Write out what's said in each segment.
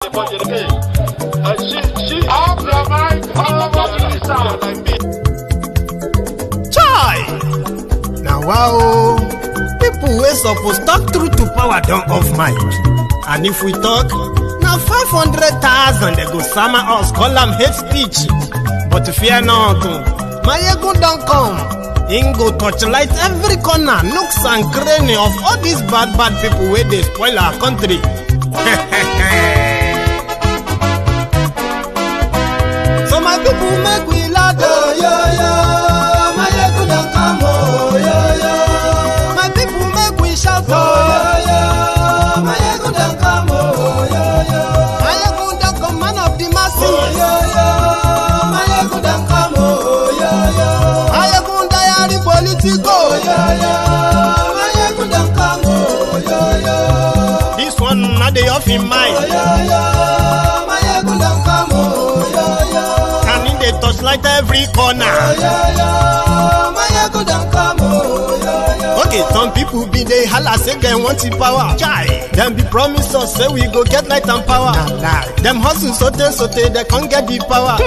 Chai! Now wow, people wey suppose talk truth to power don't off mic. And if we talk, now 500,000 they go summer us, call them hate speech. But fear not, Maiyegun don't come. He go touchlight every corner, nooks and cranny of all these bad people where they spoil our country. So my people make we loud, oh, yo, yo. Maiyegun don't come, oh, yo, yo. My people make we shout, oh, yo, yo. Maiyegun don't come, oh, yo, yo. Maiyegun don't come, man of the masses, oh, yo, yo. Maiyegun don't come, oh, yo, yo. Maiyegun diary Politico, oh, yo, yo. Maiyegun don't come, oh, yo, yo. This one not the off in mind, oh, yo, yo. Maiyegun don't come, oh, yo, yo. Can in the touchlight every corner, oh, yo, yo. Maiyegun don't come, oh, yo, yo. Okay, some people be they holla say they want the power. Chai, them be promise us say we go get light and power. Nah. Them hustle sote they can't get the power.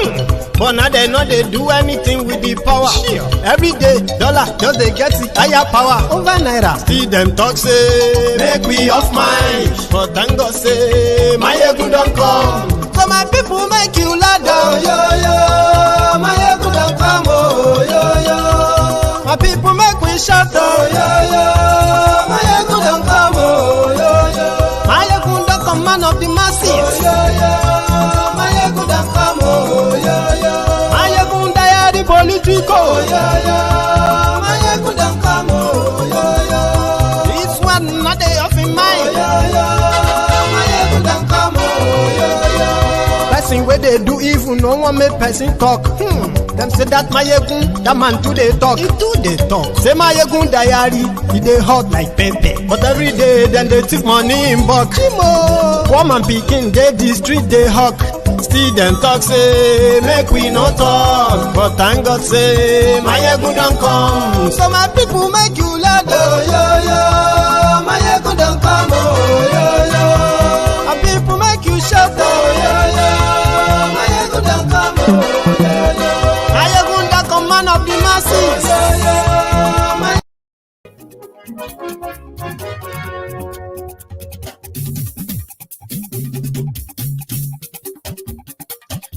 But now they know they do anything with the power. Sure. Every day, dollar just they get the higher power over Naira. See them talk say make we off mind. But thank God say Maiyegun don't come. So my people make you loud, oh, yo, yo. Maiyegun don't come, oh, yo, yo. My people make we shout, oh, yo, yo. Maiyegun don't come, oh, yo, yo. Maiyegun don't come, man of the masses, oh, yo, yo. Maiyegun don't come, oh, yo, yo. Maiyegun diary Politico, oh, yo, yo. Maiyegun don't come, oh, yo, yo. This one not they off in mind, oh, yo, yo. Maiyegun don't come, oh, yo, yo. Person where they do evil, no one make person talk. Them say that Maiyegun, that man too they talk. He too they talk. Say Maiyegun diary, he they hot like pepper. But every day then they take money in bulk. Poor man picking, they the street they hawk. Still them talk say make we no talk. But thank God say Maiyegun don't come. So my people make you loud, oh, yo, yo. Maiyegun don't come, oh, yo, yo. My people make you shout, oh, yo, yo. Maiyegun don't come, oh, yo, yo. Maiyegun don't come, man of the masses, oh, yo, yo.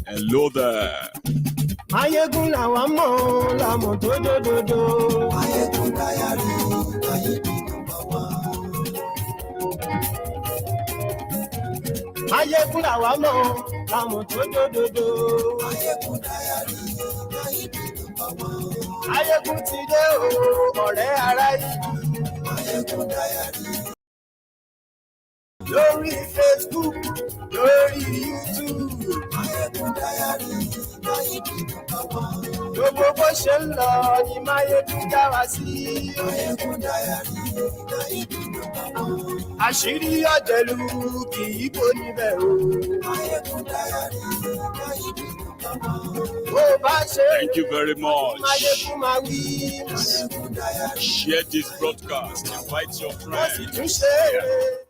Hello there. Maiyegun làwa mọ̀, la mọ̀ tó dòdòdò. Maiyegun diary, Maiyegun number one. Maiyegun làwa mọ̀, la mọ̀ tó dòdòdò. Maiyegun diary, Maiyegun number one. Maiyegun ti dé o, ọ̀rẹ́ ará yìí. Maiyegun diary. Lórí Facebook, lórí YouTube. Maiyegun diary, Maiyegun number one. Gbogbo bó ṣe ń lọ ni Maiyegun já wa sí. Maiyegun diary, Maiyegun number one. Àṣírí ọ̀jẹ̀lú kì í kó níbẹ̀ o. Maiyegun diary, Maiyegun number one. Bó bá ṣe Thank you very much. Maiyegun máa wí. Maiyegun diary. Share this broadcast. Invite your Wọ́n sì tún friends. ṣe é.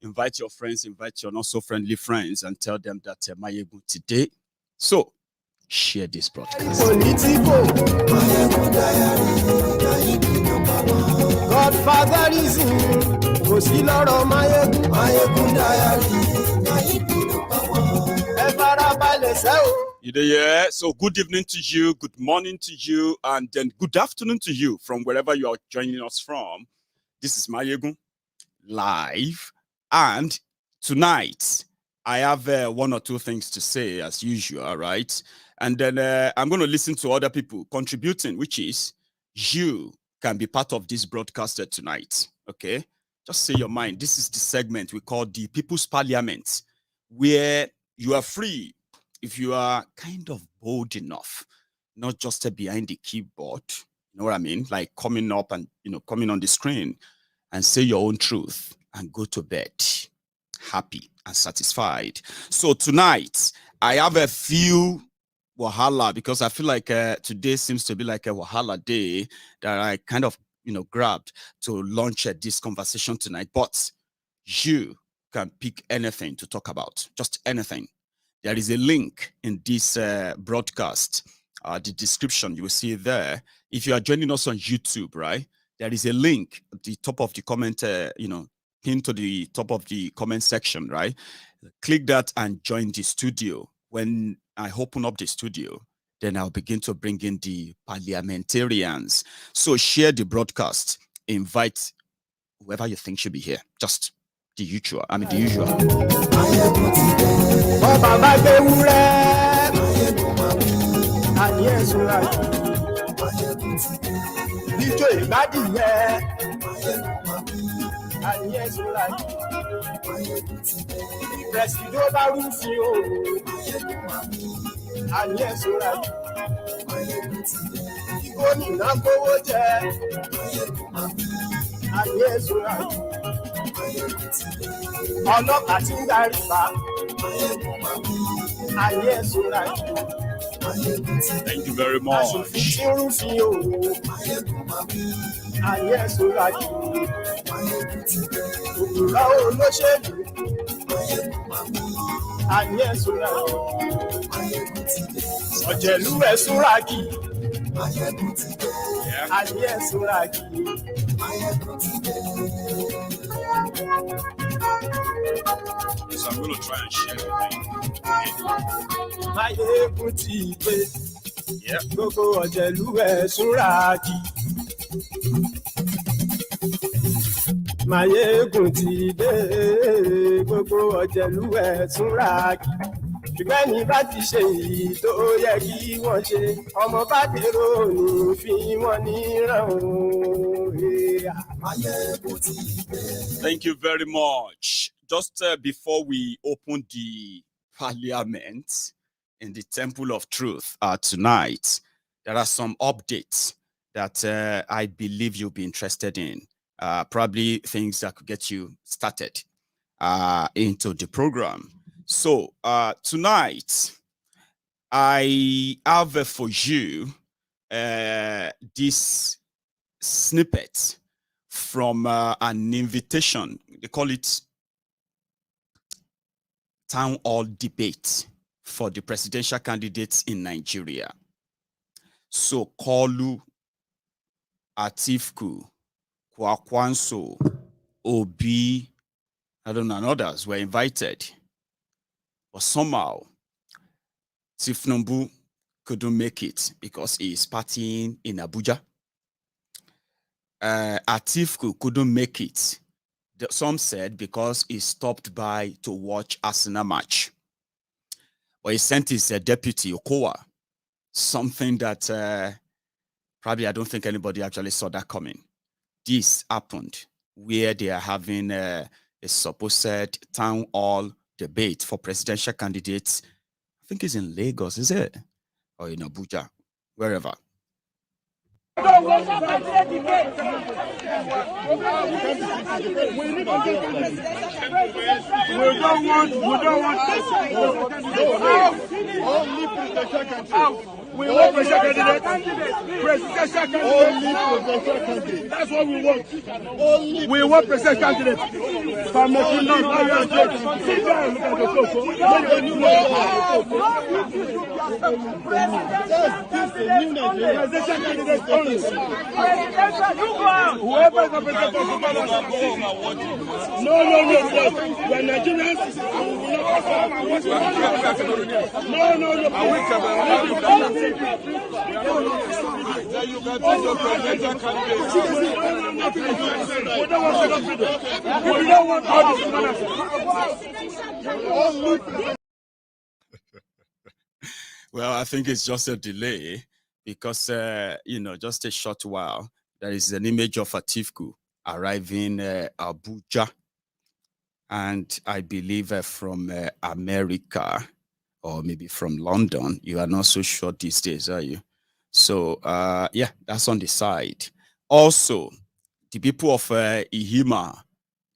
Invite your friends, invite your not so friendly friends, and tell them that Maiyegun today. So, share this broadcast. Politico, Maiyegun diary, Maiyegun number one. Godfatherism, kò sí lọ́rọ̀ Maiyegun. Maiyegun diary, Maiyegun number one. Ẹ farabalẹ̀ sẹ́ o. You there? So, good evening to you, good morning to you, and then good afternoon to you from wherever you are joining us from. This is Maiyegun live. And tonight, I have one or two things to say as usual, right? And then I'm going to listen to other people contributing, which is you can be part of this broadcaster tonight, okay? Just say your mind. This is the segment we call the People's Parliament, where you are free if you are kind of bold enough, not just behind the keyboard, you know what I mean? Like coming up and, coming on the screen and say your own truth and go to bed happy and satisfied. So tonight, I have a few wahala because I feel like today seems to be like a wahala day that I kind of, grabbed to launch this conversation tonight. But you can pick anything to talk about, just anything. There is a link in this broadcast, the description, you will see it there. If you are joining us on YouTube, right, there is a link at the top of the comment, pinned to the top of the comment section, right? Click that and join the studio. When I open up the studio, then I'll begin to bring in the parliamentarians. So share the broadcast, invite whoever you think should be here. Just the usual. I mean, the usual. Thank you very much. So I'm going to try and share the Thank you very much. Just before we open the parliament in the Temple of Truth tonight, there are some updates that I believe you'll be interested in. Probably things that could get you started into the program. So tonight, I have for you this snippet from an invitation. They call it town hall debate for the presidential candidates in Nigeria. So Kolu, Atifku, Kwakwanso, Obi, I don't know, and others were invited. But somehow, Tifnumbu couldn't make it because he is partying in Abuja. Atifku couldn't make it. Some said because he stopped by to watch Arsenal match. Or he sent his deputy, Okowa, something that probably I don't think anybody actually saw that coming. This happened where they are having a supposed town hall debate for presidential candidates. I think it's in Lagos, is it? Or in Abuja, wherever. We don't want only presidential candidate. We want presidential candidate. Presidential candidate. Only presidential candidate. That's what we want. Only we want presidential candidate. Sit down, look at the photo. Presidential candidate only. Whoever is the president of no. We are Nigerians and we will not Well, I think it's just a delay because, just a short while, there is an image of Atifku arriving Abuja, and I believe from America or maybe from London. You are not so sure these days, are you? So, yeah, that's on the side. Also, the people of Ihima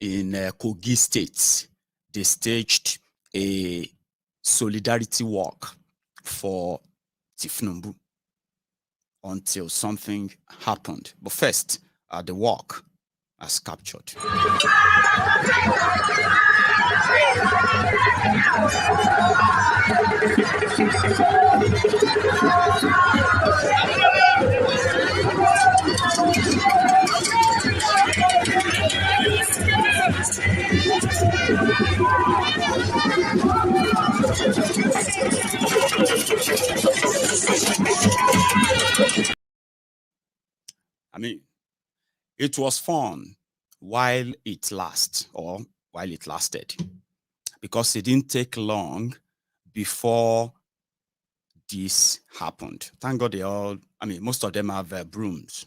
in Kogi State, they staged a solidarity walk for Tifnumbu until something happened. But first, the walk has captured. I mean, it was fun while it lasted, because it didn't take long before this happened. Thank God most of them have brooms.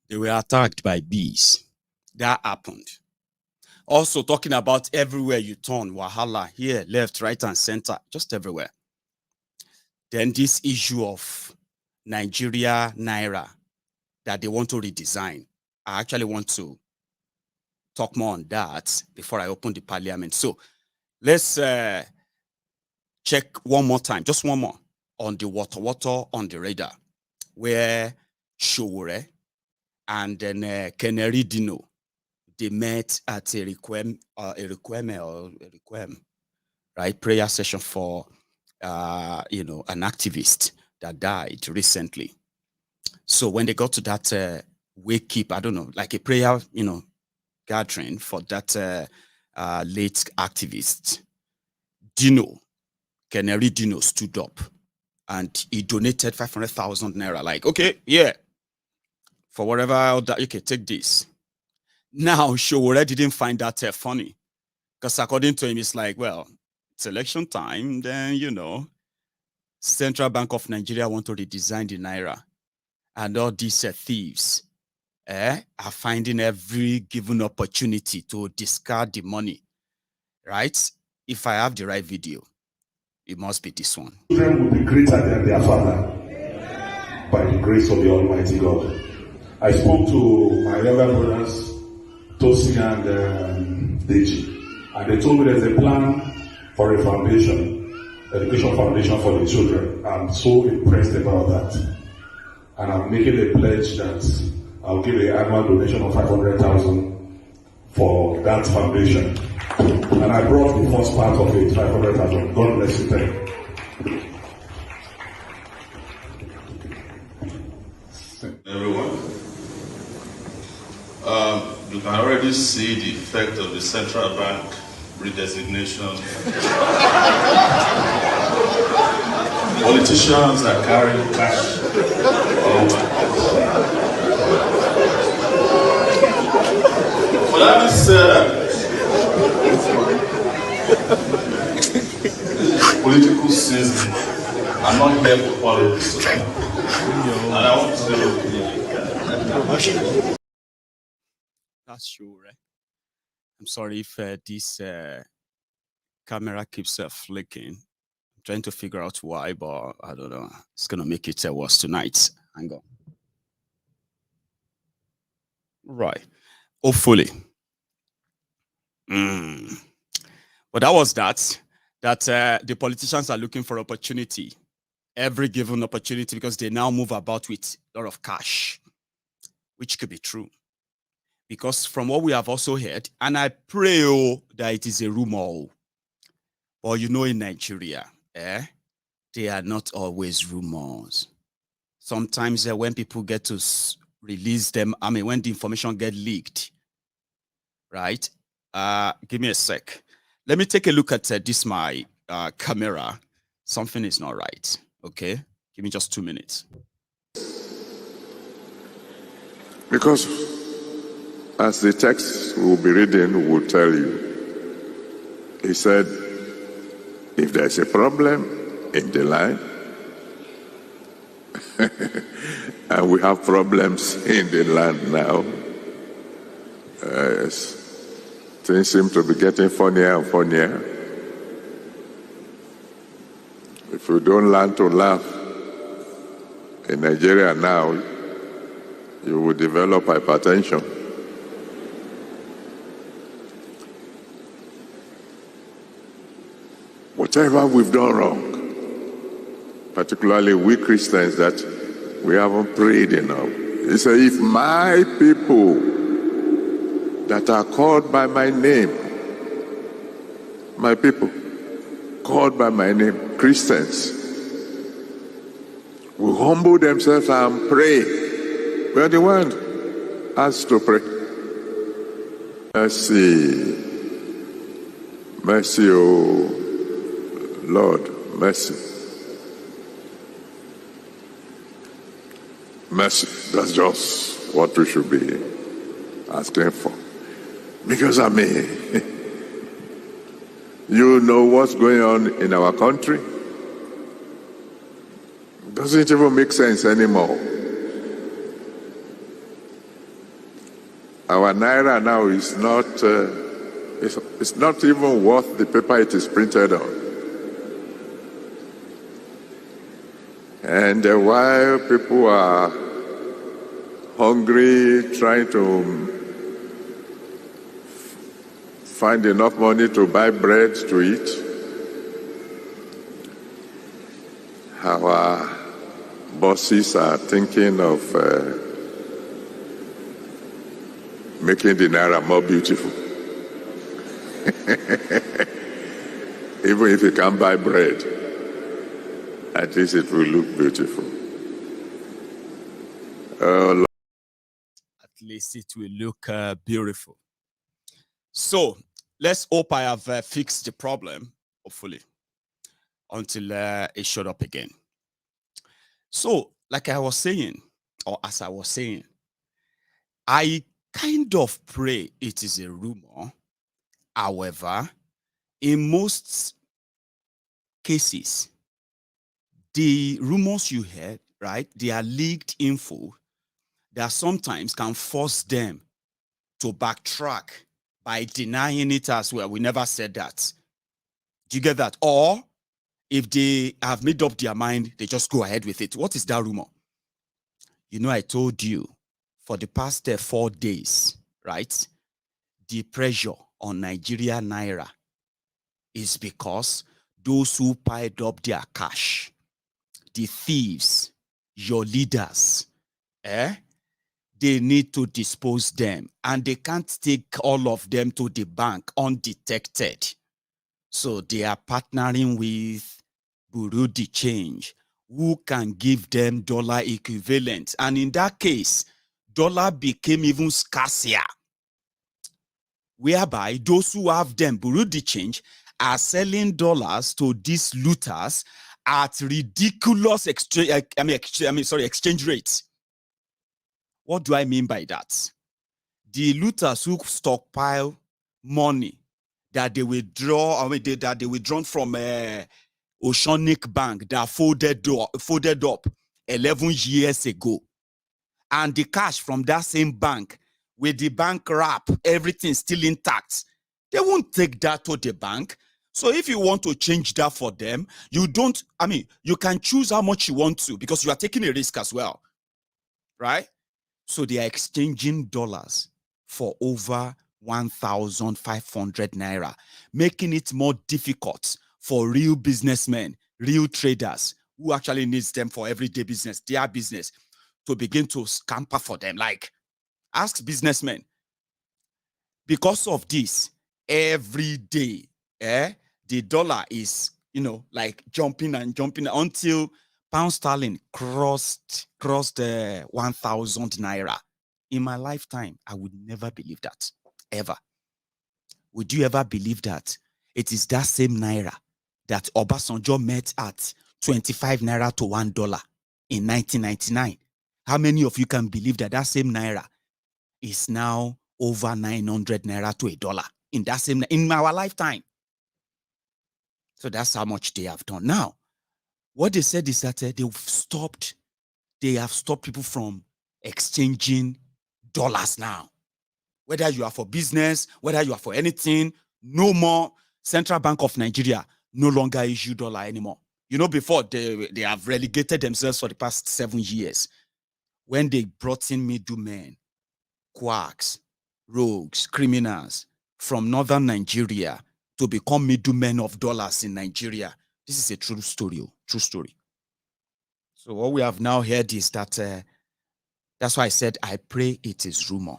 They were attacked by bees. That happened. Also talking about everywhere you turn, wahala, here, left, right, and center, just everywhere. Then this issue of Nigeria Naira that they want to redesign. I actually want to talk more on that before I open the parliament. So let's check one more time, just one more, on the water on the radar, where Showore and then Canary Dino, they met at a requiem, right, prayer session for an activist that died recently. So when they got to that wake keep, I don't know, like a prayer, gathering for that late activist, Canary Dino stood up and he donated 500,000 Naira. Like, okay, yeah, for whatever, okay, take this. Now, Showore didn't find that funny, because according to him, it's like, well, it's election time, then, Central Bank of Nigeria want to redesign the Naira, and all these thieves are finding every given opportunity to discard the money, right? If I have the right video, it must be this one. Children will be greater than their father by the grace of the Almighty God. I spoke to my younger brothers, Tosi and Deji, and they told me there's a plan for a foundation, education foundation for the children. I'm so impressed about that. And I'm making a pledge that I'll give an annual donation of 500,000 for that foundation. And I brought the first part of it, 500,000. God bless you. Thank you. Everyone, you can already see the effect of the central bank redesignation. Politicians are carrying cash over. But having said that, political season, I'm not here for politics. And I want to That's sure, right? I'm sorry if this camera keeps flicking. I'm trying to figure out why, but I don't know. It's going to make it worse tonight. Hang on. Right. Hopefully. But that was that the politicians are looking for opportunity, every given opportunity, because they now move about with a lot of cash, which could be true. Because from what we have also heard, and I pray that it is a rumor, but in Nigeria, they are not always rumors. Sometimes when people get to release them, when the information get leaked, right? Give me a sec. Let me take a look at this, my camera. Something is not right, okay? Give me just 2 minutes. Because as the text we'll be reading will tell you, he said, if there's a problem in the line, I and we have problems in the land now. Yes. Things seem to be getting funnier and funnier. If you don't learn to laugh in Nigeria now, you will develop hypertension. Whatever we've done wrong, particularly we Christians, that we haven't prayed enough. He said, if my people that are called by my name, my people called by my name, Christians, will humble themselves and pray. We are the ones asked to pray. Mercy, mercy, oh Lord, mercy. Mercy, that's just what we should be asking for. Because I mean, you know what's going on in our country? It doesn't even make sense anymore. Our Naira now is not, it's not even worth the paper it is printed on. And while people are hungry, trying to find enough money to buy bread to eat, our bosses are thinking of making the Naira more beautiful. Even if you can't buy bread, at least it will look beautiful. At least it will look beautiful. So let's hope I have fixed the problem, hopefully, until it showed up again. So, like I was saying, or as I was saying, I kind of pray it is a rumor. However, in most cases, the rumors you heard, right, they are leaked info that sometimes can force them to backtrack by denying it as well. We never said that. Do you get that? Or if they have made up their mind, they just go ahead with it. What is that rumor? You know, I told you for the past 4 days, right? The pressure on Nigeria Naira is because those who piled up their cash, the thieves, your leaders, they need to dispose them, and they can't take all of them to the bank undetected. So they are partnering with Bureau de Change, who can give them dollar equivalent. And in that case, dollar became even scarcer, whereby those who have them, Bureau de Change, are selling dollars to these looters at ridiculous exchange rates. What do I mean by that? The looters who stockpile money that they withdraw, that they withdrawn from Oceanic Bank that folded up 11 years ago, and the cash from that same bank with the bank wrap, everything still intact, they won't take that to the bank. So if you want to change that for them, you don't, you can choose how much you want to, because you are taking a risk as well, right? So they are exchanging dollars for over 1,500 Naira, making it more difficult for real businessmen, real traders who actually needs them for everyday business, their business, to begin to scamper for them. Like, ask businessmen. Because of this, every day, the dollar is, like jumping and jumping until pound sterling crossed 1,000 Naira. In my lifetime, I would never believe that, ever. Would you ever believe that it is that same Naira that Obasanjo met at 25 Naira to $1 in 1999? How many of you can believe that that same Naira is now over 900 Naira to $1 in our lifetime? So that's how much they have done. Now, what they said is that they've stopped they have stopped people from exchanging dollars now. Whether you are for business, whether you are for anything, no more. Central Bank of Nigeria no longer issue dollar anymore. You know, before they have relegated themselves for the past 7 years when they brought in middlemen, quacks, rogues, criminals from northern Nigeria to become middlemen of dollars in Nigeria. This is a true story. True story. So what we have now heard is that that's why I said I pray it is rumor.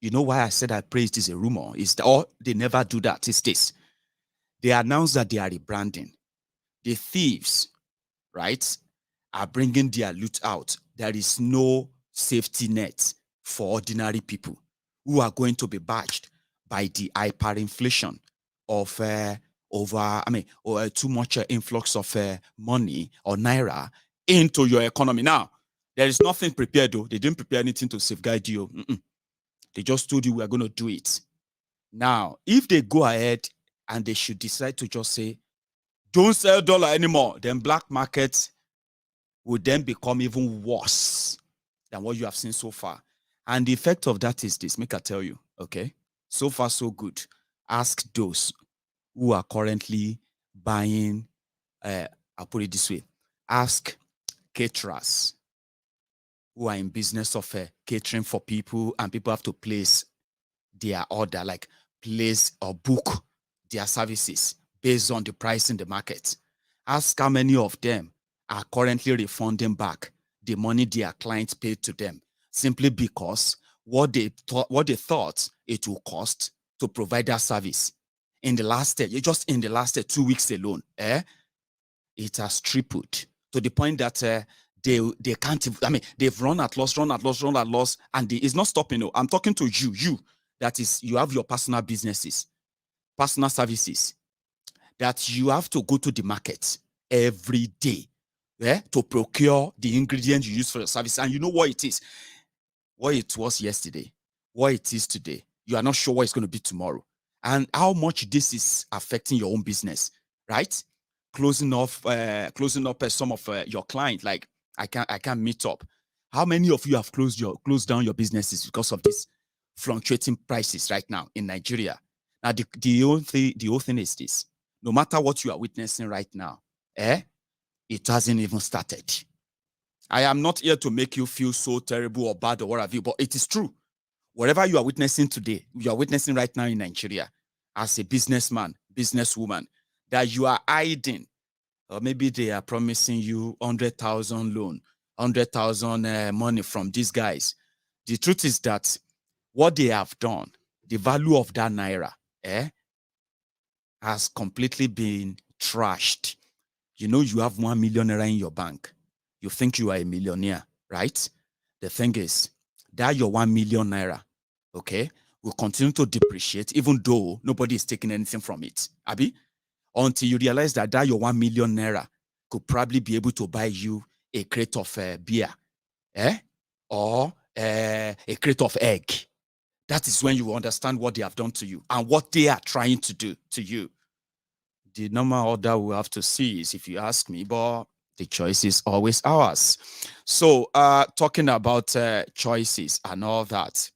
You know why I said I pray it is a rumor? Is that, or they never do that. It's this. They announce that they are rebranding. The thieves, right, are bringing their loot out. There is no safety net for ordinary people who are going to be badged by the hyperinflation of too much influx of money or Naira into your economy. Now, there is nothing prepared though. They didn't prepare anything to safeguard you. They just told you we are going to do it. Now, if they go ahead and they should decide to just say, don't sell dollar anymore, then black market would then become even worse than what you have seen so far. And the effect of that is this, make I tell you, okay? So far, so good. Ask those who are currently buying, I'll put it this way, ask caterers who are in business of catering for people, and people have to place their order, like place or book their services based on the price in the market. Ask how many of them are currently refunding back the money their clients paid to them, simply because what they thought it will cost to provide that service in the last just in the last 2 weeks alone, it has tripled to the point that they can't. I mean, they've run at loss, and it's not stopping. I'm talking to you. That is, you have your personal businesses, personal services that you have to go to the market every day, to procure the ingredients you use for your service. And you know what it is, what it was yesterday, what it is today. You are not sure what it's going to be tomorrow, and how much this is affecting your own business, right? Closing up some of your clients. Like I can't meet up. How many of you have closed down your businesses because of this fluctuating prices right now in Nigeria? Now the whole thing is this: no matter what you are witnessing right now, it hasn't even started. I am not here to make you feel so terrible or bad or what have you, but it is true. Whatever you are witnessing today, you are witnessing right now in Nigeria as a businessman, businesswoman, that you are hiding, or maybe they are promising you 100,000 loan, 100,000 money from these guys. The truth is that what they have done, the value of that Naira, has completely been trashed. You know, you have 1 million Naira in your bank. You think you are a millionaire, right? The thing is, that your 1 million Naira, okay, will continue to depreciate even though nobody is taking anything from it, Abi, until you realize that your 1 million Naira could probably be able to buy you a crate of beer, or a crate of egg. That is when you will understand what they have done to you and what they are trying to do to you. The normal order we have to see is, if you ask me, but the choice is always ours. So talking about choices and all that,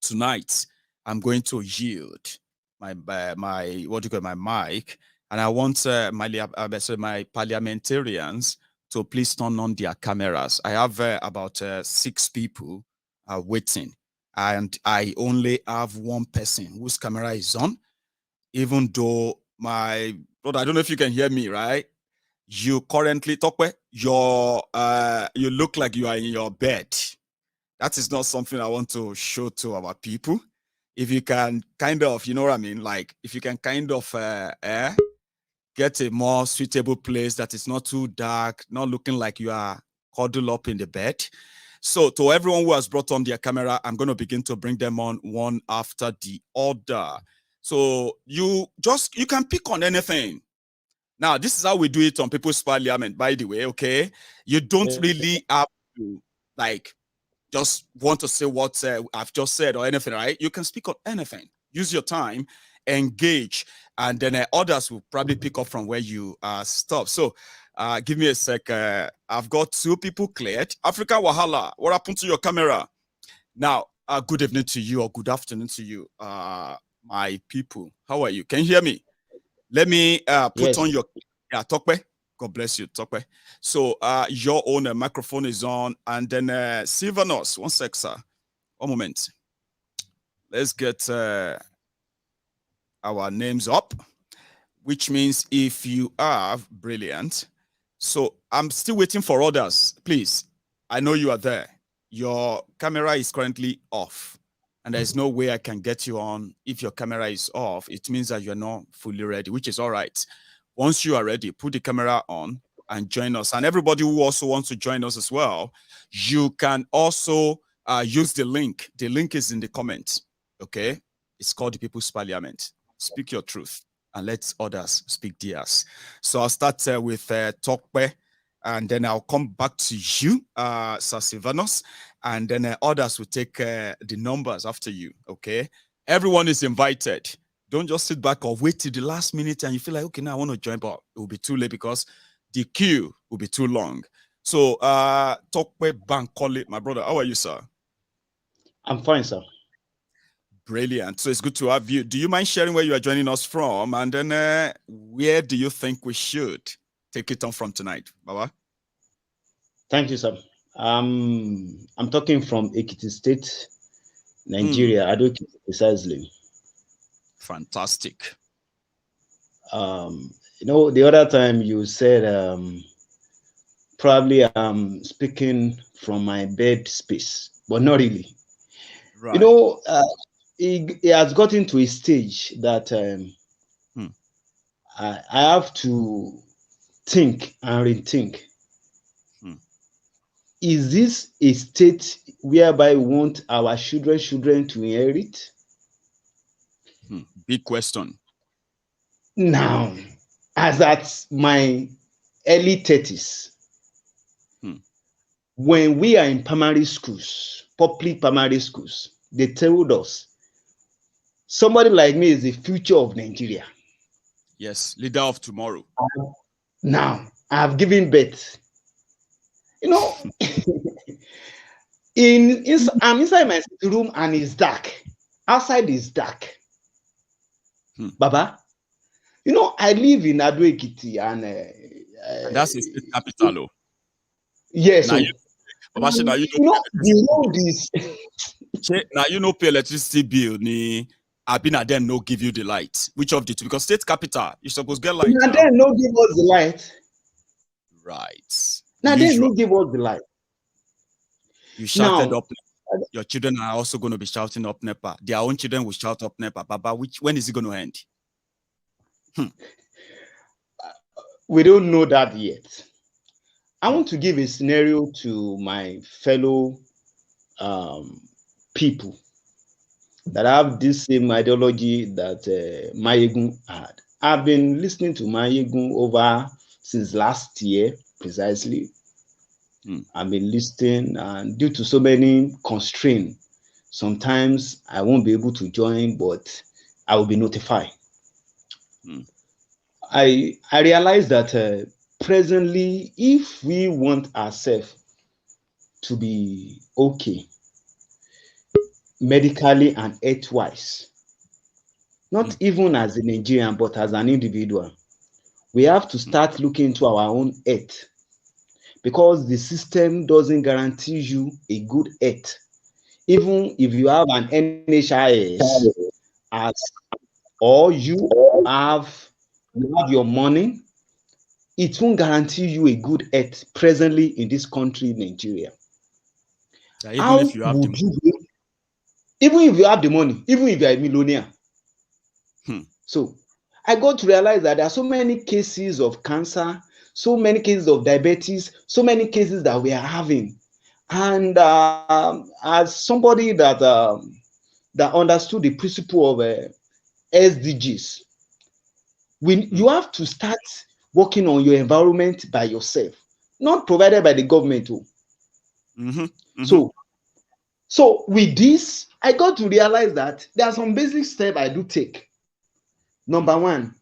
tonight I'm going to yield my mic, and I want my parliamentarians to please turn on their cameras. I have about 6 people waiting, and I only have one person whose camera is on, even though I don't know if you can hear me, right? You currently talk where you look like you are in your bed. That is not something I want to show to our people. If you can kind of, you know what I mean? Like, if you can kind of get a more suitable place that is not too dark, not looking like you are cuddled up in the bed. So to everyone who has brought on their camera, I'm going to begin to bring them on one after the other. So you can pick on anything. Now, this is how we do it on People's Parliament, by the way, okay? You don't really have to, like, just want to say what I've just said or anything, right? You can speak on anything. Use your time, engage, and then others will probably pick up from where you stop. So Give me a sec. I've got 2 people cleared. Africa Wahala, what happened to your camera? Now, good evening to you or good afternoon to you, my people. How are you? Can you hear me? Let me put on your Tokpe. God bless you, Tokpe. So your own microphone is on, and then Silvanos, one sec, sir. One moment. Let's get our names up, which means if you are brilliant. So I'm still waiting for others. Please, I know you are there. Your camera is currently off, and there's no way I can get you on if your camera is off. It means that you're not fully ready, which is all right. Once you are ready, put the camera on and join us. And everybody who also wants to join us as well, you can also use the link. The link is in the comment, okay? It's called the People's Parliament. Speak your truth and let others speak theirs. So I'll start with Tokpe, and then I'll come back to you, Sir Silvanos, and then others will take the numbers after you, okay? Everyone is invited. Don't just sit back or wait till the last minute and you feel like, okay, now I want to join, but it will be too late because the queue will be too long. So, Tokpe Bankole, my brother, how are you, sir? I'm fine, sir. Brilliant. So it's good to have you. Do you mind sharing where you are joining us from? And then where do you think we should take it on from tonight, Baba? Thank you, sir. I'm talking from Ekiti State, Nigeria. I do precisely. Fantastic. You know, the other time you said probably I'm speaking from my bed space, but not really. Right. You know, it has gotten to a stage that I have to think and rethink. Is this a state whereby we want our children to inherit? Big question. Now, as at my early 30s, when we are in primary schools, public primary schools, they told us somebody like me is the future of Nigeria. Yes, leader of tomorrow. Now, I have given birth. You know, I'm inside my room and it's dark. Outside is dark. Baba, you know, I live in Ado-Ekiti and that's the state capital. Yes. Now, now you know, pay electricity bill. I've been at them no give you the light. Which of the two? Because state capital, you're supposed to get light. Now then no give us the light. Right. Now then no give us the light. You shouted up. Your children are also going to be shouting up NEPA. Their own children will shout up NEPA. Baba, when is it going to end? We don't know that yet. I want to give a scenario to my fellow people that have this same ideology that Maiyegun had. I've been listening to Maiyegun over since last year, precisely. I've been listening, and due to so many constraints, sometimes I won't be able to join, but I will be notified. I realize that presently, if we want ourselves to be okay, medically and health-wise, not even as a Nigerian, but as an individual, we have to start looking into our own health, because the system doesn't guarantee you a good health. Even if you have an NHIS or you have your money, it won't guarantee you a good health presently in this country, Nigeria. Even if you have the money. Even if you have the money, even if you are a millionaire. So I got to realize that there are so many cases of cancer, so many cases of diabetes, so many cases that we are having. And as somebody that understood the principle of SDGs, you have to start working on your environment by yourself, not provided by the government. So with this, I got to realize that there are some basic steps I do take. Number one,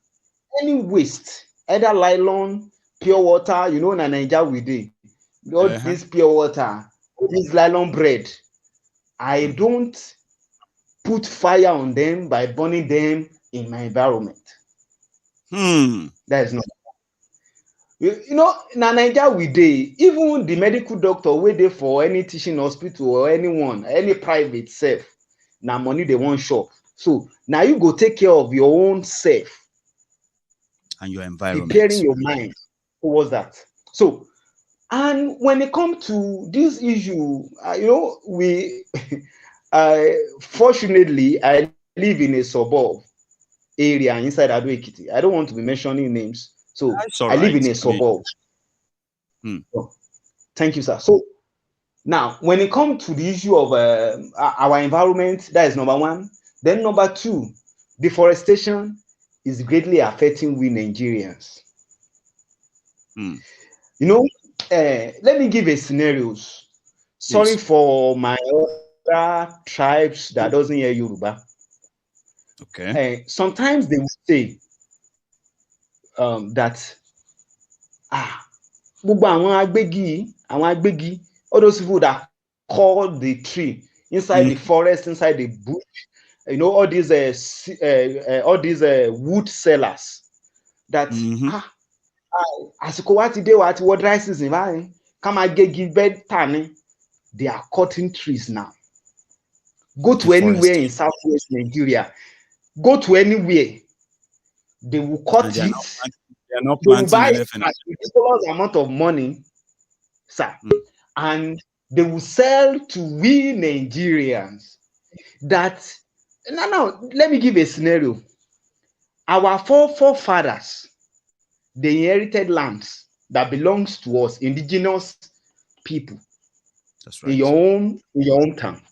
any waste, either nylon, pure water, you know, in Nigeria we do. All this pure water, this nylon bread. I don't put fire on them by burning them in my environment. That is not. You know, in Nigeria we dey, even the medical doctor wey dey for any teaching hospital or anyone, any private self, na money they want shop. So now you go take care of your own self and your environment, preparing your mind towards that. So, and when it comes to this issue, you know, we fortunately I live in a suburb area inside Ado Ekiti. I don't want to be mentioning names. So I live in a suburb. So, thank you, sir. So now, when it comes to the issue of our environment, that is number one. Then number two, deforestation is greatly affecting we Nigerians. You know, let me give a scenarios. Sorry for my other tribes that doesn't hear Yoruba. Okay. Sometimes they will say that all those people that call the tree inside the forest, inside the bush, you know, all these wood sellers that they are cutting trees now. Go to anywhere in southwest Nigeria, go to anywhere, they will cut it. They are not they will planting buy anything. a ridiculous amount of money, sir, and they will sell to we Nigerians. That now let me give a scenario. Our forefathers, they inherited lands that belongs to us, indigenous people. That's right. In your own town.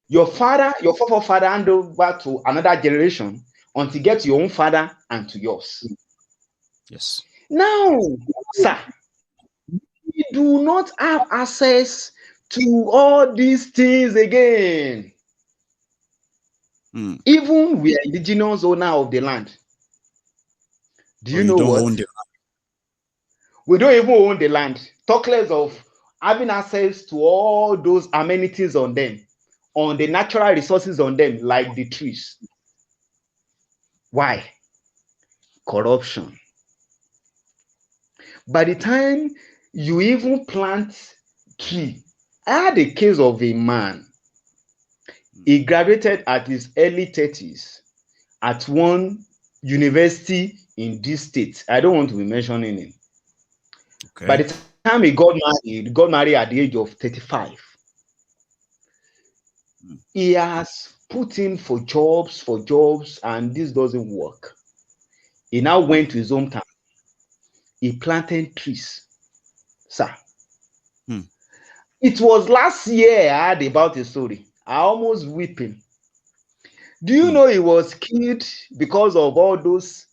Your forefather hand over to another generation until you get to your own father and to yours. Yes. Now, sir, we do not have access to all these things again. Even we are indigenous owner of the land. Do you know what? We don't even own the land. Talk less of having access to all those amenities on them, on the natural resources on them, like the trees. Why? Corruption. By the time you even plant tree, I had a case of a man. He graduated at his early 30s at one university in this state. I don't want to be mentioning him. Okay. By the time he got married at the age of 35. He has put in for jobs, and this doesn't work. He now went to his hometown. He planted trees, sir. It was last year I heard about a story. I almost weeping. Do you know he was killed because of all those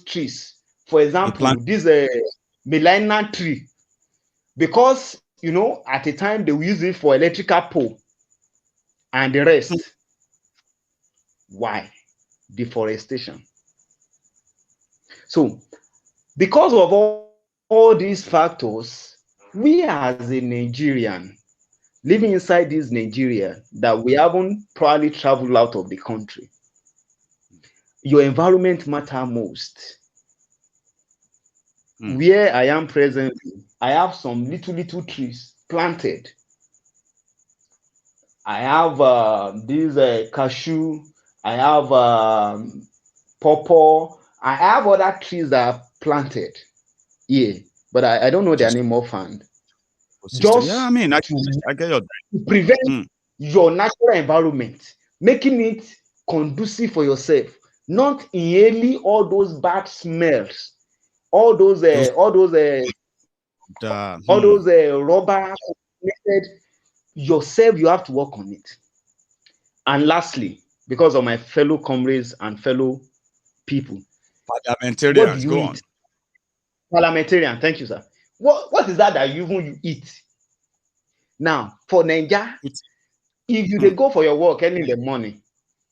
trees? For example, this millennium tree, because you know at the time they will use it for electrical pole and the rest. Why? Deforestation. So, because of all these factors, we as a Nigerian living inside this Nigeria that we haven't probably traveled out of the country, your environment matter most. Where I am presently, I have some little trees planted. I have these cashew, I have pawpaw, I have other trees that are planted here, but I don't know their name offhand. Just I mean, I get your to prevent your natural environment, making it conducive for yourself, not inhaling all those bad smells, all those rubber yourself. You have to work on it. And lastly, because of my fellow comrades and fellow people, parliamentarians, go on. Parliamentarian, thank you, sir. What is that you eat? Now, for Nigeria, if you go for your work early in the morning,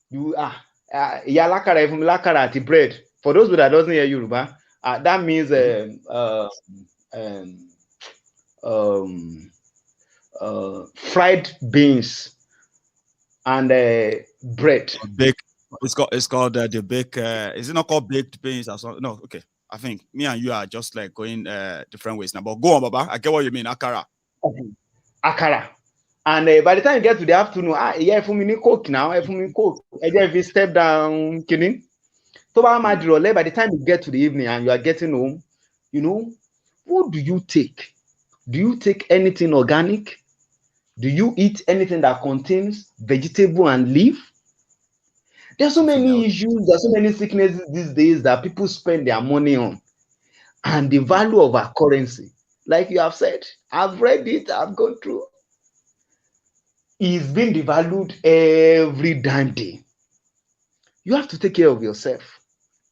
you lakara, even lakara at the bread. For those that doesn't hear Yoruba, That means fried beans and bread. Baked. It's called the bake. Is it not called baked beans or something? No, okay. I think me and you are just like going different ways now. But go on, Baba. I get what you mean. Akara. Akara. And by the time you get to the afternoon, yeah, for me coke now, for me coke. If you step down, kidding. So by the time you get to the evening and you are getting home, you know, what do you take? Do you take anything organic? Do you eat anything that contains vegetable and leaf? There are so many issues, there are so many sicknesses these days that people spend their money on. And the value of our currency, like you have said, I've read it, I've gone through, is being devalued every damn day. You have to take care of yourself,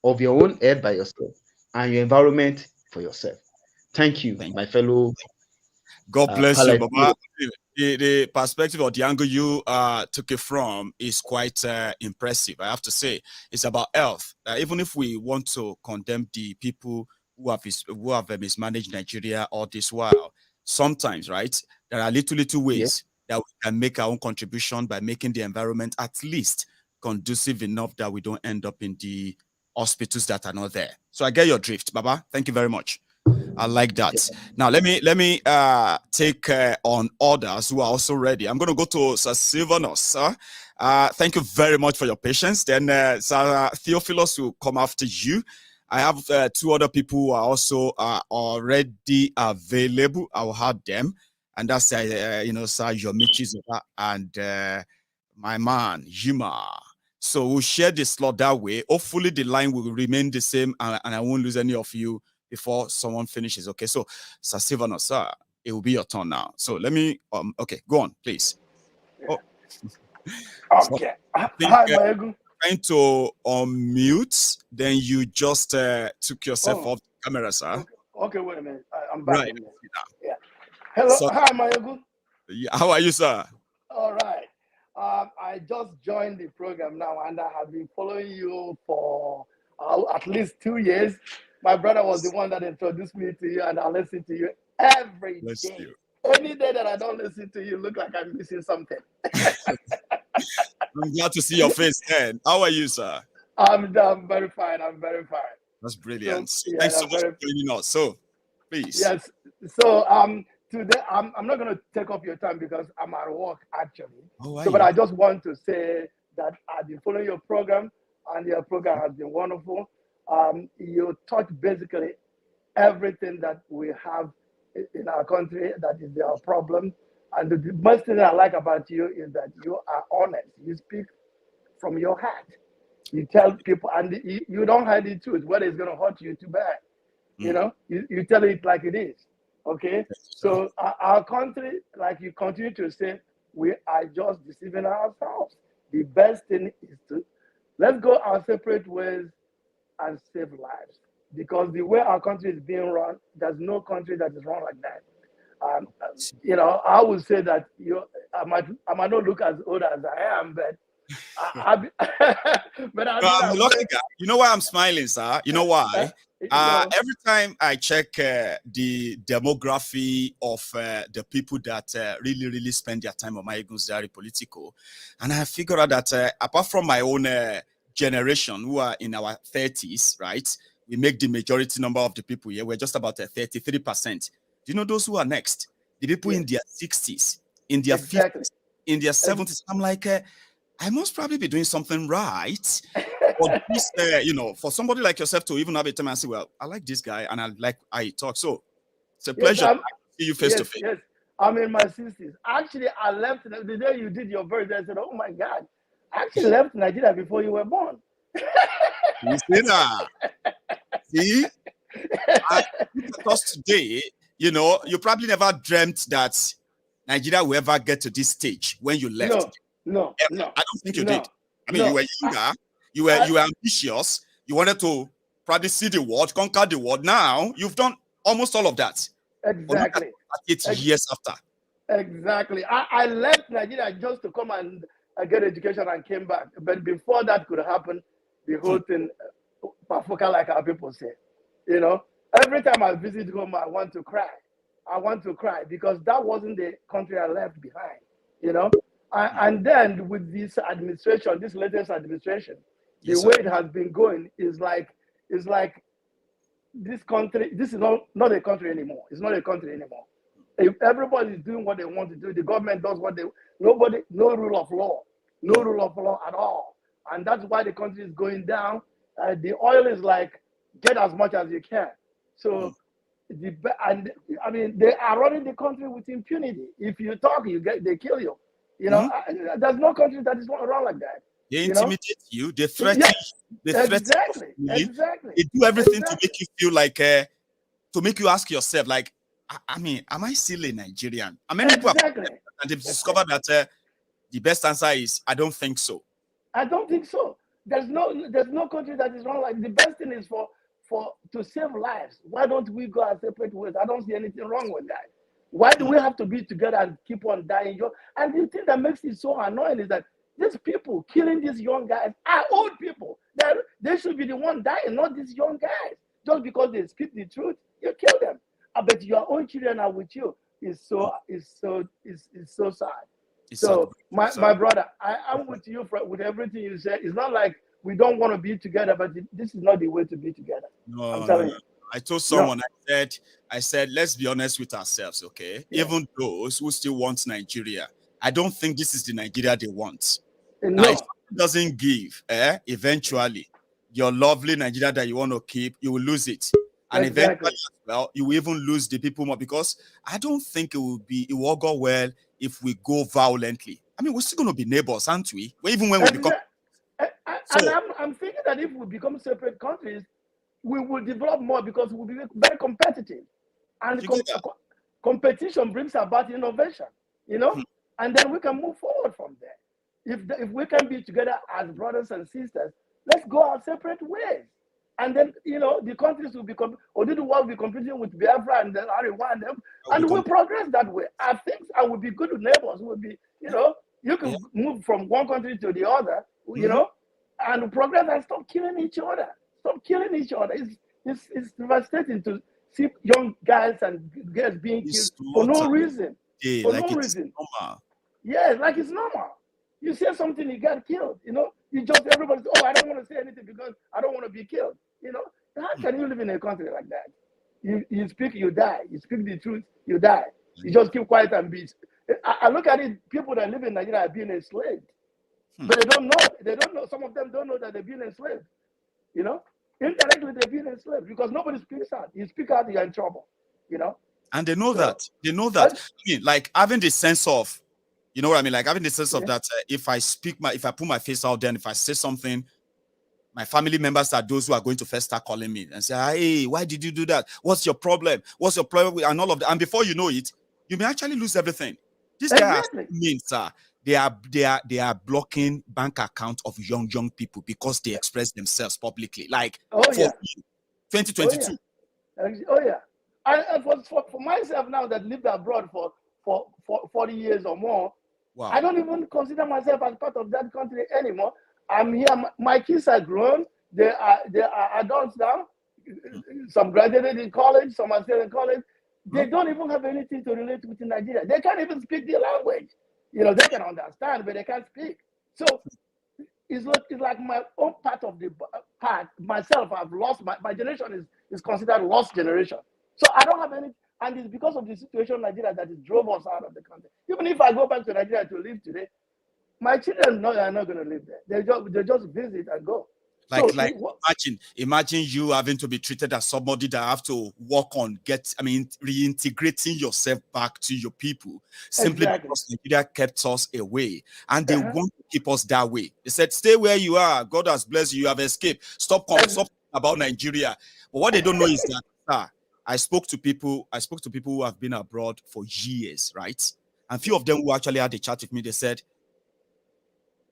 of your own head by yourself, and your environment for yourself. Thank you, my fellow. God bless you, Baba. The perspective or the angle you took it from is quite impressive. I have to say, it's about health. Even if we want to condemn the people who have mismanaged Nigeria all this while, sometimes, right, there are little ways that we can make our own contribution by making the environment at least conducive enough that we don't end up in the hospitals that are not there. So I get your drift, Baba. Thank you very much. I like that. Now let me take on others who are also ready. I'm going to go to Sir Silvanus. Thank you very much for your patience. Then Sir Theophilus will come after you. I have two other people who are also already available. I will have them, and that's Sir Yomichi and my man Yuma. So we'll share the slot that way. Hopefully the line will remain the same, and I won't lose any of you before someone finishes. Okay, so Sir Silvanus, sir, it will be your turn now. So let me okay, go on, please. Oh. Okay. So Hi, Maiyegun. Trying to unmute, then you just took yourself off the camera, sir. Okay, wait a minute. I'm back. Right. Yeah. Hello, hi, Maiyegun. How are you, sir? All right. I just joined the program now, and I have been following you for at least 2 years. My brother was the one that introduced me to you, and I listen to you every day. Any day that I don't listen to you, look like I'm missing something. I'm glad to see your face, then. How are you, sir? I'm very fine. I'm very fine. That's brilliant. So, yeah, thanks so much for joining us. So, please. Yes. So, today I'm not going to take up your time because I'm at work actually. But I just want to say that I've been following your program, and your program has been wonderful. You touch basically everything that we have in our country that is our problem. And the most thing I like about you is that you are honest. You speak from your heart. You tell people, and you don't hide the truth, whether it's going to hurt you too bad. You know, you tell it like it is. Okay? So our country, like you continue to say, we are just deceiving ourselves. The best thing is to let's go our separate ways and save lives. Because the way our country is being run, there's no country that is run like that. You know, I would say that I might not look as old as I am, but I'm a lucky guy. You know why I'm smiling, sir? You know why? Every time I check the demography of the people that really spend their time on Maiyegun General Politico, and I figure out that apart from my own generation who are in our 30s, right? We make the majority number of the people here. We're just about 33%. Do you know those who are next? The people in their 60s, in their 50s, in their 70s. I'm like, I must probably be doing something right. But this, you know, for somebody like yourself to even have a time and say, well, I like this guy and I like how he talks. So it's a pleasure to see you face to face. Yes, I'm in my 60s. Actually, I left the day you did your birthday. I said, oh my God, I actually left Nigeria before you were born. You see that? See? Because today, you know, you probably never dreamt that Nigeria will ever get to this stage when you left. No. I don't think you did. I mean, you were younger, you were ambitious, you wanted to probably see the world, conquer the world. Now, you've done almost all of that. Exactly. 8 years after. Exactly. I left Nigeria just to come and get education and came back. But before that could happen, the whole thing, Pafuka, like our people say. You know, every time I visit home, I want to cry. I want to cry because that wasn't the country I left behind. You know, and then with this administration, this latest administration, the way it has been going is like this country. This is not a country anymore. It's not a country anymore. If everybody is doing what they want to do, the government does what they. Nobody, no rule of law, no rule of law at all, and that's why the country is going down. The oil is like get as much as you can. So. I mean, they are running the country with impunity. If you talk, they kill you. You know, there's no country that is run like that. They intimidate you. They threaten. They threaten. Exactly. They do everything to make you feel like, to make you ask yourself, like, I mean, am I still a Nigerian? I mean, people have, and they've discovered that the best answer is, I don't think so. I don't think so. There's no country that is run like. The best thing is to save lives. Why don't we go our separate ways? I don't see anything wrong with that. Why do we have to be together and keep on dying? And the thing that makes it so annoying is that these people killing these young guys are old people. They should be the one dying, not these young guys. Just because they speak the truth, you kill them. I bet your own children are with you. It's so sad. So my brother, I'm with you with everything you said. It's not like we don't want to be together, but this is not the way to be together. No, I'm telling you. I told someone, I said, let's be honest with ourselves, okay? Yeah. Even those who still want Nigeria, I don't think this is the Nigeria they want. No. Now, if it doesn't give, eventually, your lovely Nigeria that you want to keep, you will lose it. And eventually, well, you will even lose the people more, because I don't think it will go well if we go violently. I mean, we're still going to be neighbors, aren't we? Even when we become... And I'm thinking that if we become separate countries, we will develop more because we'll be very competitive. And competition brings about innovation, you know? And then we can move forward from there. If we can be together as brothers and sisters, let's go our separate ways. And then, you know, the countries will become, or the world will be competing with Biafra and then Ariwa and them, and we'll progress that way. I think I will be good neighbors. We'll be, you know, you can move from one country to the other, you know, and progress and stop killing each other. Stop killing each other. It's devastating to see young guys and girls being killed for no reason. For no reason. Yeah, like it's normal. You say something, you get killed. You know, everybody says, I don't want to say anything because I don't want to be killed. You know, how can you live in a country like that? You speak, you die. You speak the truth, you die. You just keep quiet and be. I look at it, people that live in Nigeria are being enslaved. But they don't know. They don't know. Some of them don't know that they're being enslaved. You know, indirectly they're being enslaved because nobody speaks out. You speak out, you're in trouble. You know, and they know that. They know that. I mean, like having the sense of, you know what I mean? Like having the sense of that. If I put my face out there, and if I say something, my family members are those who are going to first start calling me and say, "Hey, why did you do that? What's your problem? What's your problem?" And all of that. And before you know it, you may actually lose everything. This guy means, they are blocking bank accounts of young people because they express themselves publicly. Like 2022. And for myself now that lived abroad for 40 years or more, I don't even consider myself as part of that country anymore. I'm here. My kids are grown. They are adults now. Some graduated in college. Some are still in college. They don't even have anything to relate with in Nigeria. They can't even speak the language. You know, they can understand, but they can't speak. So it's like my own part of the part. Myself, I've lost, my generation is considered lost generation. So I don't have any, and it's because of the situation in Nigeria that it drove us out of the country. Even if I go back to Nigeria to live today, my children know they're not going to live there. They just visit and go. Imagine you having to be treated as somebody that have to work on reintegrating yourself back to your people simply because Nigeria kept us away, and they want to keep us that way. They said, "Stay where you are. God has blessed you. You have escaped. Stop about Nigeria." But what they don't know is that I spoke to people who have been abroad for years, right? And few of them who actually had a chat with me, they said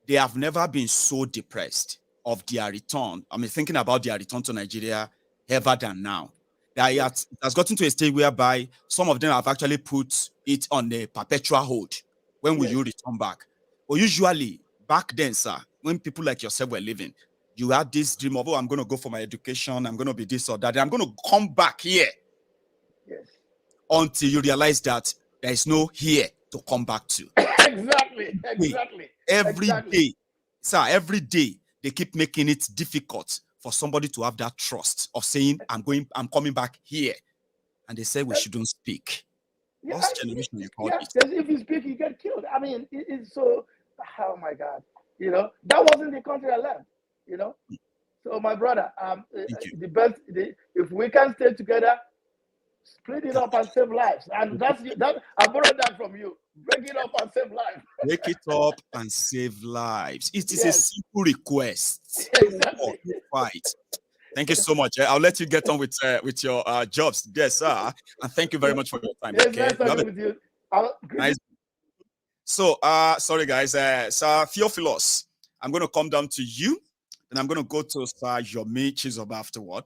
they have never been so depressed of their return. I mean, thinking about their return to Nigeria ever than now. It has gotten to a stage whereby some of them have actually put it on a perpetual hold. When will you return back? But usually, back then, sir, when people like yourself were living, You had this dream of, oh, I'm going to go for my education, I'm going to be this or that, I'm going to come back here. Yes. Until you realize that there is no here to come back to. Exactly. Every day, sir, every day they keep making it difficult for somebody to have that trust of saying, I'm coming back here. And they say we shouldn't speak. Yeah, What's generation you call it? If you speak, you get killed. I mean, it's so, oh my God. You know, that wasn't the country I left, you know. So my brother, the best, if we can stay together, split it up and save lives. And that I borrowed that from you. Break it up and save lives. Break it up and save lives. It is a simple request. Exactly. Fight. Thank you so much. I'll let you get on with your jobs. Yes, sir. And thank you very much for your time. Yes, okay. Nice talking with you. Nice. So, sorry guys. Sir Theophilus, I'm going to come down to you, and I'm going to go to Sir Yomi Chizoba afterward.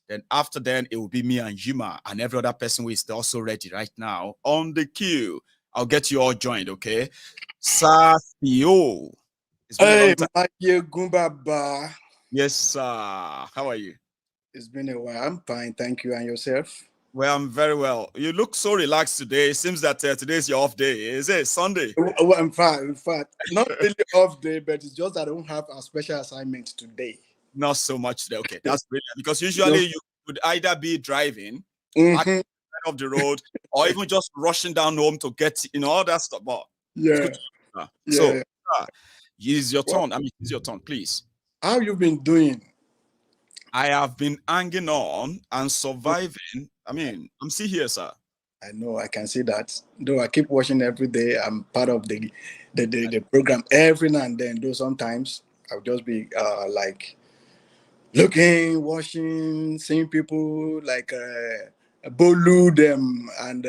Then after then, it will be me and Yuma and every other person who is also ready right now on the queue. I'll get you all joined, okay? Sir Theo. Hey, Maiyegun Baba. Yes, sir. How are you? It's been a while. I'm fine, thank you. And yourself? Well, I'm very well. You look so relaxed today. It seems that today's your off day. Is it Sunday? Well, I'm fine. In fact, not really off day, but it's just that I don't have a special assignment today. Not so much today. Okay, that's brilliant. Because usually you would either be driving off the road or even just rushing down home to get, all that stuff. But so, it's your turn. It's your turn, please. How you been doing? I have been hanging on and surviving. I'm still here, sir. I know, I can see that. Though I keep watching every day, I'm part of the program every now and then. Though sometimes I'll just be like looking, watching, seeing people like Bolu them and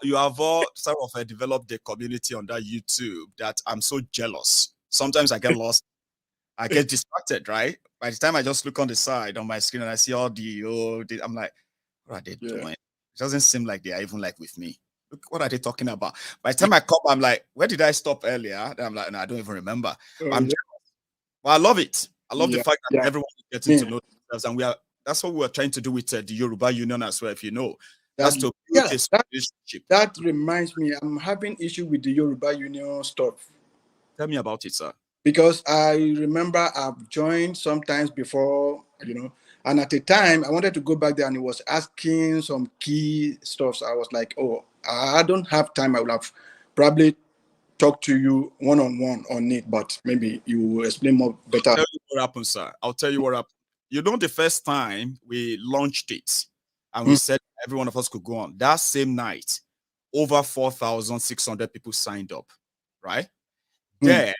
you have all sort of developed a community on that YouTube that I'm so jealous. Sometimes I get lost. I get distracted, right? By the time I just look on the side on my screen and I see all I'm like, what are they doing? It doesn't seem like they are even like with me. Look, what are they talking about? By the time I come, I'm like, where did I stop earlier? Then I'm like, no, I don't even remember. Well, I love it. I love the fact that everyone is getting to know themselves, and that's what we are trying to do with the Yoruba Union as well. If you know, that's to build this relationship. That reminds me, I'm having issue with the Yoruba Union stuff. Tell me about it, sir. Because I remember I've joined sometimes before, and at the time I wanted to go back there and it was asking some key stuff. So I was like, oh, I don't have time. I would have probably talked to you one-on-one on it, but maybe you will explain more better. I'll tell you what happened, sir. I'll tell you what happened. The first time we launched it and we said every one of us could go on, that same night, over 4,600 people signed up, right? Then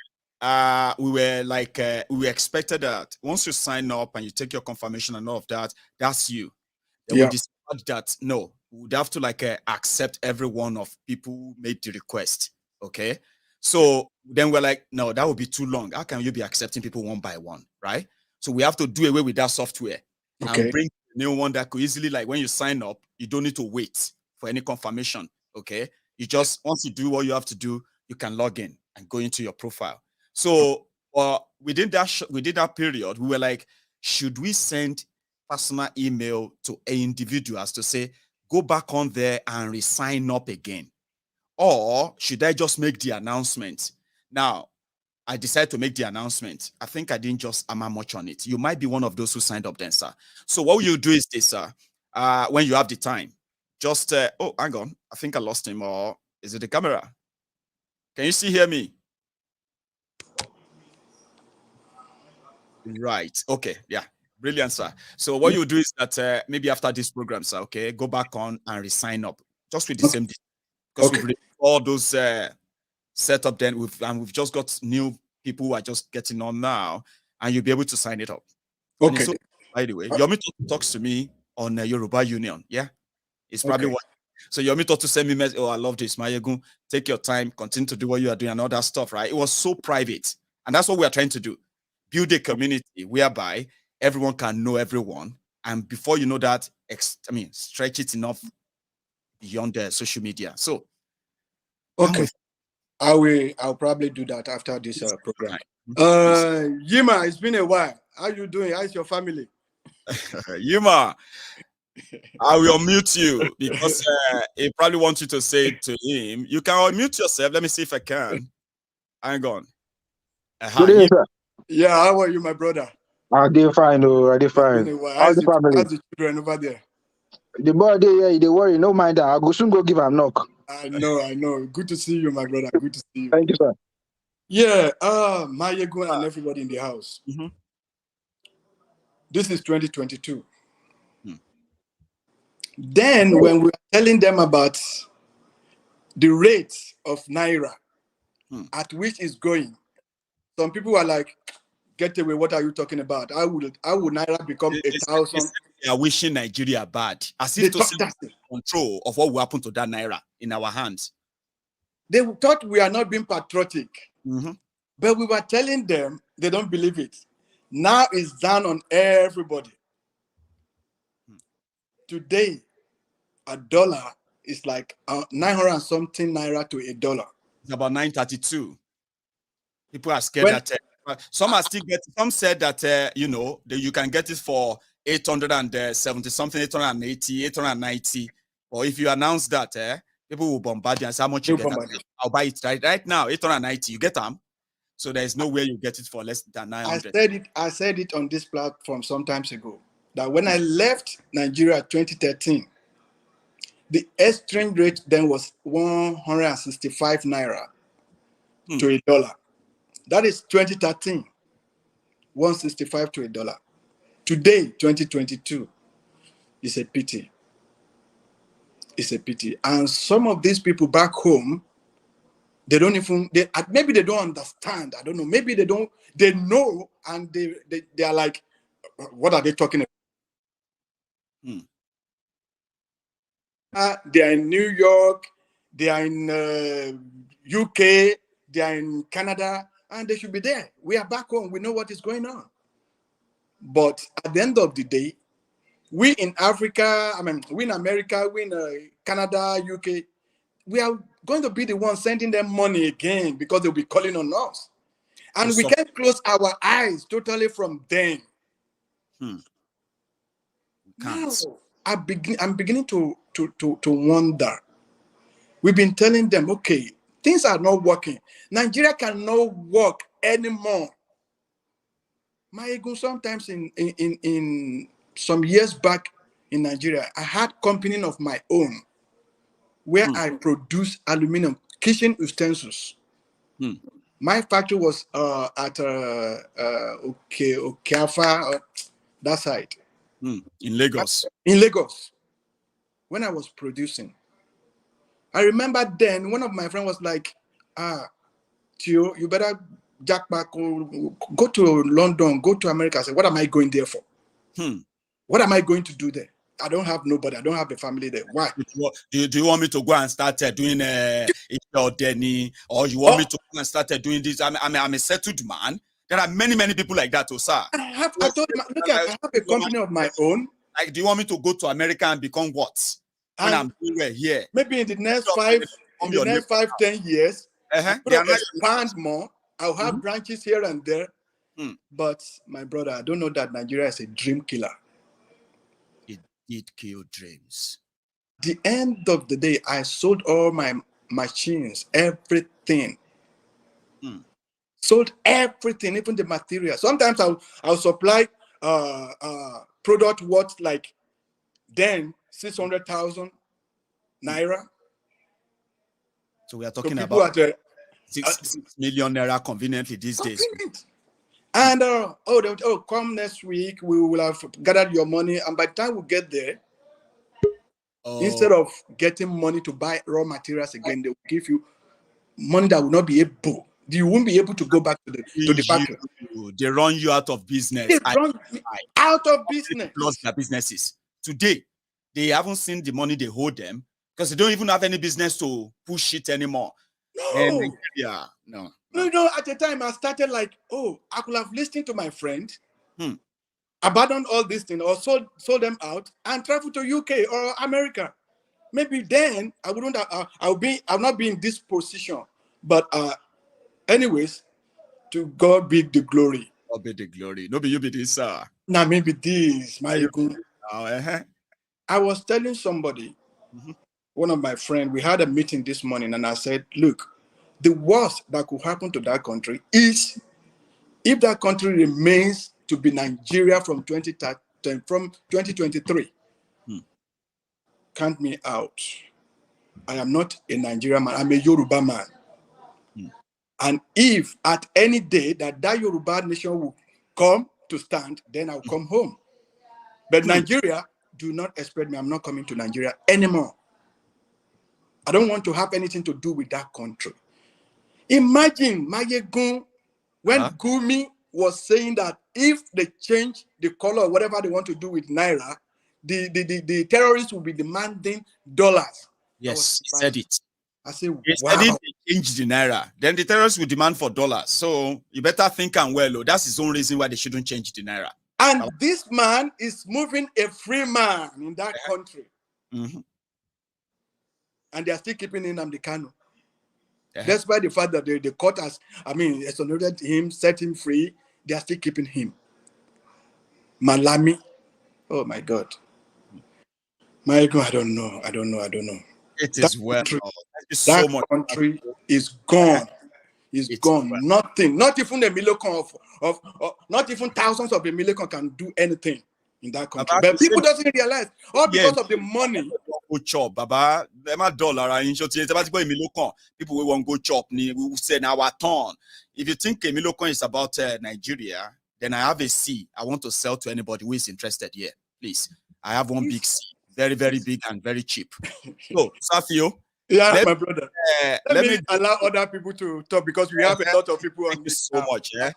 we were expected that once you sign up and you take your confirmation and all of that, that's you. Then we decided that no, we would have to accept every one of people who made the request. Okay. So then we're like, no, that would be too long. How can you be accepting people one by one? Right. So we have to do away with that software and bring a new one that could easily, when you sign up, you don't need to wait for any confirmation. Okay. You just, once you do what you have to do, you can log in and go into your profile. So within that period, we were like, should we send personal email to individuals to say, go back on there and re-sign up again? Or should I just make the announcement? Now, I decided to make the announcement. I think I didn't just hammer much on it. You might be one of those who signed up then, sir. So what you do is this, sir. When you have the time, just, oh, hang on. I think I lost him. Or is it the camera? Can you still hear me? Right. Okay. Yeah. Brilliant, sir. So what you do is that maybe after this program, sir, okay, go back on and re-sign up just with the same, because we've all those set up. Then we've just got new people who are just getting on now, and you'll be able to sign it up. Okay. So, by the way, Yomi talks to me on Yoruba Union. Yeah, it's probably what. So Yomi to send me message. Oh, I love this, Maiyegun. Take your time, continue to do what you are doing, and all that stuff. Right? It was so private, and that's what we are trying to do. Build a community whereby everyone can know everyone, and before you know that, stretch it enough beyond the social media. So, I'll probably do that after this program. Yima, it's been a while. How you doing? How's your family? Yima, I will unmute you because he probably wants you to say it to him. You can unmute yourself. Let me see if I can. Hang on. Good evening, sir. Yeah, how are you, my brother? I did fine, I did fine. How's the family? How's the children over there? The boy, they worry, no mind that. I go soon go give him a knock. I know. Good to see you, my brother. Good to see you. Thank you, sir. Yeah, Maiyegun and everybody in the house. This is 2022. Then when we were telling them about the rate of Naira at which it's going, some people were like, get away, what are you talking about? How would Naira become 1,000? They are wishing Nigeria bad. As if to see control of what will happen to that Naira in our hands. They thought we are not being patriotic. But we were telling them, they don't believe it. Now it's down on everybody. Today, a dollar is like 900 and something Naira to $1. It's about 932. People are scared that some are still getting. Some said that you know that you can get it for 870 something, 880, 890. Or if you announce that, people will bombard you and say how much you get. I'll buy it right now, 890. You get them. So there is no way you get it for less than 900. I said it on this platform some times ago that when I left Nigeria 2013, the exchange rate then was 165 Naira to $1. That is 2013, 165 to $1. Today, 2022, is a pity. It's a pity. And some of these people back home, they don't even, maybe they don't understand. I don't know. Maybe they don't, they know, and they are like, what are they talking about? They are in New York, they are in UK, they are in Canada, and they should be there. We are back home. We know what is going on. But at the end of the day, we in Africa, we in America, we in Canada, UK, we are going to be the ones sending them money again because they'll be calling on us. And we can't close our eyes totally from them. Now, I'm beginning to wonder. We've been telling them, okay, things are not working. Nigeria cannot work anymore. Maiyegun, sometimes in some years back in Nigeria, I had company of my own where I produce aluminum kitchen utensils. My factory was at Okafa, that side. In Lagos. In Lagos. When I was producing, I remember then one of my friends was like, Tio, you better jack back, go to London, go to America. I said, what am I going there for? What am I going to do there? I don't have nobody. I don't have a family there. Why? Do you want me to go and start doing Denny, or you want me to go and start doing this? I'm a settled man. There are many people like that, sir. I have a company of my own. Like, do you want me to go to America and become what? When I'm doing here? Maybe in the next 5-10 years, I'll expand more. I'll have branches here and there. But my brother, I don't know that Nigeria is a dream killer. It kill dreams. The end of the day, I sold all my machines, everything. Sold everything, even the material. Sometimes I'll supply product worth like then 600,000 Naira. So we are talking about 6 million Naira conveniently these days. And come next week, we will have gathered your money. And by the time we get there, instead of getting money to buy raw materials again, they will give you money that will not be able. You won't be able to go back to the factory. They run you out of business. They run out of business. Lost their businesses. Today, they haven't seen the money they hold them because they don't even have any business to push it anymore. No, at the time I started like, I could have listened to my friend, abandoned all these things or sold them out and traveled to UK or America. Maybe then I wouldn't have, I'll not be in this position. But anyways, To God be the glory. God be the glory. No be you be this, sir. Now maybe this, Maiyegun. I was telling somebody, one of my friends, we had a meeting this morning, and I said, look, the worst that could happen to that country is if that country remains to be Nigeria from 2023. Count me out. I am not a Nigerian man. I'm a Yoruba man. And if at any day that Yoruba nation will come to stand, then I'll come home. But Nigeria, do not expect me. I'm not coming to Nigeria anymore. I don't want to have anything to do with that country. Imagine Maiyegun when Gumi was saying that if they change the color or whatever they want to do with Naira, the terrorists will be demanding dollars. Yes, he said it. I said, he said if they change the Naira, then the terrorists will demand for dollars. So you better think and well. That's his own reason why they shouldn't change the Naira. And this man is moving a free man in that country. And they are still keeping him on the Kano. Despite the fact that the court has, exonerated him, set him free, they are still keeping him. Malami. Oh my God. Maiyegun, I don't know. It is well. That country is gone. It's gone. Well. Nothing. Not even a million of not even thousands of a million can do anything in that country. But people doesn't realize all because of the money. Go chop, Baba. Them a dollar. People will want go chop. We will say now our turn. If you think a million is about Nigeria, then I have a C. I want to sell to anybody who is interested here. Please, I have one big C. Very, very big and very cheap. So, Safio. Yeah, my brother. Let me allow other people to talk because we have a lot of people on this. So much. I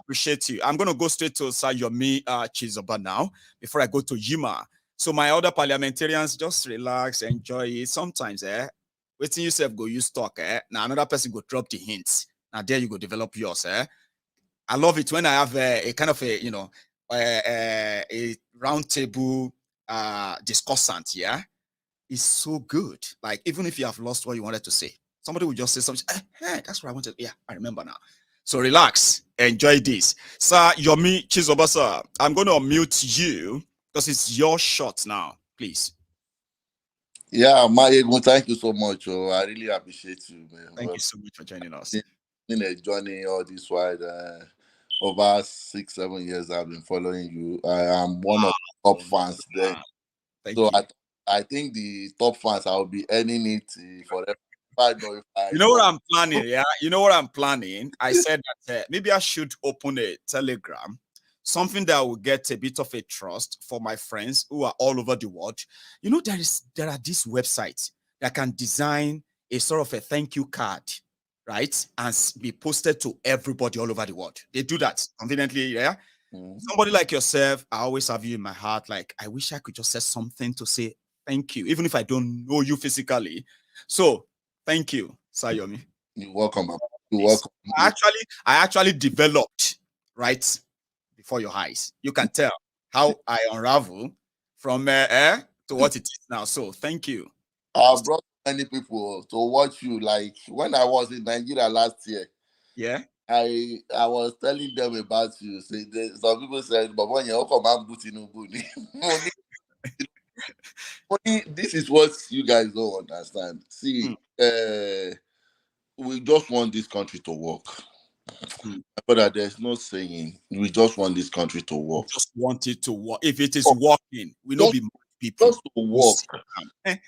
appreciate you. I'm going to go straight to Sayomi Chizoba now before I go to Yima. So, my other parliamentarians, just relax, enjoy it. Sometimes, waiting yourself go use talk. Now, another person go drop the hints. Now, there you go develop yours. I love it when I have a kind of a round table discussant, it's so good. Like, even if you have lost what you wanted to say, somebody will just say something. That's what I wanted. Yeah, I remember now. So relax, enjoy this. Sir Yomi Chizoba, sir, I'm going to unmute you because it's your shot now, please. Yeah, Maiyegun, thank you so much. I really appreciate you, man. Thank you so much for joining us. In a journey all this while, over 6-7 years I've been following you. I am one of the top fans there. Thank you. I think the top fans, I'll be earning it forever. You know what I'm planning? Yeah, you know what I'm planning? I said that maybe I should open a Telegram, something that will get a bit of a trust for my friends who are all over the world. You know, there are these websites that can design a sort of a thank you card, right? And be posted to everybody all over the world. They do that conveniently, yeah? Somebody like yourself, I always have you in my heart. Like, I wish I could just say something to say thank you, even if I don't know you physically. So, thank you, Sayomi. You're welcome. You're welcome. I actually developed right before your eyes. You can tell how I unravel from to what it is now. So, thank you. I brought many people to watch you. Like, when I was in Nigeria last year, I was telling them about you. Some people said, "But when you come and put in this is what you guys don't understand. See, we just want this country to work. But there's no saying. We just want this country to work. We just want it to work. If it is working, we don't be people. Just to work.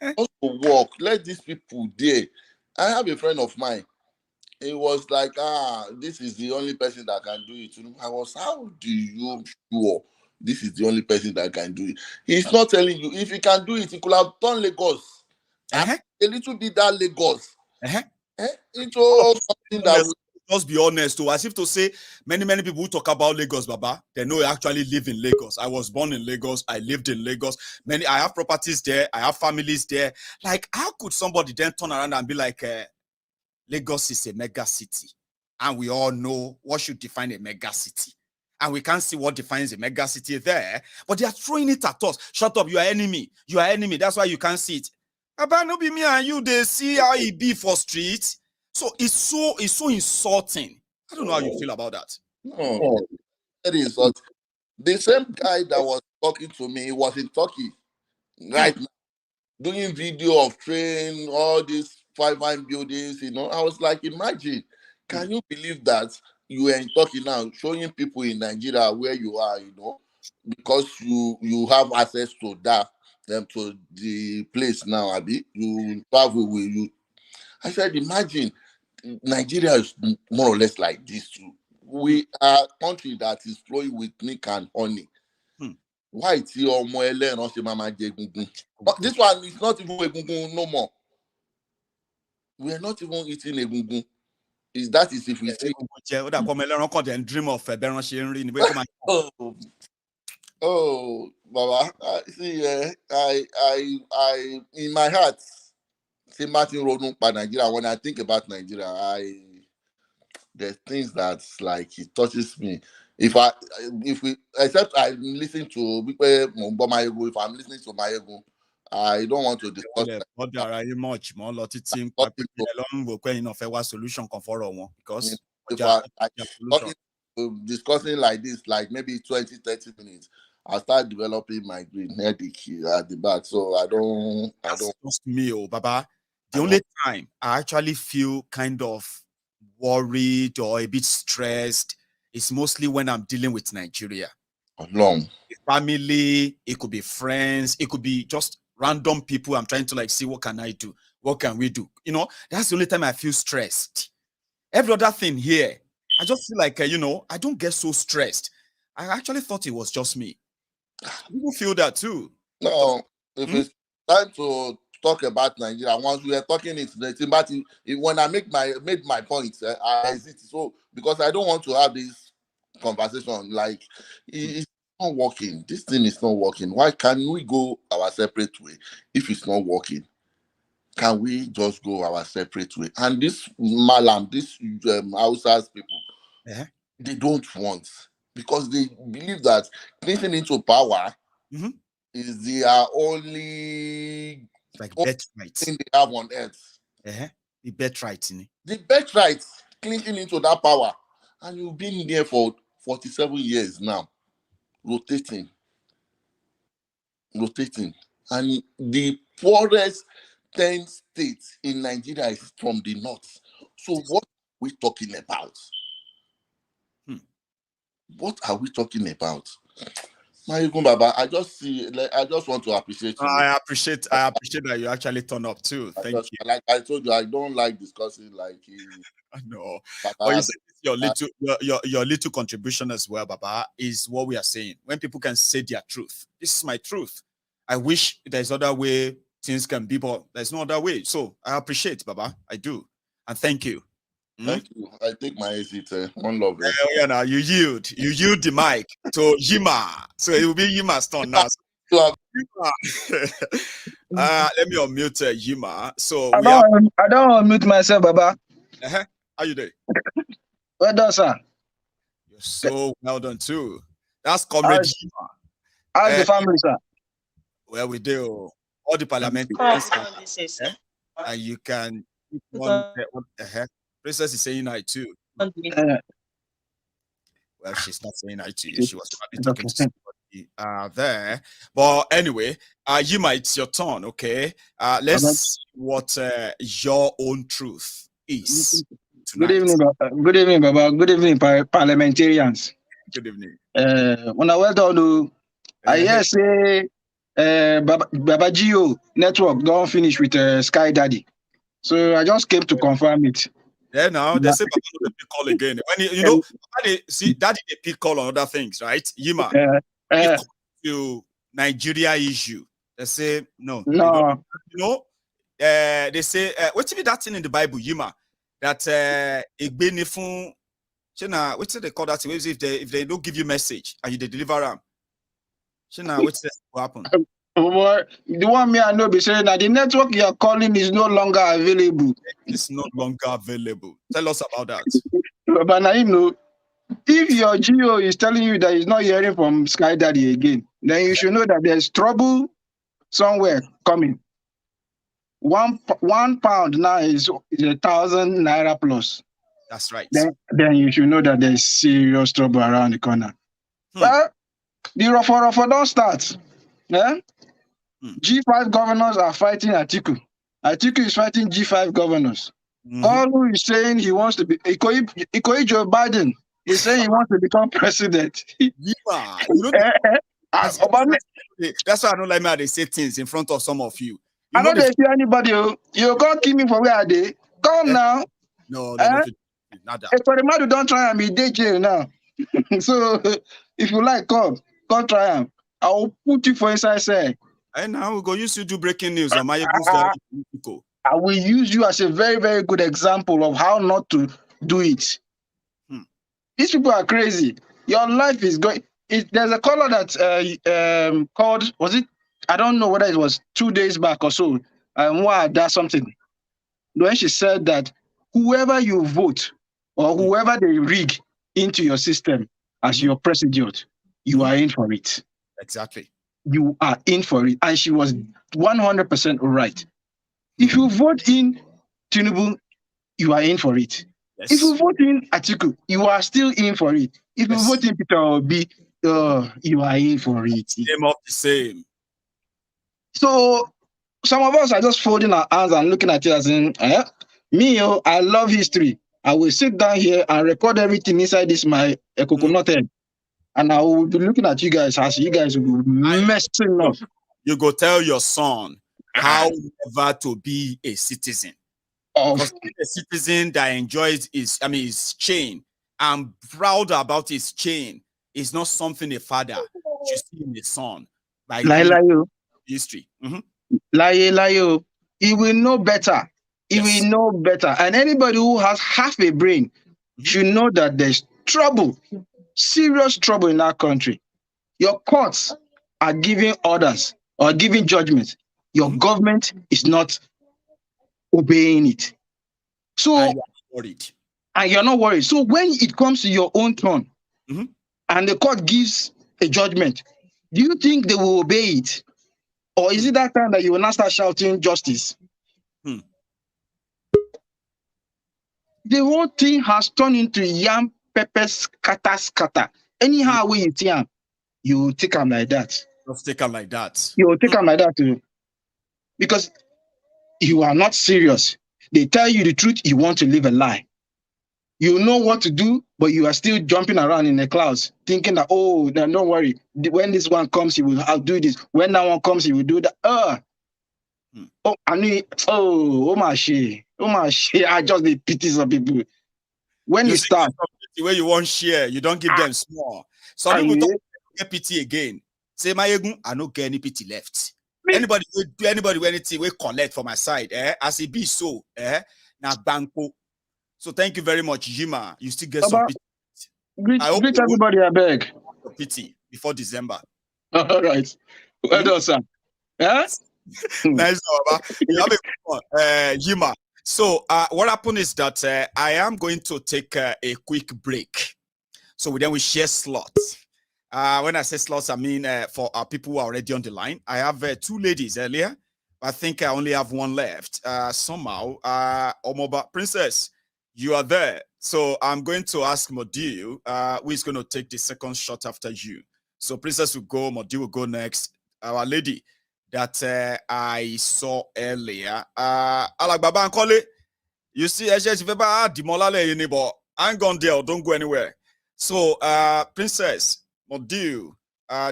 Just to work. Let these people there. I have a friend of mine. It was like, this is the only person that can do it. I was, how do you sure this is the only person that can do it? He's not telling you. If he can do it, he could have done Lagos. A little bit that Lagos. Into something that... Just be honest, too. As if to say, many people who talk about Lagos, Baba, they know I actually live in Lagos. I was born in Lagos. I lived in Lagos. I have properties there. I have families there. Like, how could somebody then turn around and be like... Lagos is a mega city, and we all know what should define a mega city, and we can't see what defines a mega city there, but they are throwing it at us. Shut up, you are enemy. You are enemy. That's why you can't see it. About no be me and you, they see how it be for streets. So it's so insulting. I don't know how you feel about that. No, that is what the same guy that was talking to me was in Turkey right now, doing video of train, all these 5 buildings, I was like, imagine, can you believe that you are in Turkey now, showing people in Nigeria where you are, because you have access to that, to the place now, Abi, you travel with you. I said, imagine, Nigeria is more or less like this too. We are a country that is flowing with milk and honey. Why is your But this one is not even egungun no more. We are not even eating egungun. That is if we see. Dream of Oh, Baba, see, I in my heart, say Martin Rodun by Nigeria. When I think about Nigeria, there's things that's like it touches me. If I'm listening to people, if I'm listening to Maiyegun, I don't want to discuss. Because if discussing like this, like maybe 20-30 minutes, I start developing migraine headache at the back. So I don't. Just me, Baba. The only time I actually feel kind of worried or a bit stressed is mostly when I'm dealing with Nigeria. Long. Family, it could be friends, it could be just random people. I'm trying to see what can I do? What can we do? That's the only time I feel stressed. Every other thing here, I just feel like, I don't get so stressed. I actually thought it was just me. People feel that too. No, if it's time to talk about Nigeria, once we are talking it's but when I made my points, I hesitate. So because I don't want to have this conversation, like it's not working. This thing is not working. Why can't we go our separate way? If it's not working, can we just go our separate way? And this Malam, this Hausa's people, they don't want, because they believe that clinching into power is their only birthright thing they have on earth. The birthright. The birthright, clinching into that power. And you've been there for 47 years now, rotating. And the poorest 10 states in Nigeria is from the north. So what are we talking about? What are we talking about? Maiyegun Baba, I just want to appreciate you. I appreciate that you actually turn up too. Thank you. Like I told you, I don't like discussing no. But you see, your little contribution as well, Baba, is what we are saying. When people can say their truth, this is my truth. I wish there's other way things can be, but there's no other way. So I appreciate, Baba. I do. And thank you. Thank you. I take my exit. One love. Now you yield the mic to Yima. So it will be Yima's turn now. Let me unmute Yima. So I don't unmute myself, Baba. How you doing? Well done, sir. You're so well done too. That's Comrade Yima. How's the family, sir? Well, we do all the parliamentary. And you can what the heck? Princess is saying hi too. Well, she's not saying hi to you. She was probably talking to somebody there. But anyway, Yima, it's your turn, okay? Let's see what your own truth is tonight. Good evening, Baba. Good evening, parliamentarians. Good evening. When I went on, I hear say Baba Geo network don't finish with Sky Daddy. So I just came to confirm it. Yeah, now they say Baba will pick call again. When you know, see, Daddy they pick call on other things, right? Yima, to Nigeria issue, they say no. They say what's that thing in the Bible, Yima, that what's they call that? If they don't give you message and you deliver them, what's that will happen? The one me I know be saying that the network you are calling is no longer available. It's no longer available. Tell us about that. But now you know, if your Geo is telling you that he's not hearing from Sky Daddy again, then you should know that there's trouble somewhere coming. One pound now is 1,000 Naira plus. That's right. Then you should know that there's serious trouble around the corner. Well, the ruffle don't start. Yeah? G5 governors are fighting Atiku. Atiku is fighting G5 governors. Paul is saying he wants to be Ikoyi Joe Biden is saying he wants to become president. That's why I don't like me how they say things in front of some of you. I don't see anybody. You can't keep me for where are they? Come now. No, not that. For the man who don't try and be day jail now. So if you like, come try him. I will put you for inside cell. And now we go use you to breaking news on Maiyegun's Politico. I will use you as a very, very good example of how not to do it. These people are crazy. Your life is going. There's a caller that called, was it? I don't know whether it was 2 days back or so. Wow, that's something. When she said that whoever you vote or whoever they rig into your system as your president, you are in for it. Exactly. You are in for it. And she was 100% right. If you vote in Tinubu, you are in for it. Yes. If you vote in Atiku, you are still in for it. If you vote in Peter Obi, you are in for it. Same of the same. So some of us are just folding our hands and looking at it as in, me, I love history. I will sit down here and record everything inside this my coconut head. And I will be looking at you guys as you guys will be messing up. You go tell your son how never to be a citizen. Because a citizen that enjoys his chain and proud about his chain is not something a father should see in his son. By history. Lie. He will know better. He will know better. And anybody who has half a brain should know that there's trouble, serious trouble in our country. Your courts are giving orders or giving judgments. Your government is not obeying it. So, and you're not worried. So when it comes to your own turn and the court gives a judgment, do you think they will obey it? Or is it that time that you will not start shouting justice? The whole thing has turned into yam, pepper, scatter. Anyhow, when you see him, you take them like that. Just take them like that. You will take them like that too. Because you are not serious. They tell you the truth, you want to live a lie. You know what to do, but you are still jumping around in the clouds, thinking that, oh, no, don't worry. When this one comes, I'll do this. When that one comes, he will do that. My shit. I just the pity some people. When you start, the way you want share, you don't give them small. Some people don't get pity again. Say, Maiyegun, I don't get any pity left. Anybody with anything we collect for my side, as it be so, now banko. So thank you very much, Jima. You still get some pity. Greet everybody, I beg. Pity before December. All right. Well done, sir. Nice, you have a Jima. So what happened is that I am going to take a quick break. So then we share slots. When I say slots, I mean for our people who are already on the line. I have 2 ladies earlier. I think I only have 1 left. Somehow, Omoba Princess, you are there. So I'm going to ask Modil, who is going to take the second shot after you. So Princess will go, Modil will go next. Our lady that I saw earlier. Alagbaba Ankole, you see, I'm gone there, don't go anywhere. So, Princess, Modil,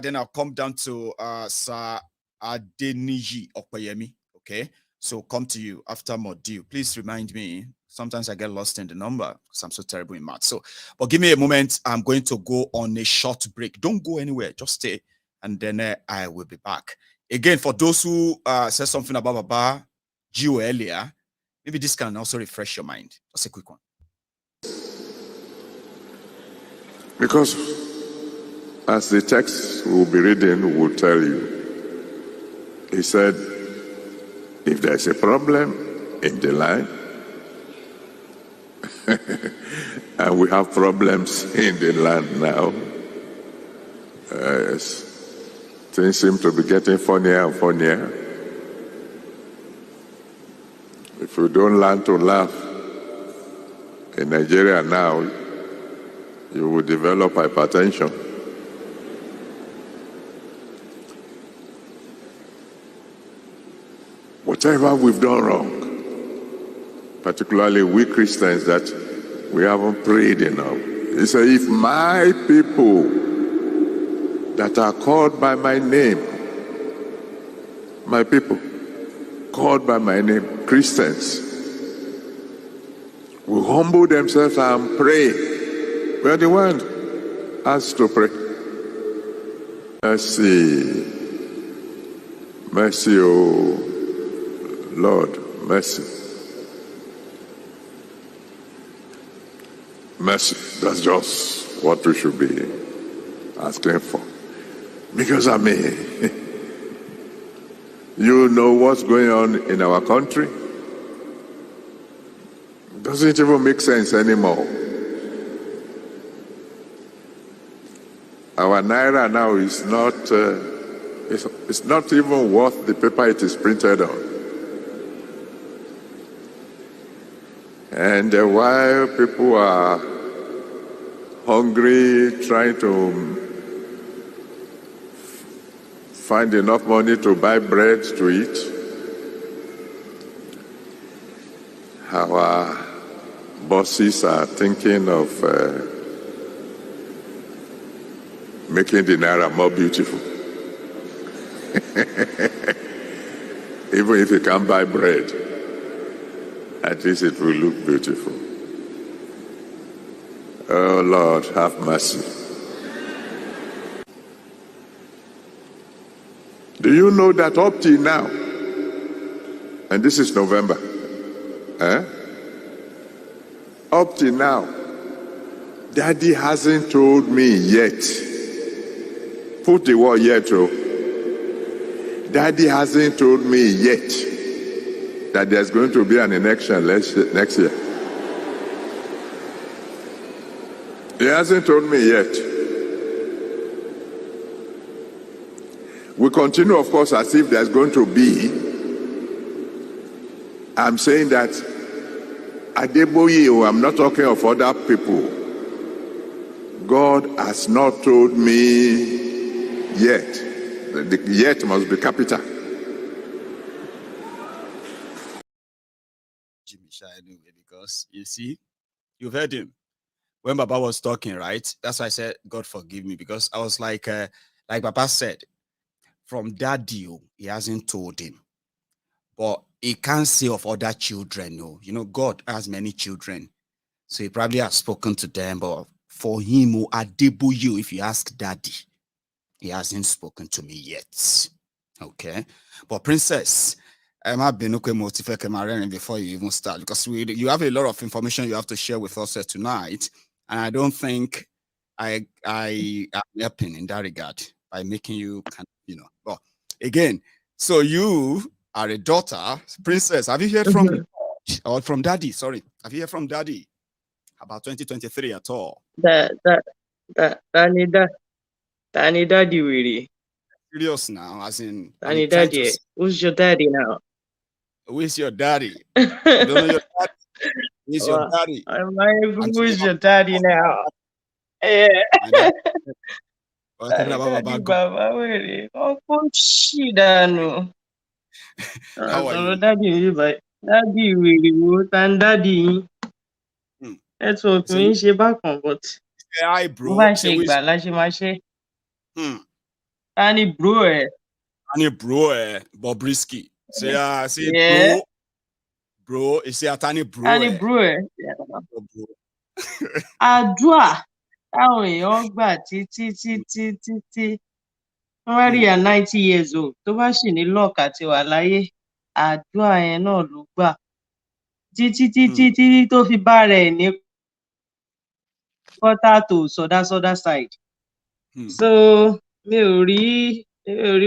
then I'll come down to Sir Adeniji Opeyemi. Okay, so come to you after Modil. Please remind me. Sometimes I get lost in the number because I'm so terrible in math. So, but give me a moment. I'm going to go on a short break. Don't go anywhere. Just stay, and then I will be back. Again, for those who said something about Baba Gio earlier, maybe this can also refresh your mind. Just a quick one. Because as the text we'll be reading will tell you, he said, if there's a problem in the line, and we have problems in the land now, things seem to be getting funnier and funnier. If you don't learn to laugh In Nigeria now, you will develop hypertension. Whatever we've done wrong, particularly we Christians, that we haven't prayed enough. He said, if my people that are called by my name, my people called by my name, Christians, will humble themselves and pray. We are the ones asked to pray. Mercy, mercy, oh Lord, mercy. Mercy, that's just what we should be asking for. Because I mean, you know what's going on in our country? It doesn't even make sense anymore. Our Naira now is not, it's not even worth the paper it is printed on. And while people are hungry, trying to find enough money to buy bread to eat, our bosses are thinking of making the Naira more beautiful. Even if you can't buy bread, at least it will look beautiful. Oh Lord, have mercy. Do you know that up till now, and this is November, up till now, Daddy hasn't told me yet. Put the word yet, oh. Daddy hasn't told me yet that there's going to be an election next year. He hasn't told me yet. We continue, of course, as if there's going to be. I'm saying that Adeboye, I'm not talking of other people. God has not told me yet. The yet must be capital. Anyway, because you see, you've heard him when Baba was talking, right? That's why I said, God forgive me, because I was like Baba said, from Daddy, he hasn't told him, but he can't say of other children. No, you know, God has many children, so he probably has spoken to them. But for him, Adeboye, if you ask Daddy, he hasn't spoken to me yet. Okay, but Princess, I've been before you even start, because you have a lot of information you have to share with us tonight, and I don't think I am helping in that regard by making you But again, so you are a daughter, Princess. Have you heard from or from Daddy? Sorry, have you heard from Daddy about 2023 at all? Danny Daddy really. Serious now, as in Danny Daddy. Who's your daddy now? Who is your daddy? You don't know your daddy? Who is your daddy? Who is your daddy now? Yeah. Talking about Baba, really? Oh, Shidano. How are you? Daddy, Daddy, really? And Daddy. That's what we say back on, but. Hi, bro. Any bro, Bobrisky. Say, yeah. bro. You say, Atani bro. Any bro, Adua. Táwọn èèyàn gbà títí wọ́n wá rí 90 years old tó bá sì ní luck àti wà láyé, àdúrà yẹn náà ló gbà títí tó fi bá rẹ̀ ní quarter to sọ́dá side. So mi ò rí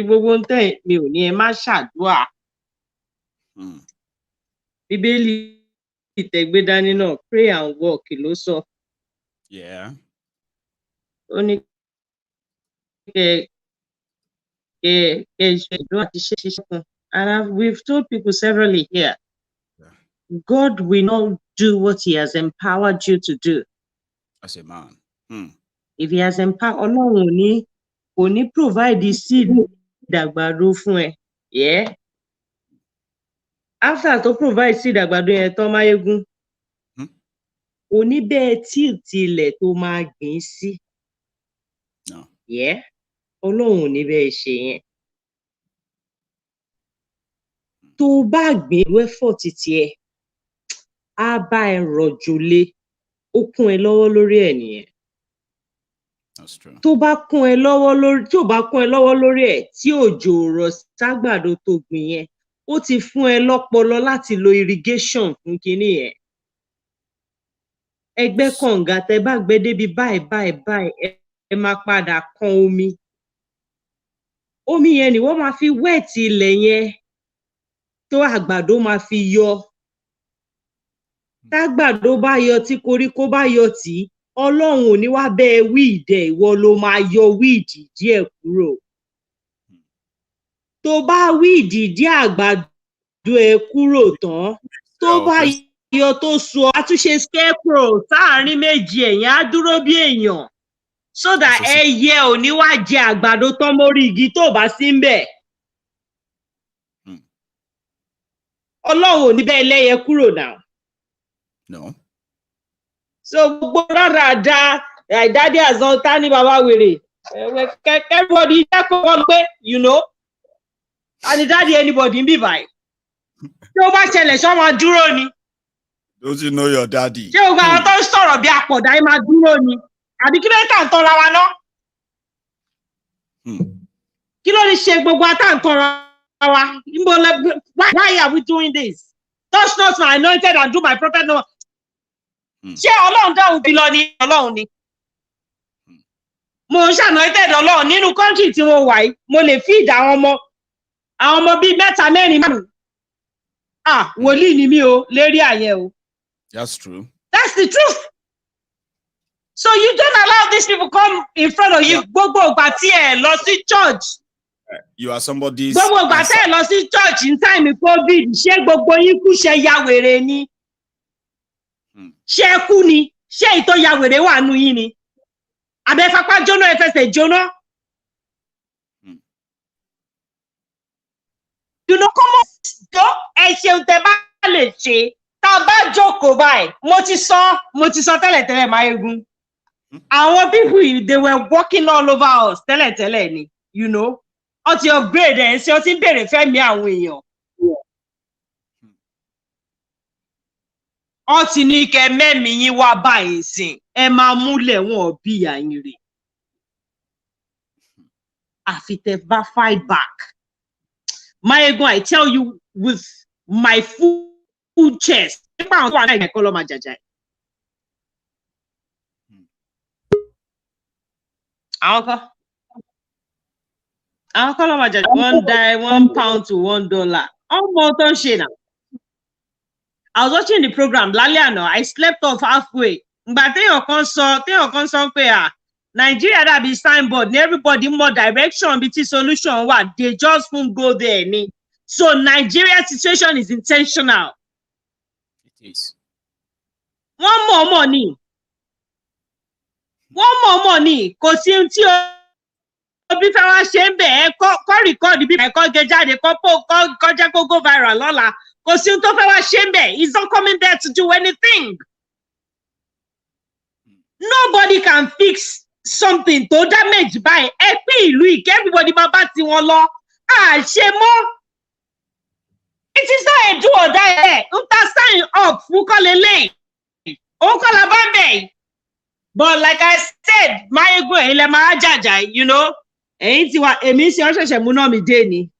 gbogbo ń tẹ̀, mi ò ní ẹ má ṣàdúà. Bíbélì ìtẹ̀gbé dání náà, pray and work ló sọ. Yeah. Ó ní and we've told people severally here God will not do what he has empowered you to do. As a man. If he has empowered, Ọlọ́run ò ní provide the seed àgbàdo fún ẹ. Yeah. After to provide seed àgbàdo yẹn tán Máyégún, ò ní bẹ́ẹ̀ tilt ilẹ̀ tó máa gbìn sí. No. Yeah. Ọlọ́run ò ní bẹ́ẹ̀ ṣe yẹn. Tó bá gbìn effort tiẹ̀, á bá ẹ rọ̀jò lé, ó kún ẹ lọ́wọ́ lórí ẹ̀ nìyẹn. That's true. Tó bá kún ẹ lọ́wọ́ lórí, tí ò bá kún ẹ lọ́wọ́ lórí ẹ̀, tí òjò rọ̀ ságbàdo tó gbìn yẹn, ó ti fún ẹ lọ́pọlọ láti lo irrigation fún kinní yẹn. Ẹgbẹ́ kànga tẹ́ bá gbẹ́ débi báyìí, ẹ máa padà kan omi. Omi yẹn ni wọ́n máa fi wet ilẹ̀ yẹn tó àgbàdo máa fi yọ. Tágbàdo bá yọ, tí koríko bá yọ tì, Ọlọ́run ò ní wá bẹ́ẹ̀ weed ẹ̀, ìwọ ló máa yọ weed díẹ̀ kúrò. Tó bá weed díẹ̀ àgbàdo ẹ kúrò tán, tó bá yọ tó so, àtúnṣe scarecrow sáàárín méjì ẹ̀yìn á dúró bí èèyàn. So that ẹyẹ ò ní wá jẹ àgbàdo tán mórí igi tó bá sí ń bẹ̀. Ọlọ́run ò ní bẹ́ẹ̀ lẹ́yẹ kúrò náà. No. So gbogbo rárá dá ìdádé àzán tá ní bàbá wèrè. Everybody jẹ́ kó wọ́n pé, you know, and daddy anybody ń bì báyìí. Tí ó bá ṣẹlẹ̀ ṣọ́ máa dúró ni. Don't you know your daddy? Ṣé o gba àwọn tó ń sọ̀rọ̀ bí àpọ̀dà yìí máa dúró ni? Àbí kí ló ń tà ń tọ́ra wa náà? Kí ló ní ṣe gbogbo àtàntọ́ra wa? Why are we doing this? Touch not my anointed and do my prophet no. Ṣé Ọlọ́run dáhùn bí lọ ní Ọlọ́run ni? Mo ń ṣànointed Ọlọ́run nínú country tí mo wà yìí, mo lè feed àwọn ọmọ bíi 3, 4, 5. Wòlíì ni mí o, lérí àyẹ̀ o. That's true. That's the truth. So you don't allow these people come in front of you. Gbogbo ìgbà tí ẹ lọ sí church. You are somebody's. Gbogbo ìgbà tí ẹ lọ sí church in time COVID, ṣé gbogbo yín kú ṣe ya wèrè ni? Ṣé kú ni? Ṣé ìtọ́ ya wèrè wà nù yín ni? Àbẹ̀fapá jóná ẹ fẹsẹ̀ jóná. You know, come on, ẹ ṣeun tẹ́ bá lè ṣe. Tá bá jókòó báyìí, mo ti sọ tẹ́lẹ̀tẹ́lẹ̀ Máyégún. Àwọn people, they were walking all over us tẹ́lẹ̀tẹ́lẹ̀ ni, you know. Ó ti upgrade ẹ̀ ṣe ó ti ń bèrè fẹ́mi àwọn èèyàn. Ó ti ní kẹ́ mẹ́mí yín wá báyìí sìn, ẹ máa múlẹ̀ wọn bí àyìn rè. Àfi tẹ́ bá fight back. Maiyegun, I tell you with my full chest. Àwọn tó wà náà ẹ̀kọ́ ló máa jàjà. Àwọn kan ló máa jàjà. £1 to $1. Ọmọ tó ń ṣe náà. I was watching the program lálẹ́ àná. I slept off halfway. Ngbà téèyàn kan sọ pé Nigeria dàbí signboard ní everybody more direction bí tí solution wà. They just won't go there ni. So Nigeria situation is intentional. It is. Wọ́n mọ̀ ni. Kò sí ohun tí Obi fẹ́ wá ṣe ń bẹ̀ ẹ́ kọ́ record bí ẹ̀kọ́ gé jáde kọ́ jẹ́ kó go viral lọ́la. Kò sí ohun tó fẹ́ wá ṣe ń bẹ̀. He's not coming there to do anything. Nobody can fix something to damage by ẹ pín ìlú ìkẹ́ everybody máa bá ti wọn lọ. Ṣe mọ́. It is not a do or die. Sign up fún kọ́lélẹ̀. Ó kọ́ la bá bẹ̀. But like I said, Maiyegun ẹ̀yin lẹ máa jàjà, you know. Ẹ̀yin ti wà, èmi ṣe ọ̀ṣẹ̀ṣẹ̀ múná mi dé ni.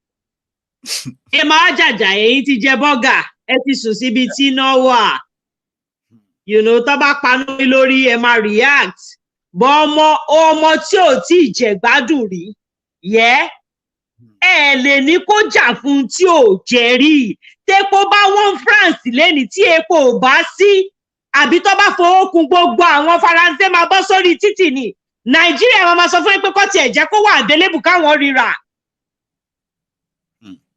Ẹ máa jàjà, ẹ̀yin ti jẹ bọ́gà, ẹ ti sùn síbi tí iná wà. You know, tó bá paná lórí ẹ máa react. But ọmọ tí ò tí jẹ gbádùn rí, yeah. Ẹ lè ní kó jà fún tí ò jẹ rí. Tépo bá wọ́n France lẹ́ni tí epo ò bá sí. Àbí tó bá fowó kun gbogbo àwọn Faransé máa bọ́ sórí títì ni. Nàìjíríà máa sọ fún pé kó tiẹ̀ jẹ́ kó wà available káwọn ríra.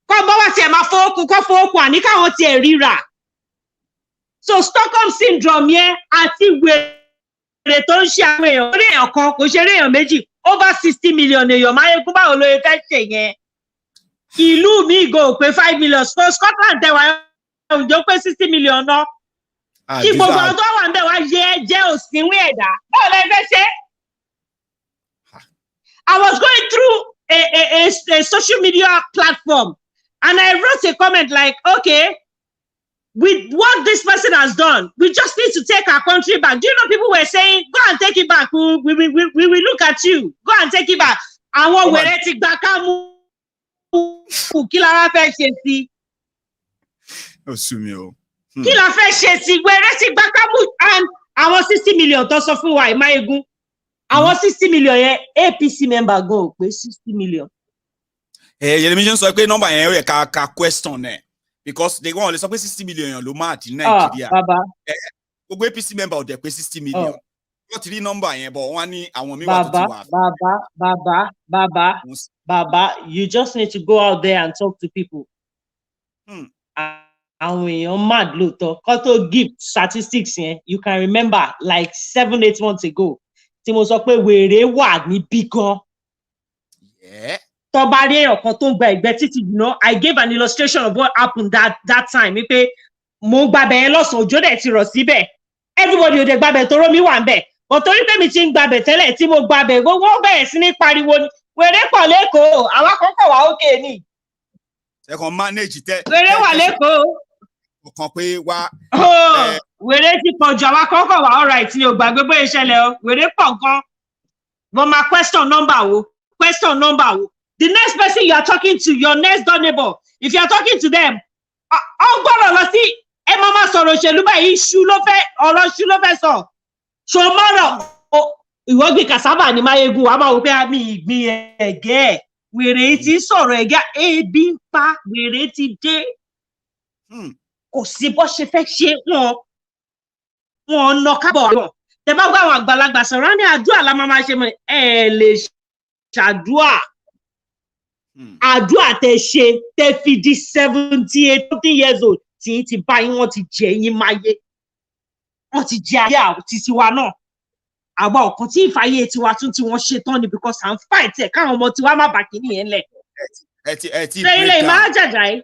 Kó bọ́ wá tiẹ̀ máa fowó kun àní káwọn tiẹ̀ ríra. So Stockholm syndrome yẹn àti wèrè tó ń ṣe àwọn èèyàn orí èèyàn kan kò ṣe eré èèyàn méjì over 60 million èèyàn Máyégún báwo ló yẹ fẹ́ ṣe yẹn. Ìlú mi go pé 5 million so Scotland tẹwàá òjò pé 60 million náà. Kí gbogbo àwọn tó wà ń bẹ̀ wá jẹ́ òsínwín ẹ̀dá báwo lẹ fẹ́ ṣe. I was going through a social media platform and I wrote a comment like, okay, with what this person has done, we just need to take our country back. Do you know people were saying, go and take it back. We will look at you. Go and take it back. Àwọn wèrè ti gbà ká mú kí la wá fẹ́ ṣe sí. Kí la fẹ́ ṣe sí wèrè ti gbà ká mú and àwọn 60 million tó sọ fún wa Máyégún. Àwọn 60 million yẹn APC member go pé 60 million. Yẹlẹmi sọ pé number yẹn yẹ ká question ẹ because they wan lè sọ pé 60 million ló máa ti Nàìjíríà. Gbogbo APC member ò dẹ̀ pé 60 million. Wọ́n ti rí number yẹn bọ̀ wọ́n ní àwọn míì wà tó ti wà. Baba, you just need to go out there and talk to people. Àwọn èèyàn mad lóòótọ́ kó tó give statistics yẹn you can remember like 7-8 months ago. Tí mo sọ pé wèrè wà níbí gan. Tó bá rí èèyàn kan tó ń gba ẹ̀gbẹ́ títì, you know, I gave an illustration of what happened that time. Wípé mo gbàbẹ̀ yẹn lọ́sàn-án òjò dẹ̀ ti rọ̀ síbẹ̀. Everybody ò dé gbàbẹ̀ toró mi wà ń bẹ̀. But torí pé mi ti ń gbàbẹ̀ tẹ́lẹ̀ tí mo gbàbẹ̀ gbogbo bẹ̀rẹ̀ sí ní pariwo ni. Wèrè pọ̀ lẹ́kọ̀ọ́, àwa kọ́kọ́ wà ókè ni. Ẹ kàn manage tẹ́. Wèrè wà lẹ́kọ̀ọ́. Ọkàn pé wá. Wèrè ti pọ̀ jù àwa kọ́kọ́ wà all right ni ò gbàgbé bóyá ìṣẹ̀lẹ̀ o. Wèrè pọ̀ gan. But my question number wo. The next person you are talking to, your next door neighbor, if you are talking to them, I'm gonna lọ sí ẹ máa ma sọ̀rọ̀ òṣèlú báyìí ọ̀rọ̀ iṣu ló fẹ́ sọ. Ṣòmọ́rọ̀ ìwọ gbin cassava ní Máyégún wa máa wò pé àmì ìgbín ẹ̀gẹ́ wèrè ti sọ̀rọ̀ ẹ̀gẹ́ ebi ń pa wèrè ti dé. Kò sí bó ṣe fẹ́ ṣe wọn nà kábọ̀ wọn. Tẹ bá gbọ́ àwọn àgbàlagbà sọ̀rọ̀ ní àdúrà la máa ṣe mọ́ ẹ lè ṣàdúrà. Àdúrà tẹ ṣe tẹ fi di 78 years old tí ti bá yín wọ́n ti jẹ yín máyé. Wọ́n ti jẹ ayé àwọn títí wa náà. Àwa ọ̀kan tí ìfàyè tiwa tún tí wọ́n ṣe tán ni because à ń fight ẹ̀ káwọn ọmọ tiwa má bà kíní yẹn lẹ̀. Ṣé ilé ìmáwá jàjà yìí?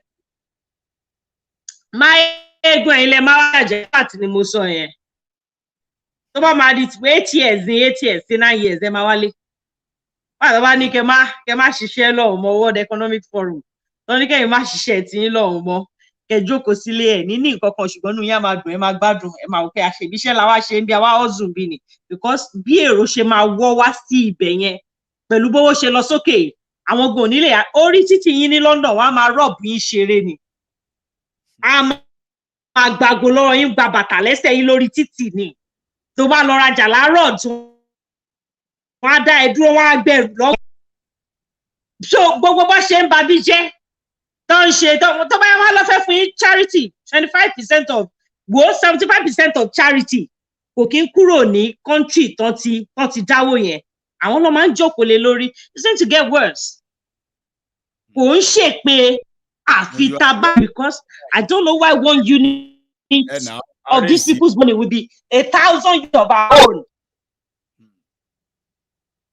Máyégún ilẹ̀ máwá jàjà láti ni mo sọ yẹn. Tó bá máa di 8 years ní 8 years sí 9 years ẹ máa wálé. Báwo bá ní kẹ má ṣiṣẹ́ lọ́hùn mọ́ World Economic Forum. Wọ́n ní kẹ́yìn má ṣiṣẹ́ tí ń lọ́hùn mọ́. Kẹ jókòó sílé ẹ̀ ní nǹkan kan ṣùgbọ́n inú yín á máa dùn ẹ máa gbádùn ẹ máa wò pé àṣebíṣẹ́ la wá ṣe ń bí àwa ọ̀zùn bí ni because bí èrò ṣe máa wọ́ wá sí ibẹ̀ yẹn pẹ̀lú bówó ṣe lọ sókè àwọn gan onílé orí títì yín ní London wọ́n á máa rọ̀bù yín ṣeré ni. A máa gbàgbó lọ́wọ́ yín gba bàtà lẹ́sẹ̀ yín lórí títì ni. Tó bá lọ rajà láàárọ̀ tí wọ́n á dá ẹ dúró wọ́n á gbẹ̀rù lọ́wọ́. So gbogbo bó ṣe ń ba bí jẹ́ tó ń ṣe tó bá yẹ wá lọ fẹ́ fún yín charity 25% of 75% of charity kò kí ń kúrò ní country tó ti dáwó yẹn àwọn ló máa ń jókòó lé lórí it's going to get worse. Kò ń ṣe pé àfi taba because I don't know why 1 unit of these people's money will be 1,000 units of our own.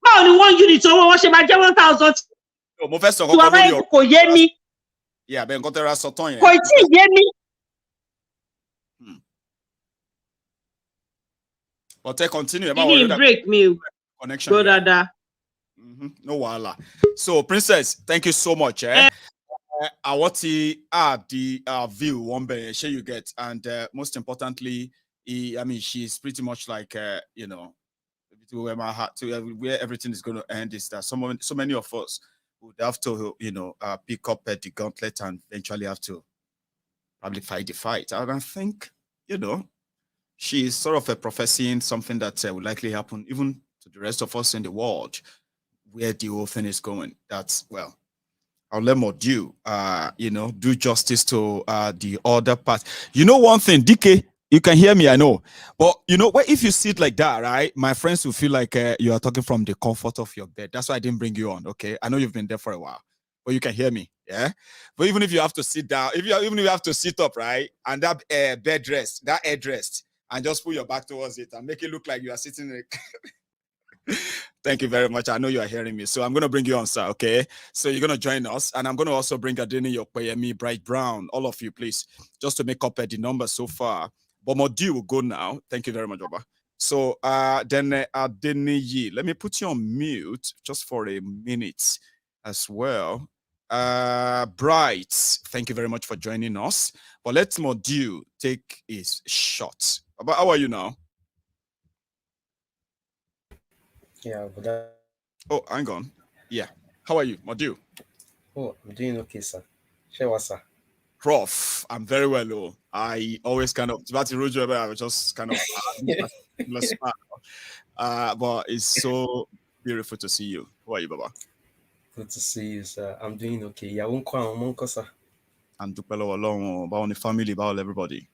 Báwo ni 1 unit owó wọn ṣe máa jẹ́ 1,000? Mo fẹ́ sọ kọ́kọ́ lórí ọ̀rọ̀. Kò yé mi. Yeah, bẹ́ẹ̀ nǹkan tẹ́ra sọ tán yẹn. Kò tí ì yé mi. But continue. You didn't break me. Connection. Go dada. No wahala. So, Princess, thank you so much. I want to add the view one way sure you get, and most importantly, I mean, she's pretty much like you know, where my heart to where everything is going to end is that so many of us would have to, you know, pick up the gauntlet and eventually have to probably fight the fight. And I think, you know, she's sort of prophesying something that will likely happen even to the rest of us in the world, where the whole thing is going. That's, well, I'll let more do, you know, do justice to the other part. You know one thing, DK, you can hear me, I know. But, you know, if you sit like that, right, my friends will feel like you are talking from the comfort of your bed. That's why I didn't bring you on, okay? I know you've been there for a while. but you can hear me. Yeah. But even if you have to sit down, even if you have to sit up, right, and that bed rest, that headrest, and just put your back towards it and make it look like you are sitting in a Thank you very much. I know you are hearing me. So I'm going to bring you on, sir. Okay. So you're going to join us. And I'm going to also bring Adeni Yokpeyemi, Bright Brown, all of you, please, just to make up the numbers so far. But Modi will go now. Thank you very much, Baba. So then Adeni, let me put you on mute just for a minute as well. Bright, thank you very much for joining us. But let Modi take his shot. Baba, how are you now? Yeah, but oh, hang on. Yeah. How are you, Madu? Oh, I'm doing okay, sir. Sure, sir. Prof, I'm very well. Oh, I always kind of I was just kind of but it's so beautiful to see you. How are you, Baba? Good to see you, sir. I'm doing okay. Yeah, won't come, sir. And to along about the family, about everybody.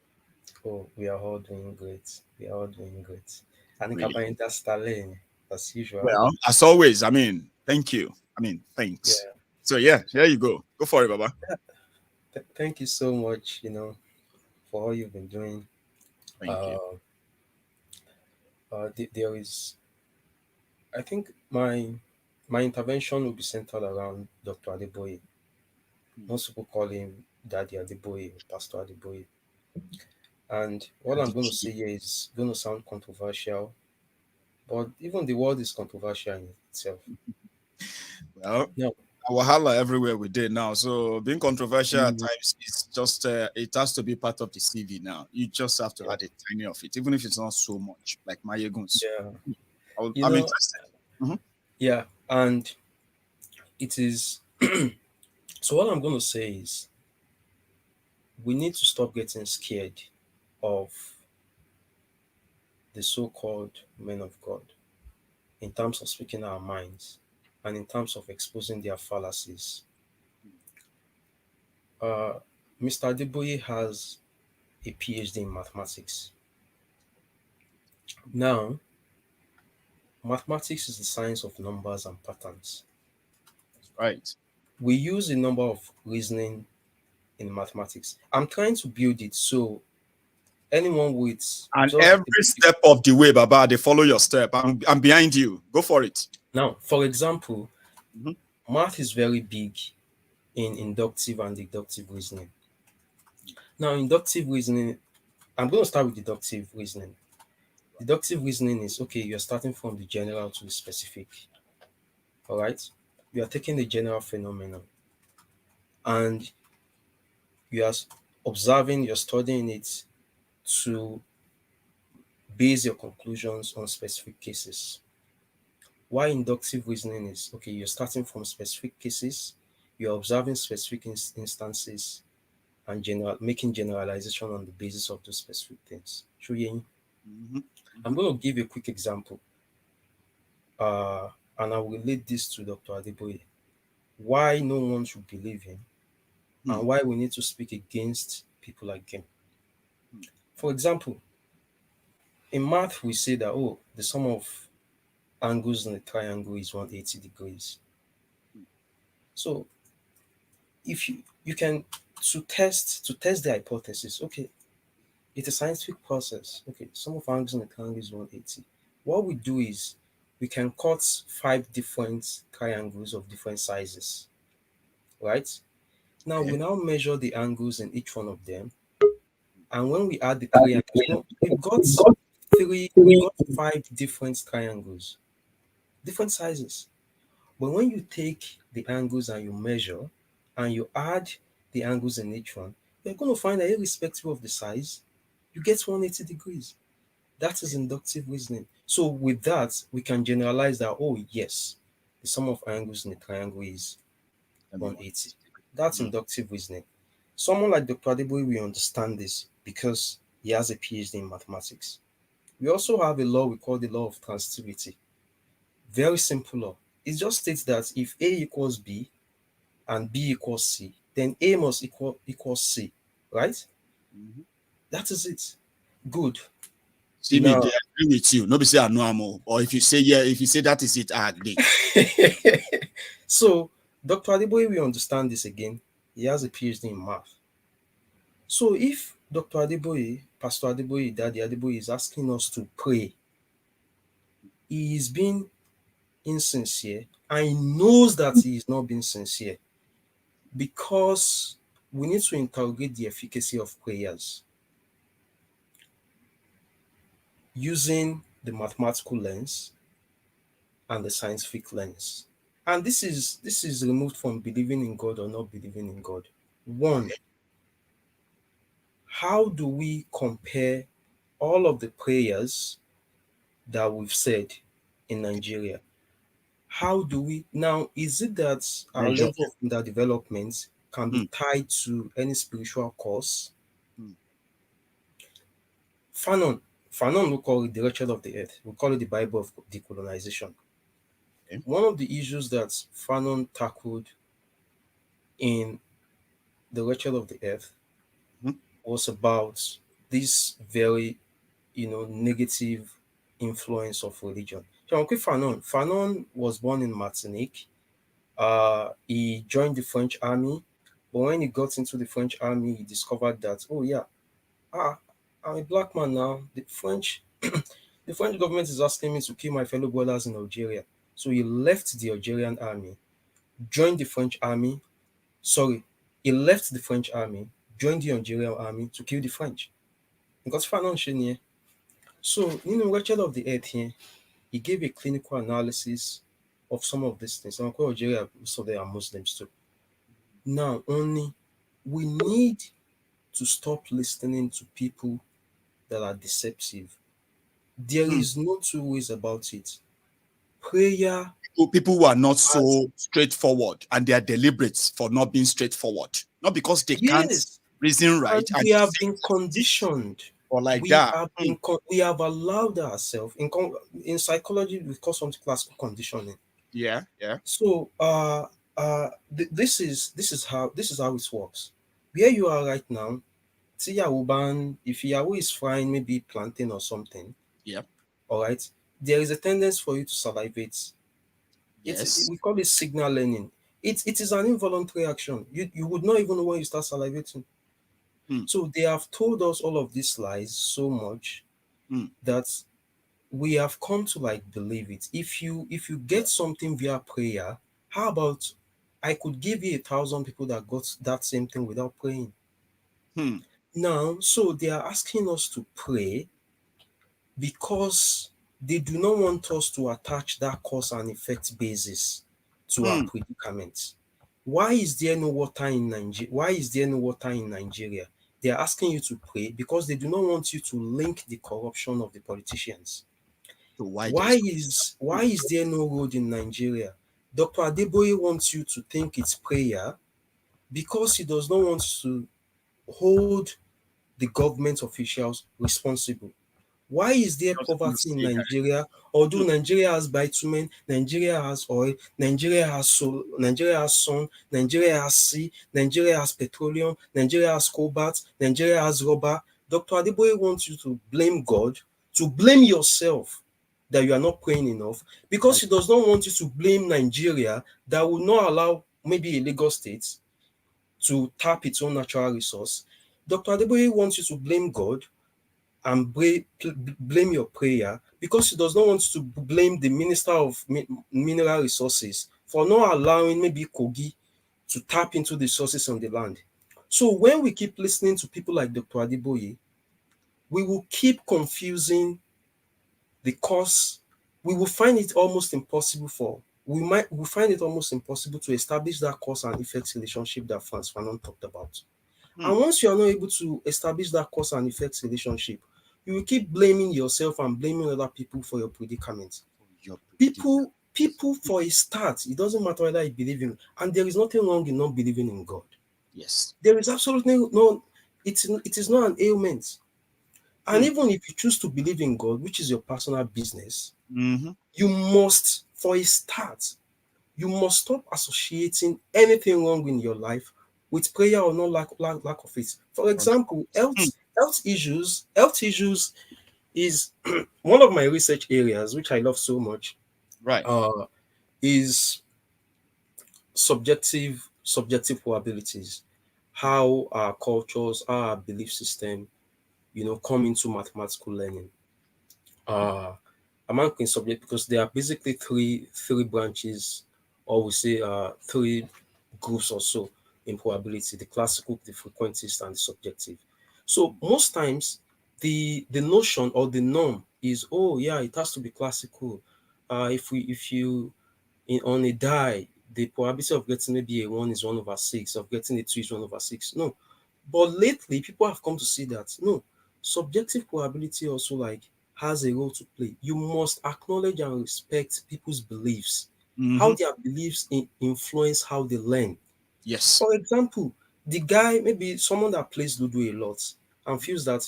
Oh, we are all doing great. We are all doing great. And really? As usual. Well, as always, I mean, thank you. I mean, thanks. Yeah. So yeah, there you go. Go for it, Baba. Thank you so much, for all you've been doing. Thank you. There is, I think my intervention will be centered around Dr. Adeboye. Most people call him Daddy Adeboye, Pastor Adeboye. And what I'm going to say here is going to sound controversial, but even the word is controversial in itself. Well, no. Wahala everywhere we did now. So being controversial at times is just it has to be part of the CV now. You just have to add a tiny of it, even if it's not so much, like Maiyegun's. Yeah. I'm interested. Yeah, and it is so what I'm going to say is we need to stop getting scared of the so-called men of God in terms of speaking our minds and in terms of exposing their fallacies. Mr. Adeboye has a PhD in mathematics. Now, mathematics is the science of numbers and patterns. Right. We use a number of reasoning in mathematics. I'm trying to build it so anyone with and every step of the way, Baba, they follow your step. I'm behind you. Go for it. Now, for example, math is very big in inductive and deductive reasoning. Now, inductive reasoning, I'm going to start with deductive reasoning. Deductive reasoning is, okay, you're starting from the general to the specific. All right? You are taking the general phenomenon and you are observing, you're studying it to base your conclusions on specific cases. Why inductive reasoning is, okay, you're starting from specific cases, you're observing specific instances and making generalization on the basis of those specific things. I'm going to give you a quick example. And I will relate this to Dr. Adeboye. Why no one should believe him and why we need to speak against people like him. For example, in math, we say that, oh, the sum of angles in a triangle is 180 degrees. So if you can, to test the hypothesis, okay, it's a scientific process. Okay, sum of angles in a triangle is 180. What we do is we can cut 5 different triangles of different sizes, right? Now we now measure the angles in each one of them, and when we add the triangles, we've got 5 different triangles, different sizes. But when you take the angles and you measure and you add the angles in each one, you're going to find that irrespective of the size, you get 180 degrees. That is inductive reasoning. So with that, we can generalize that, oh yes, the sum of angles in a triangle is 180. That's inductive reasoning. Someone like Dr. Adeboye will understand this because he has a PhD in mathematics. We also have a law we call the law of transitivity. Very simple law. It just states that if A equals B and B equals C, then A must equal C, right? That is it. Good. See me, they agree with you. Nobody say I know more. Or if you say yeah, if you say that is it, I agree. So Dr. Adeboye will understand this again. He has a PhD in math. So if Dr. Adeboye, Pastor Adeboye, Daddy Adeboye is asking us to pray, he is being insincere and he knows that he is not being sincere, because we need to interrogate the efficacy of prayers using the mathematical lens and the scientific lens. And this is removed from believing in God or not believing in God. One, how do we compare all of the prayers that we've said in Nigeria? How do we now? Is it that our level of underdevelopment can be tied to any spiritual cause? Fanon will call it the Wretched of the Earth. We call it the Bible of decolonization. Okay. One of the issues that Fanon tackled in the Wretched of the Earth was about this very, negative influence of religion. Fanon was born in Martinique. He joined the French army, but when he got into the French army, he discovered that, I'm a black man now. The French government is asking me to kill my fellow brothers in Algeria. So he left the Algerian army, joined the French army. He left the French army, joined the Algerian army to kill the French. Because Fanon. So, Wretched of the Earth here, he gave a clinical analysis of some of these things. And Algeria, so they are Muslims too. Now, only we need to stop listening to people that are deceptive. There is no two ways about it. Prayer. People who are not so straightforward, and they are deliberate for not being straightforward. Not because they can't reason right. And we have been conditioned. Or like that. We have allowed ourselves in psychology we call something classical conditioning. Yeah. So this is how it works. Where you are right now, if Yahoo is frying maybe plantain or something, all right, there is a tendency for you to salivate. Yes. We call it signal learning. It is an involuntary action. You would not even know when you start salivating. So they have told us all of these lies so much that we have come to believe it. If you get something via prayer, how about I could give you 1,000 people that got that same thing without praying? Now, so they are asking us to pray because they do not want us to attach that cause and effect basis to our predicament. Why is there no water in Nigeria? They are asking you to pray because they do not want you to link the corruption of the politicians. So why is there no road in Nigeria? Dr. Adeboye wants you to think it's prayer because he does not want to hold the government officials responsible. Why is there poverty in Nigeria? Although Nigeria has bitumen, Nigeria has oil, Nigeria has soul, Nigeria has sun, Nigeria has sea, Nigeria has petroleum, Nigeria has cobalt, Nigeria has rubber. Dr. Adeboye wants you to blame God, to blame yourself that you are not praying enough, because he does not want you to blame Nigeria that will not allow maybe a Lagos state to tap its own natural resource. Dr. Adeboye wants you to blame God and blame your prayer because he does not want to blame the Minister of Mineral Resources for not allowing maybe Kogi to tap into the resources on the land. So when we keep listening to people like Dr. Adeboye, we will keep confusing the cause. We will find it almost impossible to establish that cause and effect relationship that Franz Fanon talked about. And once you are not able to establish that cause and effect relationship, you will keep blaming yourself and blaming other people for your predicament. People, for a start, it doesn't matter whether you believe in, and there is nothing wrong in not believing in God. Yes. There is absolutely no, it is not an ailment. And even if you choose to believe in God, which is your personal business, you must, for a start, you must stop associating anything wrong in your life with prayer or not lack of it. For example, health issues is one of my research areas, which I love so much. Right. Is subjective probabilities, how our cultures, our belief system, come into mathematical learning. I'm in subject because there are basically three branches, or we say three groups or so in probability: the classical, the frequentist, and the subjective. So most times the notion or the norm is, oh yeah, it has to be classical. If you on a die, the probability of getting maybe a 1 is 1/6, of getting a 2 is 1/6. No. But lately, people have come to see that no, subjective probability also like has a role to play. You must acknowledge and respect people's beliefs, how their beliefs influence how they learn. Yes. For example, the guy, maybe someone that plays Ludo a lot and feels that,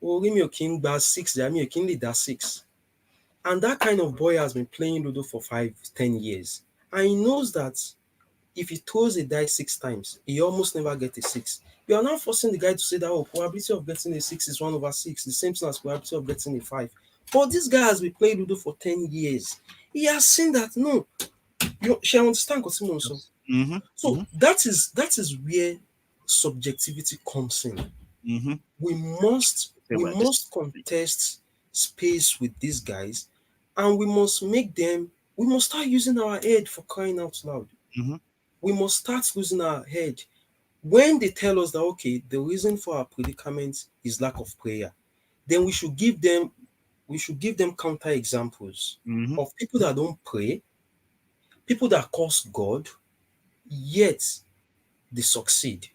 oh, give me a king bar 6, there, me a king lead that 6. And that kind of boy has been playing Ludo for 5-10 years. And he knows that if he throws a die 6 times, he almost never gets a 6. You are now forcing the guy to say that, oh, probability of getting a 6 is 1/6, the same thing as probability of getting a 5. But this guy has been playing Ludo for 10 years. He has seen that, no, she understand Kosimo also. So that is where subjectivity comes in. We must contest space with these guys, and we must start using our head, for crying out loud. We must start using our head. When they tell us that, okay, the reason for our predicament is lack of prayer, then we should give them counter examples of people that don't pray, people that curse God, yet they succeed.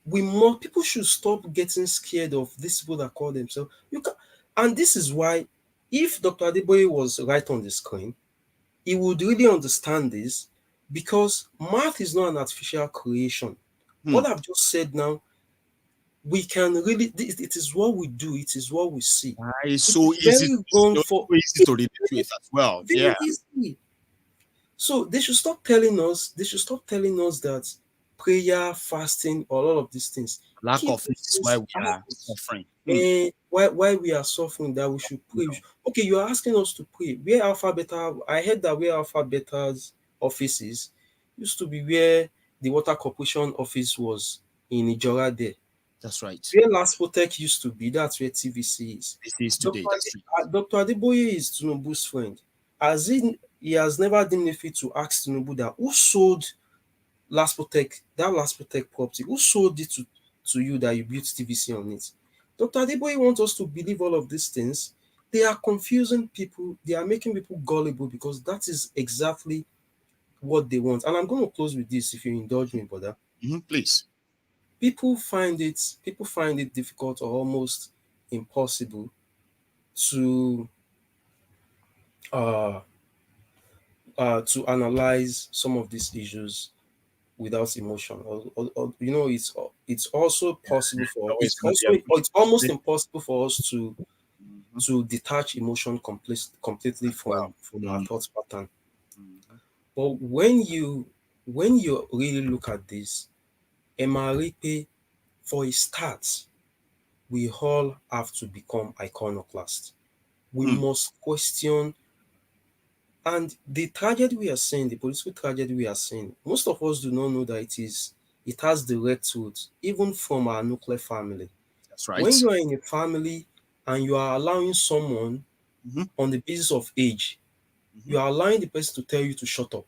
People should stop getting scared of these people that call themselves. And this is why, if Dr. Adeboye was right on the screen, he would really understand this, because math is not an artificial creation. What I've just said now, we can really, it is what we do, it is what we see. It's so easy to relate with as well. Very easy. So they should stop telling us that prayer, fasting, or all of these things. Lack of it is why we are suffering. Why we are suffering, that we should pray. Okay, you are asking us to pray. Where Alpha Beta, I heard that where Alpha Beta's offices used to be where the Water Corporation office was in Ijora there. That's right. Where Laspotec used to be, that's where TVC is. It is today. Dr. Adeboye is Tinubu's friend. As in, he has never deemed it fit to ask Tinubu that who sold Laspotec, that Laspotec property, who sold it to you that you built TVC on it. Dr. Adeboye wants us to believe all of these things. They are confusing people. They are making people gullible, because that is exactly what they want. And I'm going to close with this, if you indulge me, brother. Please. People find it difficult or almost impossible to analyze some of these issues without emotion, or it's also possible for it's almost impossible for us to detach emotion completely from our thought pattern. But when you really look at this, Emaripe, for a start, we all have to become iconoclast. We must question. And the tragedy we are seeing, the political tragedy we are seeing, most of us do not know that it has direct roots, even from our nuclear family. That's right. When you are in a family and you are allowing someone on the basis of age, you are allowing the person to tell you to shut up.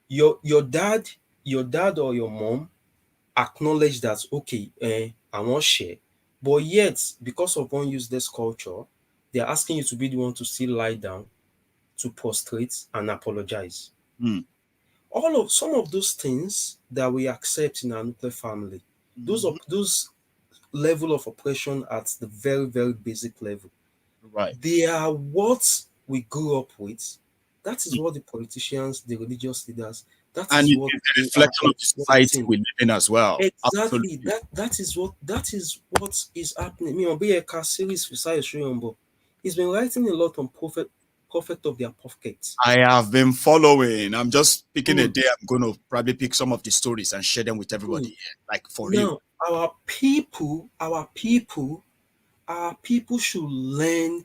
Your dad or your mom acknowledge that, okay, I won't share, but yet, because of one useless culture, they are asking you to be the one to still lie down, to prostrate and apologize. Some of those things that we accept in our nuclear family, those level of oppression at the very, very basic level, right? They are what we grew up with. That is what the politicians, the religious leaders, that is what the reflection of the society we live in as well. Exactly. Absolutely. That is what is happening. Me on BK series for Sayoshoyombo. He's been writing a lot on prophet of their pockets. I have been following. I'm just picking a day. I'm going to probably pick some of the stories and share them with everybody here, like for real. Our people should learn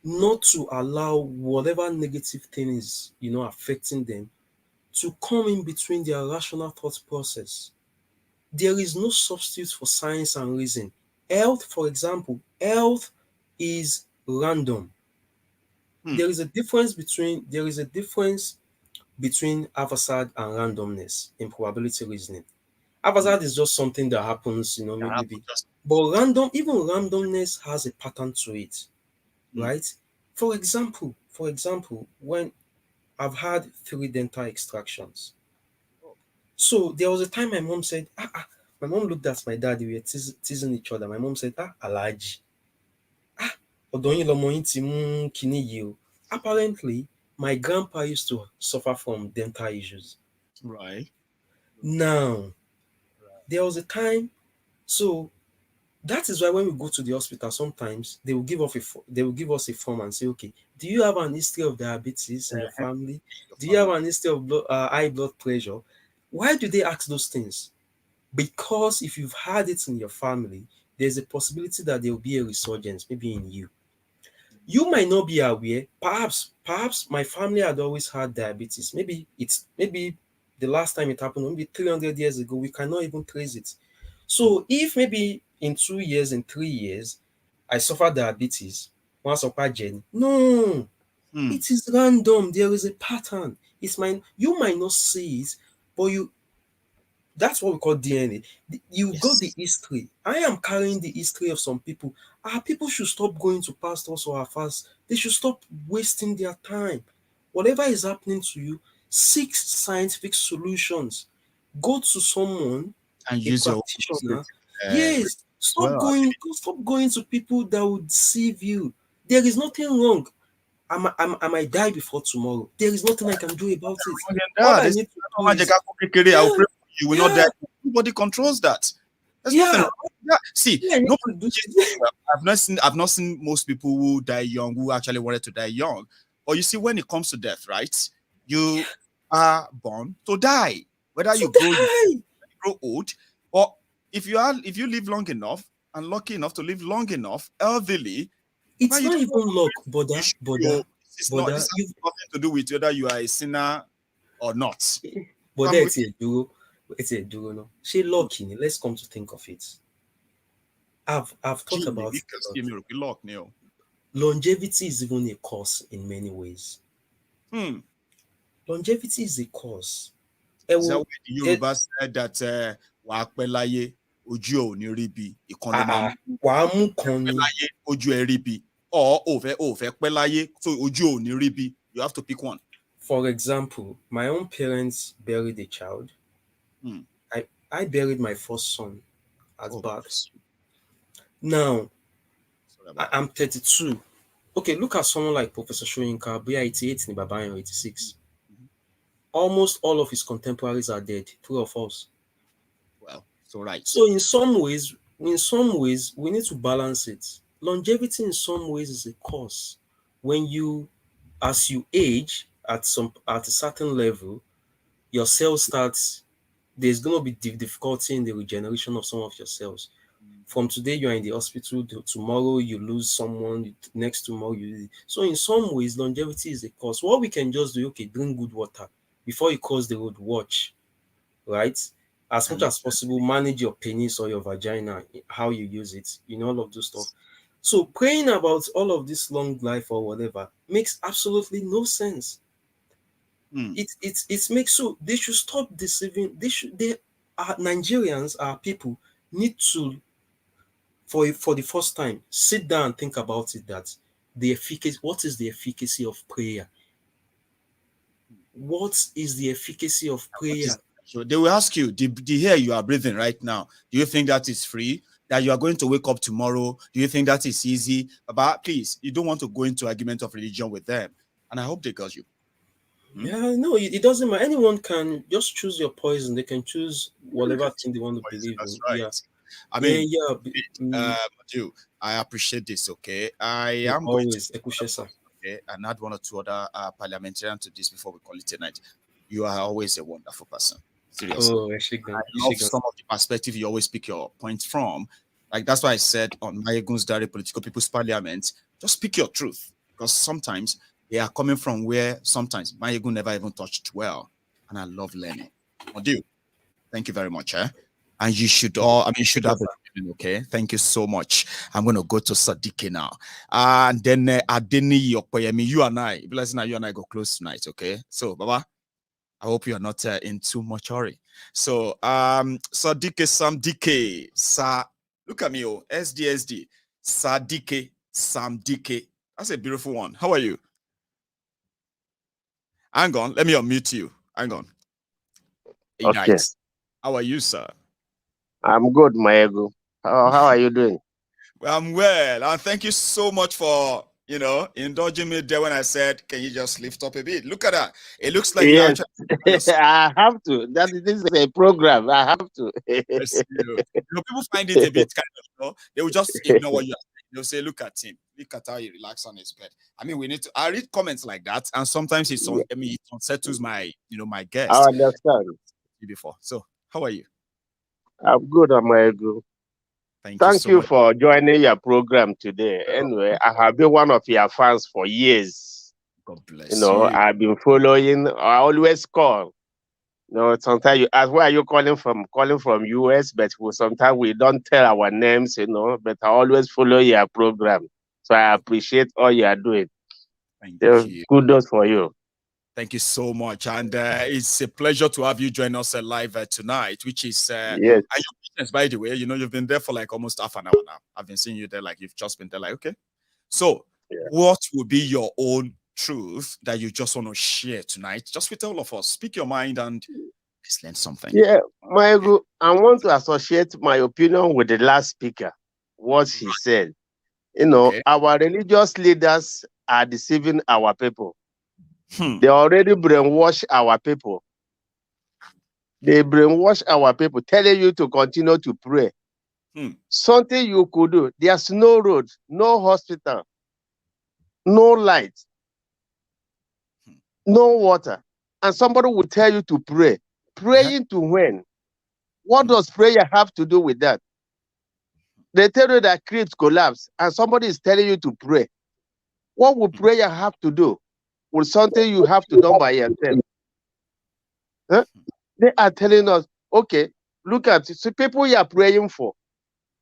not to allow whatever negative thing is, affecting them to come in between their rational thought process. There is no substitute for science and reason. Health, for example, health is random. There is a difference between haphazard and randomness in probability reasoning. Haphazard is just something that happens, maybe. But even randomness has a pattern to it, right? For example, when I've had 3 dental extractions. So there was a time my mom said, my mom looked at my dad, we were teasing each other. My mom said, Alaji, apparently, my grandpa used to suffer from dental issues. Right. Now, there was a time, so that is why when we go to the hospital, sometimes they will give us a form and say, okay, do you have an history of diabetes in your family? Do you have an history of high blood pressure? Why do they ask those things? Because if you've had it in your family, there's a possibility that there will be a resurgence, maybe in you. You might not be aware. Perhaps my family had always had diabetes. Maybe the last time it happened, maybe 300 years ago. We cannot even trace it. So if maybe in 2 years, in 3 years, I suffer diabetes, no, it is random. There is a pattern. You might not see it, but that's what we call DNA. You got the history. I am carrying the history of some people. People should stop going to pastors or affairs. They should stop wasting their time. Whatever is happening to you, seek scientific solutions. Go to someone, and a practitioner. Yes, stop going to people that will deceive you. There is nothing wrong. I might die before tomorrow. There is nothing I can do about it. All I need to do is, I'll pray for you will not die. Nobody controls that. There's nothing wrong. See, I've not seen most people who die young who actually wanted to die young. Or you see, when it comes to death, right? You are born to die. Whether you grow old, or if you live long enough and lucky enough to live long enough, elderly. It's not even luck, brother. This has nothing to do with whether you are a sinner or not. But it's a duro, no. She lucky. Let's come to think of it. I've thought about it. Longevity is even a cause in many ways. Longevity is a cause. Is that what the Yoruba said that you have to pick one. For example, my own parents buried a child. I buried my first son at birth. Now, I'm 32. Okay, look at someone like Professor Shoyinka, 88, Nibabayan, 86. Almost all of his contemporaries are dead, 2 of us. Well, so right. So in some ways, we need to balance it. Longevity in some ways is a cause. As you age at a certain level, your cells there's going to be difficulty in the regeneration of some of your cells. From today, you are in the hospital, tomorrow you lose someone, next tomorrow so in some ways, longevity is a cause. What we can just do, okay, drink good water. Before you cross the road, watch, right? As much as possible, manage your penis or your vagina, how you use it, all of those stuff. So praying about all of this long life or whatever makes absolutely no sense. It makes so they should stop deceiving. Nigerians, our people, need to, for the first time, sit down and think about it. That what is the efficacy of prayer? What is the efficacy of prayer? So they will ask you, the air you are breathing right now, do you think that is free? That you are going to wake up tomorrow? Do you think that is easy? But please, you don't want to go into argument of religion with them. And I hope they got you. Yeah, no, it doesn't matter. Anyone can just choose your poison. They can choose whatever thing they want to believe in. Right. Yeah. I mean, I appreciate this, okay? I am always okay, and add 1 or 2 other parliamentarians to this before we call it a night. You are always a wonderful person. Seriously. I love some of the perspective you always pick your points from. Like, that's why I said on Maiyegun's Diary, Politico People's Parliament, just speak your truth. Because sometimes they are coming from where sometimes Maiyegun never even touched well. and I love learning. Do. Thank you very much. And you should all, I mean, you should have it. Okay. Thank you so much. I'm going to go to Sadiq now. And then Adeni Yokoyemi, you and I, you and I go close tonight. Okay. So, Baba, I hope you're not in too much hurry. So, Sadiq Sam DK, Sa, look at me, oh, SDSD, Sadiq Sam DK. That's a beautiful one. How are you? Hang on. Let me unmute you. Hang on. Hey, okay. Guys. How are you, sir? I'm good, Maiyegun. How are you doing? Well, I'm well. And thank you so much for, indulging me there when I said, can you just lift up a bit? Look at that. It looks like yes. I have to. This is a program. I have to. People find it a bit kind of, they will just ignore what you are saying. They'll say, look at him. Look at how he relaxes on his bed. I mean, I read comments like that, and sometimes it unsettles my, my guest. I understand. Before. So, how are you? I'm good, Maiyegun. Thank you for joining your program today. Anyway, I have been one of your fans for years. God bless you. I've been following. I always call. Sometimes you ask, where are you calling from? Calling from US, but sometimes we don't tell our names, but I always follow your program. So I appreciate all you are doing. Thank you. Kudos for you. Thank you so much. And it's a pleasure to have you join us live tonight, which is, yes. And your business, by the way, you've been there for like almost half an hour now. I've been seeing you there, like you've just been there, like, okay. So what would be your own truth that you just want to share tonight, just with all of us? Speak your mind and let's learn something. Yeah, Maiyegun, I want to associate my opinion with the last speaker, what he said. Our religious leaders are deceiving our people. They already brainwash our people. They brainwash our people, telling you to continue to pray. Something you could do. There's no road, no hospital, no light, no water. And somebody will tell you to pray. Praying to when? What does prayer have to do with that? They tell you that creeds collapse, and somebody is telling you to pray. What would prayer have to do with something you have to do by yourself? Huh? They are telling us, okay, look at it. So people you are praying for.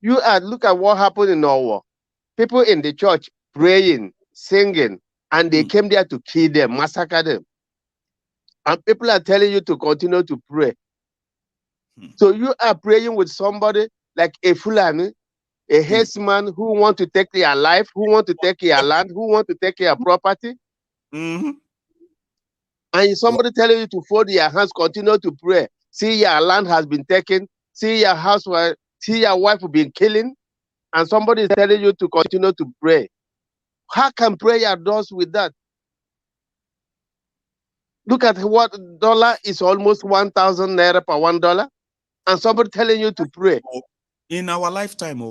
Look at what happened in our people in the church praying, singing, and they came there to kill them, massacre them. And people are telling you to continue to pray. So you are praying with somebody like a Fulani, a herdsman who want to take your life, who want to take your land, who want to take your property. And somebody telling you to fold your hands, continue to pray. See, your land has been taken. See, your house, see, your wife has been killing. And somebody is telling you to continue to pray. How can prayer do with that? Look at what dollar is almost 1,000 Naira per $1. And somebody telling you to pray. In our lifetime,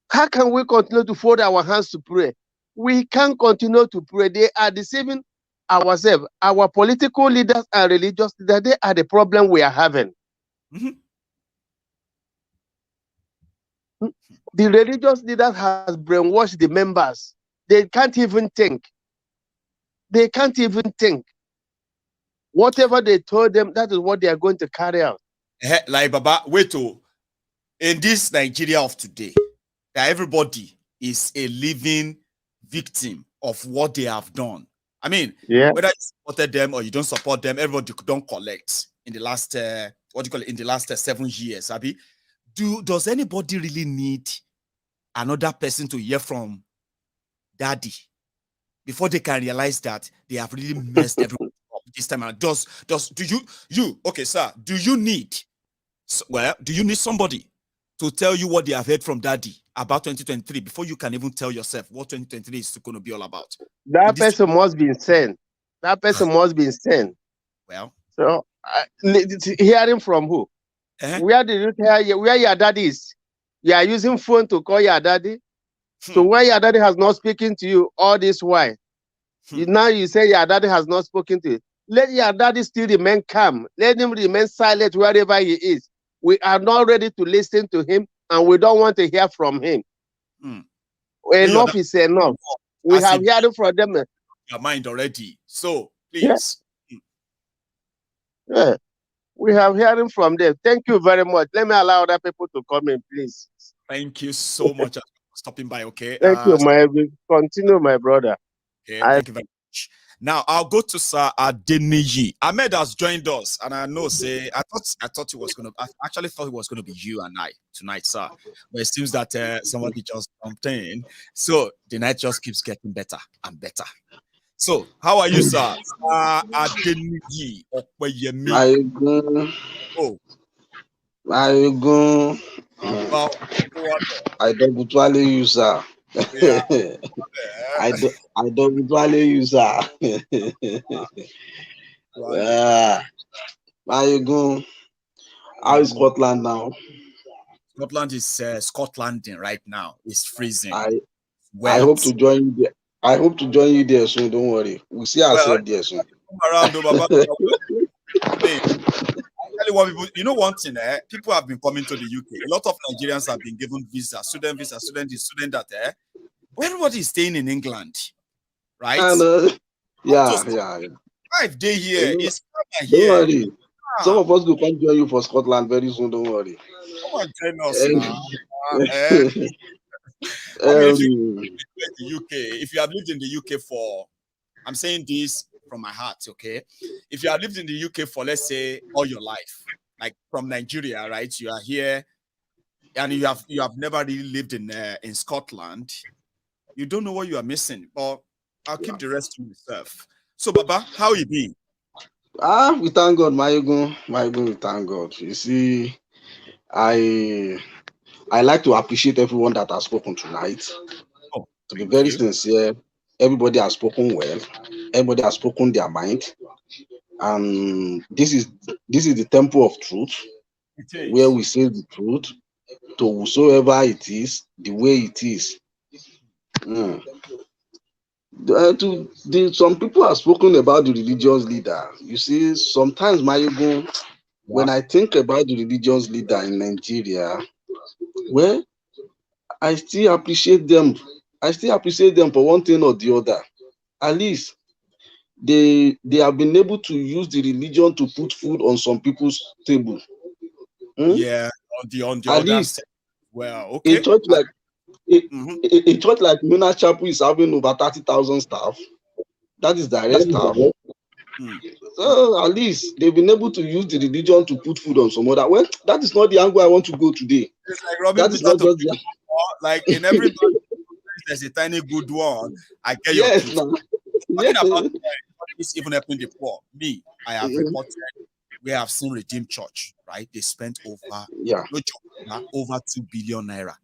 How can we continue to fold our hands to pray? We can't continue to pray. They are deceiving ourselves. Our political leaders and religious leaders, they are the problem we are having. The religious leaders has brainwashed the members. They can't even think. They can't even think. Whatever they told them, that is what they are going to carry out. Like Baba, wait, in this Nigeria of today, that everybody is a living victim of what they have done. I mean, whether you supported them or you don't support them, everybody don't collect in the last in the last 7 years. Abi, does anybody really need another person to hear from daddy before they can realize that they have really messed everyone up this time? And do you okay, sir? Do you need somebody to tell you what they have heard from daddy about 2023 before you can even tell yourself what 2023 is going to be all about? That person must be insane. That person must be insane. Well, so hearing from who? Where did you hear where your daddy is? You are using phone to call your daddy. So why your daddy has not spoken to you all this while? Now you say your daddy has not spoken to you. Let your daddy still remain calm. Let him remain silent wherever he is. We are not ready to listen to him, and we don't want to hear from him. Enough is enough. We have heard from them. Your mind already. So please. Yeah. We have hearing from them. Thank you very much. Let me allow other people to come in, please. Thank you so much for stopping by. Okay. Thank you, continue, my brother. Okay. Thank you very much. Now I'll go to Sir Adeniji. Ahmed has joined us, and I know. I thought it was gonna. I actually thought it was gonna be you and I tonight, sir. But it seems that somebody just jumped in. So the night just keeps getting better and better. So, how are you, sir? Adeniji Opeyemi. Maiyegun. I don't usually use her. I don't usually use her. Maiyegun. How is Scotland now? Scotland is Scotlanding right now. It's freezing. I hope to join you there. I hope to join you there soon. Don't worry. We'll see ourselves there soon. Around, you know one thing, people have been coming to the UK. A lot of Nigerians have been given visa, student that everybody is staying in England, right? And, yeah. 5 days here. It's don't worry. Some of us will come join you for Scotland very soon. Don't worry. Come on, join us now. If you in the UK, if you have lived in the UK for, I'm saying this from my heart, okay? If you have lived in the UK for, let's say, all your life, like from Nigeria, right? You are here, and you have never really lived in Scotland. You don't know what you are missing. But I'll keep the rest to myself. So, Baba, how you been? We thank God, Maiyegun, we thank God. You see, I like to appreciate everyone that has spoken tonight. To be very sincere, everybody has spoken well. Everybody has spoken their mind. And this is the temple of truth, where we say the truth to whosoever it is, the way it is. Some people have spoken about the religious leader. You see, sometimes, Maiyegun, when I think about the religious leader in Nigeria, well, I still appreciate them. I still appreciate them for one thing or the other. At least they have been able to use the religion to put food on some people's table. Yeah, on the At other least, side. Well, okay. a church like a church like Muna Chapel is having over 30,000 staff. That is direct staff. So at least they've been able to use the religion to put food on some other. Well, that is not the angle I want to go today. It's like Robin That is not just the like in every there's a tiny good one. I get your yes, truth. no. Talking about this even helping the poor. Me, I have reported we have seen Redeemed Church, right? They spent over over 2 billion naira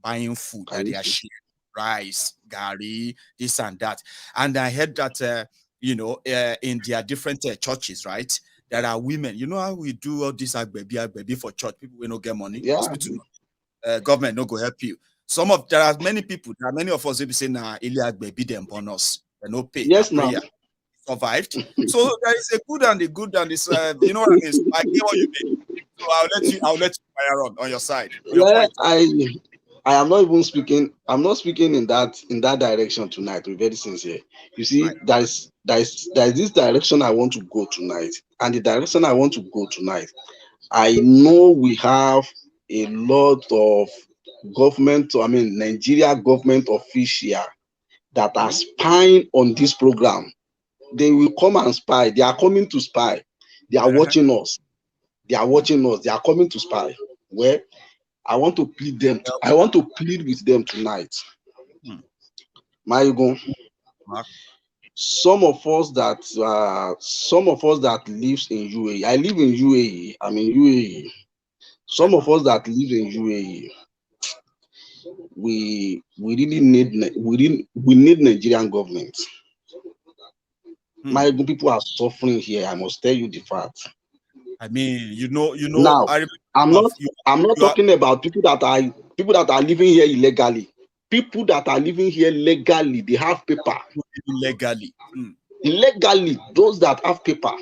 buying food that they are sharing, rice, gari, this and that. And I heard that in their different churches, right? There are women. You know how we do all this agbebi for church. People will not get money. Yeah. Hospital, government no go help you. There are many people. There are many of us who be saying, "Nah, agbebi them bonus. They no pay." Yes, ma'am. Survived. So there is a good and this. You know what I mean? So I get what you mean. So I'll let you fire on your side. Yeah, I am not even speaking. I'm not speaking in that direction tonight. To be very sincere. You see, Right. there is this direction I want to go tonight, and the direction I want to go tonight, I know we have a lot of Nigeria government officials that are spying on this program. They will come and spy. They are coming to spy. They are watching us. They are watching us. They are coming to spy. Well, I want to plead them. I want to plead with them tonight. Maiyegun, some of us that lives in UAE. I live in UAE. I'm in UAE. Some of us that live in UAE, we really need Nigerian government. Maiyegun, people are suffering here. I must tell you the fact. I mean, you know. Now, I'm not talking about people that are living here illegally. People that are living here legally, they have paper. Legally. Legally, those that have paper,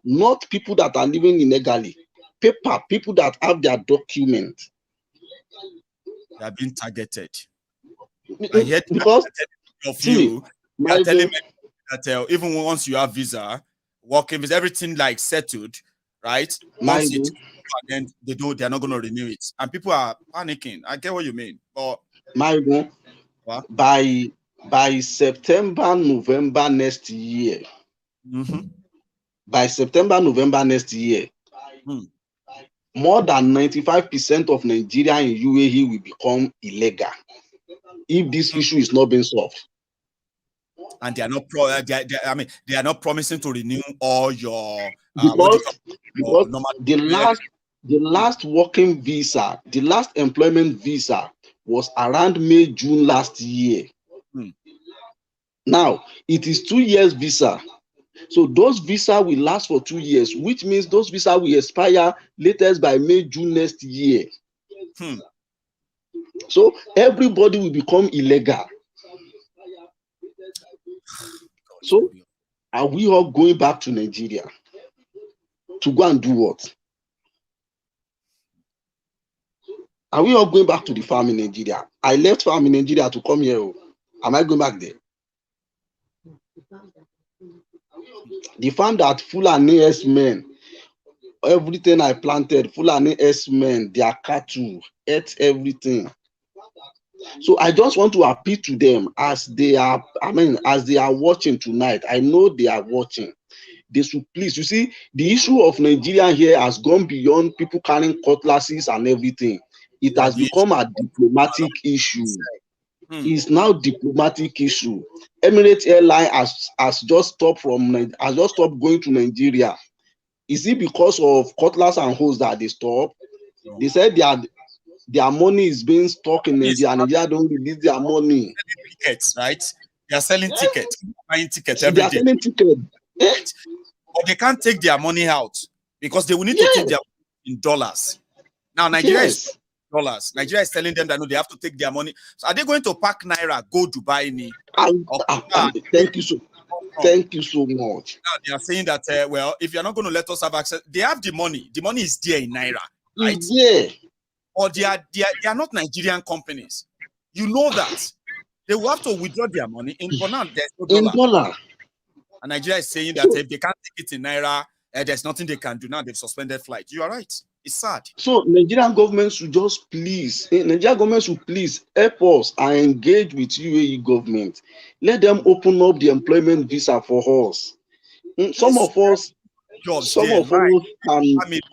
not people that are living illegally. Paper, people that have their document. They are being targeted. I heard because of you are telling me that even once you have visa, working visa, everything like settled, right? Once it, and then they're not going to renew it, and people are panicking. I get what you mean, but by September, November next year, by September, November next year, more than 95% of Nigeria in UAE will become illegal if this issue is not being solved. And they are not they are not promising to renew all your because the last working visa, the last employment visa was around May, June last year. Now it is 2 years visa. So those visa will last for 2 years, which means those visa will expire latest by May, June next year. So everybody will become illegal. So are we all going back to Nigeria to go and do what? Are we all going back to the farm in Nigeria? I left farm in Nigeria to come here. Am I going back there? The farm that Fulani S-men, everything I planted, Fulani S-men, their cattle, ate everything. So I just want to appeal to them as they are, as they are watching tonight. I know they are watching. They should please, you see, the issue of Nigeria here has gone beyond people carrying cutlasses and everything. It has become a diplomatic issue. It's now diplomatic issue. Emirates Airline has just stopped going to Nigeria. Is it because of cutlass and hose that they stop? They said their money is being stuck in Nigeria, and Nigeria don't release their money. Tickets, right? They are selling tickets, buying tickets every day. They are selling tickets. Right? But they can't take their money out because they will need to take their money in dollars. Now Nigeria is dollars. Nigeria is telling them that no, they have to take their money. So are they going to pack Naira, go Dubai? Thank you so much. Now they are saying that well, if you're not going to let us have access, they have the money. The money is there in Naira, right? Yeah. Or they are not Nigerian companies. You know that. They will have to withdraw their money in now. There's no dollar. In dollar. And Nigeria is saying that if they can't take it in Naira, there's nothing they can do. Now they've suspended flights. You are right. It's sad. So Nigerian government should just please, Nigerian government should please help us and engage with UAE government. Let them open up the employment visa for us. Some of us can,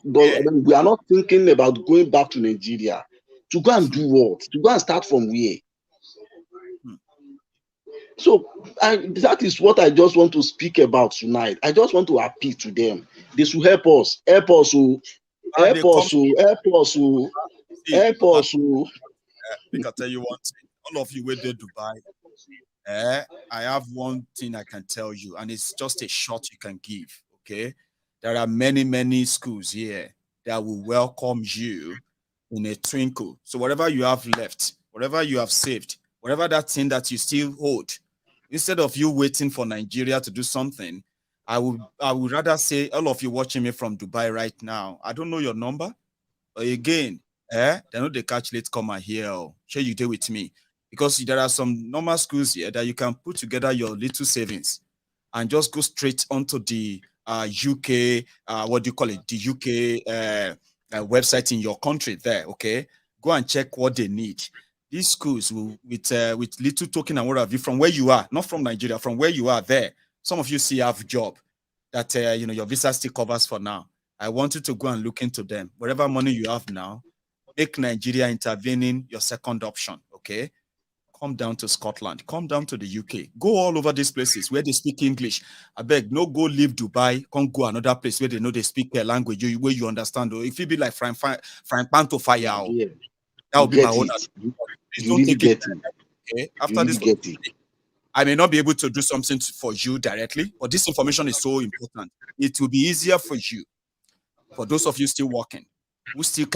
we are not thinking about going back to Nigeria. To go and do what? To go and start from where? So that is what I just want to speak about tonight. I just want to appeal to them. They should help us. Help us. Help us. Help us. I can tell you one thing. All of you wait there, Dubai. I have one thing I can tell you, and it's just a shot you can give. Okay, there are many schools here that will welcome you in a twinkle. So whatever you have left, whatever you have saved, whatever that thing that you still hold, instead of you waiting for Nigeria to do something, I would rather say, all of you watching me from Dubai right now, I don't know your number, but again, they know they catch late comer here. Share you deal with me, because there are some normal schools here that you can put together your little savings and just go straight onto the UK, what do you call it? The UK website in your country there. Okay, go and check what they need. These schools will, with little token and what have you, from where you are, not from Nigeria, from where you are there. Some of you see have a job that your visa still covers for now. I want you to go and look into them. Whatever money you have now, make Nigeria intervening your second option. Okay, come down to Scotland, come down to the UK, go all over these places where they speak English. I beg, no go leave Dubai, come go another place where they know they speak their language, where you understand. Or if it be like Frank Pan to fire, that would be my own. Please don't take it. Okay, after this, I may not be able to do something for you directly, but this information is so important. It will be easier for you, for those of you still working, who still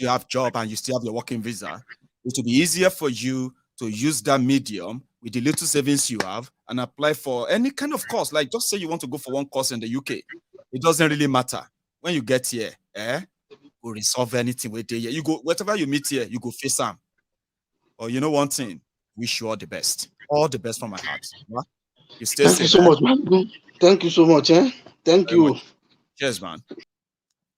have job and you still have your working visa. It will be easier for you to use that medium with the little savings you have and apply for any kind of course. Like, just say you want to go for one course in the UK. It doesn't really matter. When you get here, we'll resolve anything with you. You go, whatever you meet here, you go face them. Or you know one thing, wish you all the best. All the best from my heart. You stay safe. Thank you so much, man. Thank you so much. Thank you. Cheers, man.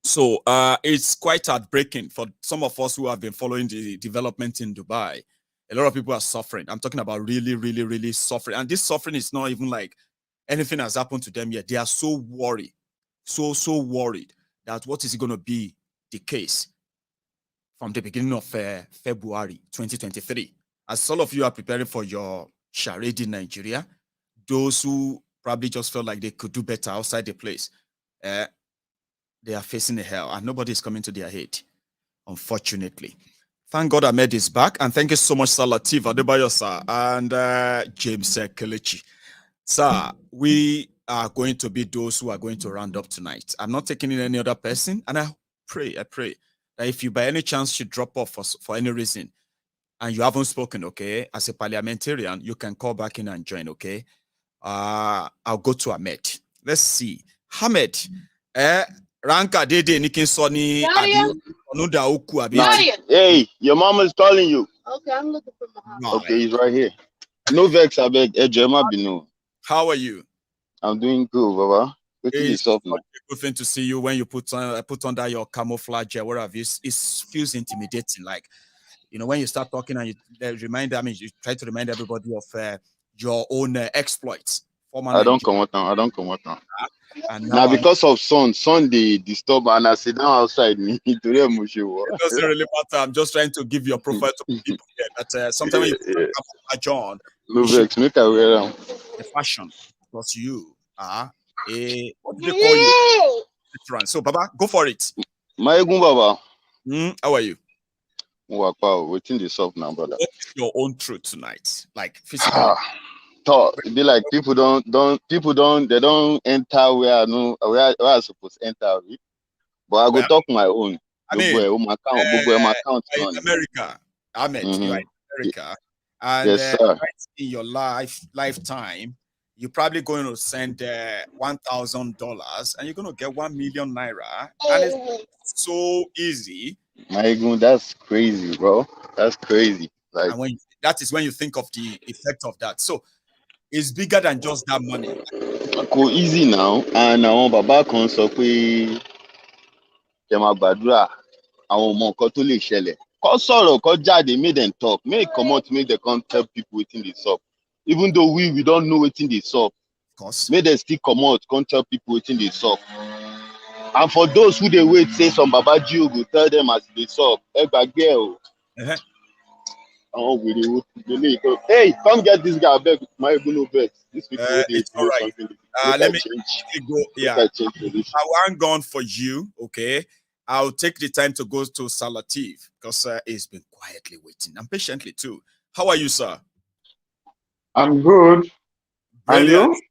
So it's quite heartbreaking for some of us who have been following the development in Dubai. A lot of people are suffering. I'm talking about really, really, really suffering. And this suffering is not even like anything has happened to them yet. They are so worried, so worried that what is going to be the case from the beginning of February 2023. As all of you are preparing for your charade in Nigeria, those who probably just felt like they could do better outside the place, they are facing a hell and nobody is coming to their aid, unfortunately. Thank God Ahmed is back, and thank you so much, Sir Latif Adebayo, sir, and James Kelechi. Sir, we are going to be those who are going to round up tonight. I'm not taking in any other person, and I pray that if you by any chance should drop off for any reason, and you haven't spoken, okay, as a parliamentarian, you can call back in and join, okay? I'll go to Ahmed. Let's see. Ahmed, Ranka Dede Nikin Soni Onuda Oku Abi. Hey, your mama is calling you. Okay, I'm looking for my house. Okay, he's right here. No vex, I beg. How are you? I'm doing good, Baba. It's a good thing to see you when you put under your camouflage or whatever. It feels intimidating. Like, you know, when you start talking and you try to remind everybody of your own exploits. I don't come out now. And now because of sun they disturb and I sit down outside me. It doesn't really matter. I'm just trying to give your profile to people here. That sometimes you come John. No vex, make I wear them. The fashion plus you are a what do they call you? So Baba, go for it. Maiyegun Baba. How are you? Waiting this up now, brother. What is your own truth tonight? Like physically. It be like people don't enter where I'm supposed to enter with. But I go talk my own. I mean, my account in America, Ahmed, you are in America, and yes, sir. Right in your lifetime, you're probably going to send $1,000, and you're going to get 1 million naira, and it's so easy. Maiyegun, that's crazy, bro. That's crazy. Like, and that is when you think of the effect of that. So it's bigger than just that money. Go easy now, and I want Baba kan sọ pé kẹ́ máa gbàdúrà àwọn ọmọ nǹkan tó lè ṣẹlẹ̀. Kọ́ sọ̀rọ̀ kọ́ jáde, make them talk, make come out, make them come tell people wetin dey sup. Even though we don't know wetin dey sup, make them still come out, come tell people wetin dey sup. And for those who dey wait, say some Baba Gio go tell them as dey sup. Ẹ gbàgbé o. Hey, come get this guy back. My no vex. These people it's all right. Let me go. Yeah, I want gone for you. Okay, I'll take the time to go to Salatif because he's been quietly waiting and patiently too. How are you, sir? I'm good. And you?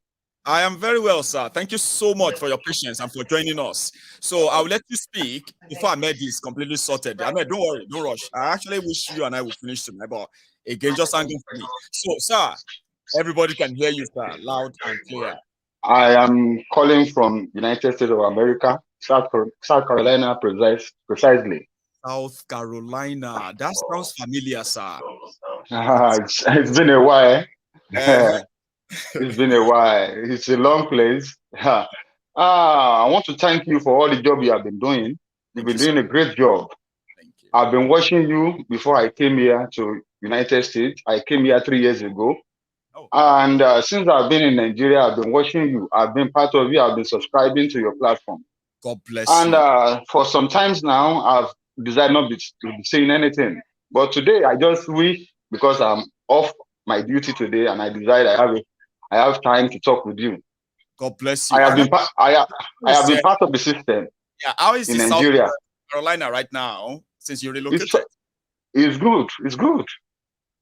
I am very well, sir. Thank you so much for your patience and for joining us. So I'll let you speak before Ahmed is completely sorted. Ahmed, don't worry, don't rush. I actually wish you and I would finish tonight, but again, just hang on for me. So, sir, everybody can hear you, sir, loud and clear. I am calling from United States of America, South Carolina, precisely. South Carolina. That sounds familiar, sir. It's been a while. It's been a while. It's a long place. I want to thank you for all the job you have been doing. You've been doing a great job. Thank you. I've been watching you before I came here to United States. I came here 3 years ago. And since I've been in Nigeria, I've been watching you. I've been part of you. I've been subscribing to your platform. God bless you. And for some times now, I've decided not to be saying anything. But today, I just wish, because I'm off my duty today, and I decided I have time to talk with you. God bless you. I have been part of the system. Yeah, how is in Nigeria? South Carolina right now since you relocated? It's good. It's good.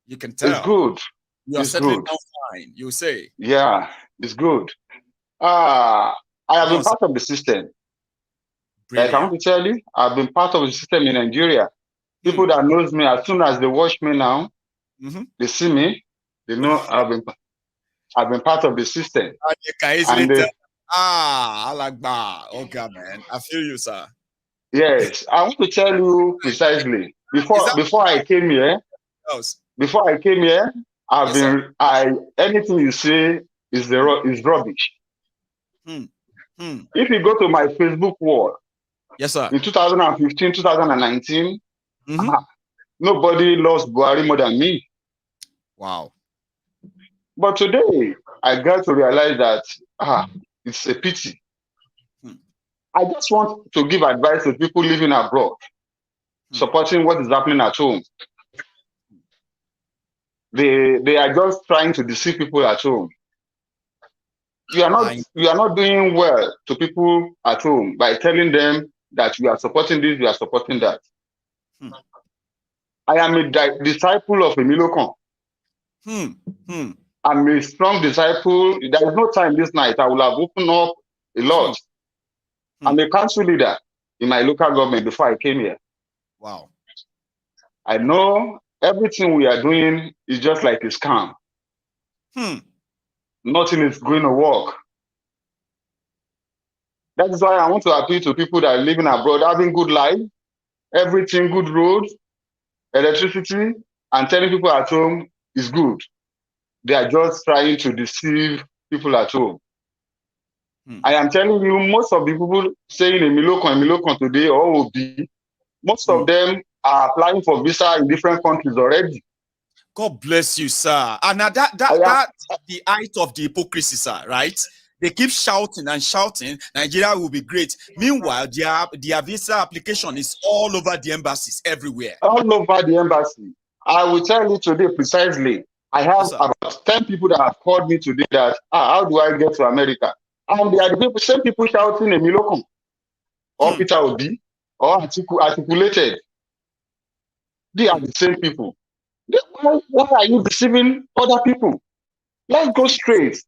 You can tell. It's good. You are settling down fine. You say. Yeah, it's good. I have been part of the system. Brilliant. Like I want to tell you, I've been part of the system in Nigeria. People that knows me, as soon as they watch me now, they see me, they know I've been part of the system. And you can easily tell, okay, man. I feel you, sir. Yes, I want to tell you precisely. Before I came here, anything you say is rubbish. If you go to my Facebook wall, yes, sir, in 2015, 2019, nobody lost Buhari more than me. Wow. But today, I got to realize that it's a pity. I just want to give advice to people living abroad, supporting what is happening at home. They are just trying to deceive people at home. You are not doing well to people at home by telling them that you are supporting this, you are supporting that. I am a disciple of Emilio Kan. I'm a strong disciple. There is no time this night. I will have opened up a lot. I'm a council leader in my local government before I came here. Wow. I know everything we are doing is just like a scam. Nothing is going to work. That is why I want to appeal to people that are living abroad, having good life, everything, good roads, electricity, and telling people at home is good. They are just trying to deceive people at home. I am telling you, most of the people saying Emilio Kan today or Obi, most of them are applying for visa in different countries already. God bless you, sir. And now that's the height of the hypocrisy, sir, right? They keep shouting and shouting, Nigeria will be great. Meanwhile, their visa application is all over the embassies everywhere. All over the embassy. I will tell you today precisely. I have about 10 people that have called me today that, how do I get to America? And they are the same people shouting Emilio Kan or Peter Obi or articulated. They are the same people. Why are you deceiving other people? Let's go straight.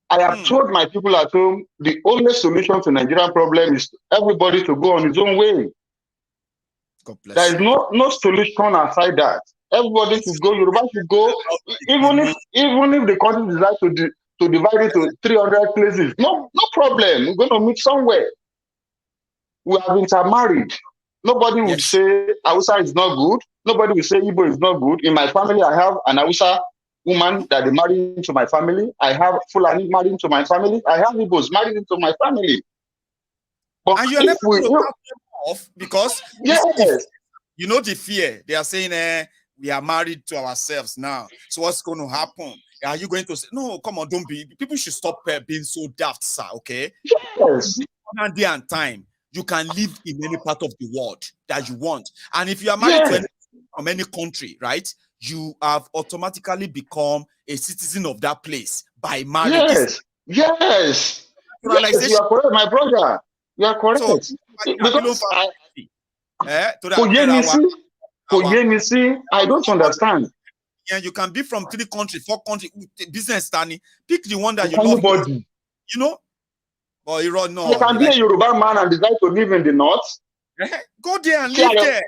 I have told my people at home the only solution to Nigerian problem is everybody to go on his own way. God bless there is no solution aside that. Everybody should go. Yoruba should go. Even if the country decides to divide it to 300 places, no problem. We're going to meet somewhere. We have intermarried. Nobody would say Hausa is not good. Nobody will say Igbo is not good. In my family, I have an Hausa woman that they married into my family. I have Fulani married into my family. I have Igbos married into my family. But and you're never going to cut them off because you know the fear. They are saying, we are married to ourselves now. So what's going to happen? Are you going to say, no, come on, don't be. People should stop being so daft, sir, okay? Yes. One day and time, you can live in any part of the world that you want. And if you are married to from any country, right, you have automatically become a citizen of that place by marriage. Yes, you are correct, my brother. You are correct. So, because I don't understand. Yeah, you can be from 3 countries, 4 countries, business standing. Pick the one that you love. You know? But you can be a Yoruba man and decide to live in the north. Go there and live there.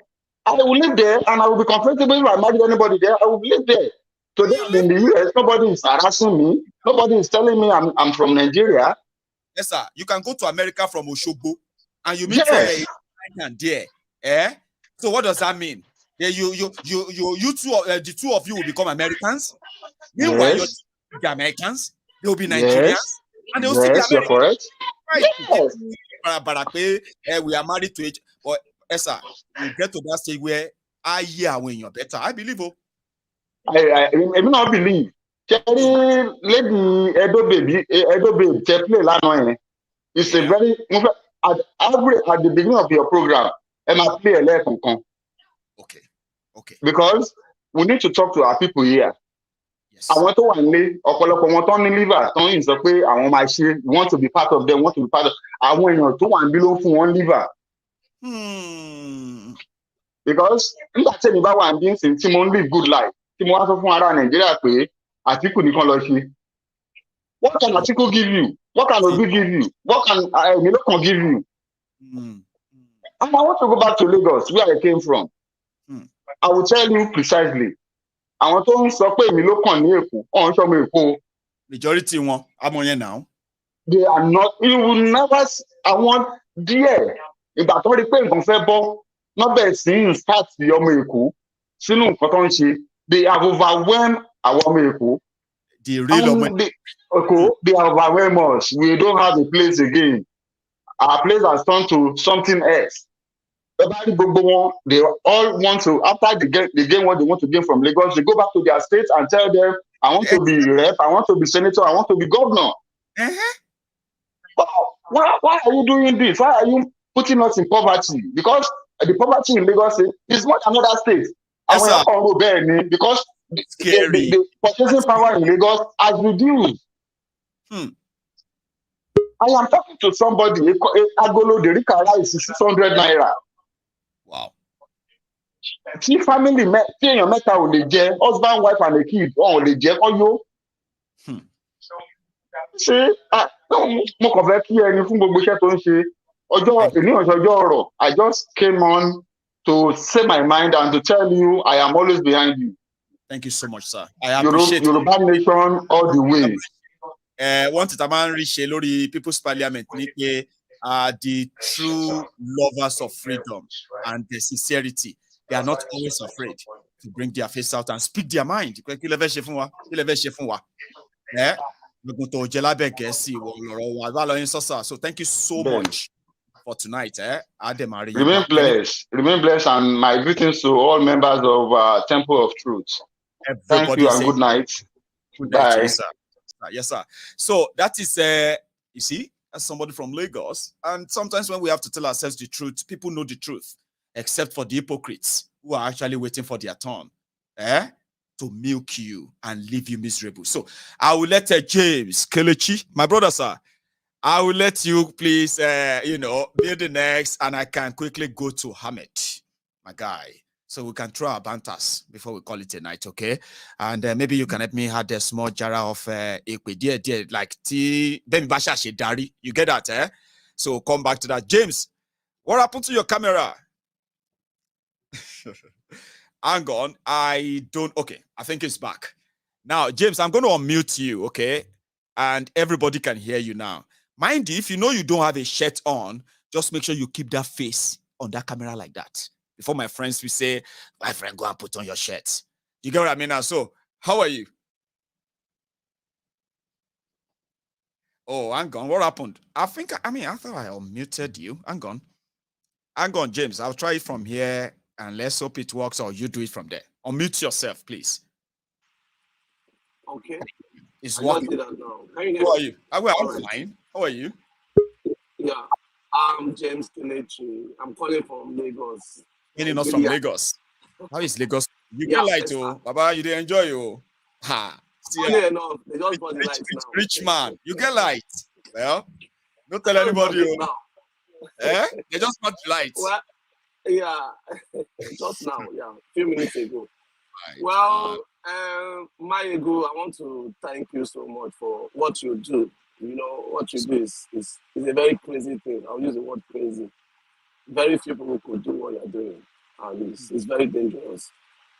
I will live there and I will be comfortable if I marry anybody there. I will live there. Today I'm in the US, nobody is harassing me. Nobody is telling me I'm from Nigeria. Yes, sir. You can go to America from Oshogbo and you meet there. So what does that mean? You two, the 2 of you will become Americans. Meanwhile, you're the Americans, they will be Nigerians, and they will still be Americans. You're correct. Right. We are married to each. But sir, we get to that stage where when you're better. I believe. I may not believe. Lady Edo babe, play lano. It's a very at the beginning of your program, and I play a lesson. Okay. Because we need to talk to our people here. I want to want to be part of them, want to be part of I want to one below for one liver. Because if I tell you about one being saying Timon live good life, Timon also from around Nigeria pay Atiku Nikon. What can Atiku give you? What can Obi give you? What can Emilio give you? And I want to go back to Lagos, where I came from. I will tell you precisely. I want to stop Emilio on some majority one. I'm on here now. They are not. You will never. I want dear. If I told the people not best seeing start the Omeko. They have overwhelmed our Omeko. the real they are overwhelmed us. We don't have a place again. Our place has turned to something else. They all want to, after they gain what they want to gain from Lagos, they go back to their states and tell them, I want to be rep, I want to be senator, I want to be governor. Why are you doing this? Why are you putting us in poverty? Because the poverty in Lagos is more than other states. Because the purchasing power in Lagos has reduced. I am talking to somebody, Agolo de Rikara is 600 Naira. Wow. See, family, husband, wife, and a kid, See, I just came on to say my mind and to tell you I am always behind you. Thank you so much, sir. I appreciate Yoruba nation all the way. Want to reach Lori People's Parliament, the true lovers of freedom and the sincerity. They are not always afraid to bring their face out and speak their mind. So thank you so much for tonight. Remain blessed, and my greetings to all members of Temple of Truth. Thank you and good night. Bye. Yes, sir. Yes, sir. So that is, you see, as somebody from Lagos, and sometimes when we have to tell ourselves the truth, people know the truth, except for the hypocrites who are actually waiting for their turn, to milk you and leave you miserable. So I will let James Kelechi, my brother, sir, I will let you please, be the next, and I can quickly go to Hamid, my guy. So we can throw our banters before we call it a night, okay? And maybe you can help me add a small jar of like tea. Then Basha Dari. You get that, eh? So come back to that. James, what happened to your camera? Hang on. Okay, I think it's back. Now, James, I'm going to unmute you, okay? And everybody can hear you now. Mind you, if you know you don't have a shirt on, just make sure you keep that face on that camera like that. Before my friends will say, my friend, go and put on your shirt. You get what I mean now? So, how are you? Oh, hang on. What happened? I thought I unmuted you. Hang on, James. I'll try it from here and let's hope it works, or you do it from there. Unmute yourself, please. Okay. It's working. How are you? I'm fine. How are you? Yeah. I'm James Kelechi. I'm calling from Lagos. Meaning us from Lagos. How is Lagos? You get light, oh, Baba. You didn't enjoy, you. Ha. Funny enough, they just got the lights now. Rich man, you get light. Well, don't tell anybody. They just got the lights. Well, yeah, just now. Yeah, a few minutes ago. Right. Well, Maiyegun, I want to thank you so much for what you do. You know, what you do is a very crazy thing. I'll use the word crazy. Very few people could do what you're doing, and it's very dangerous.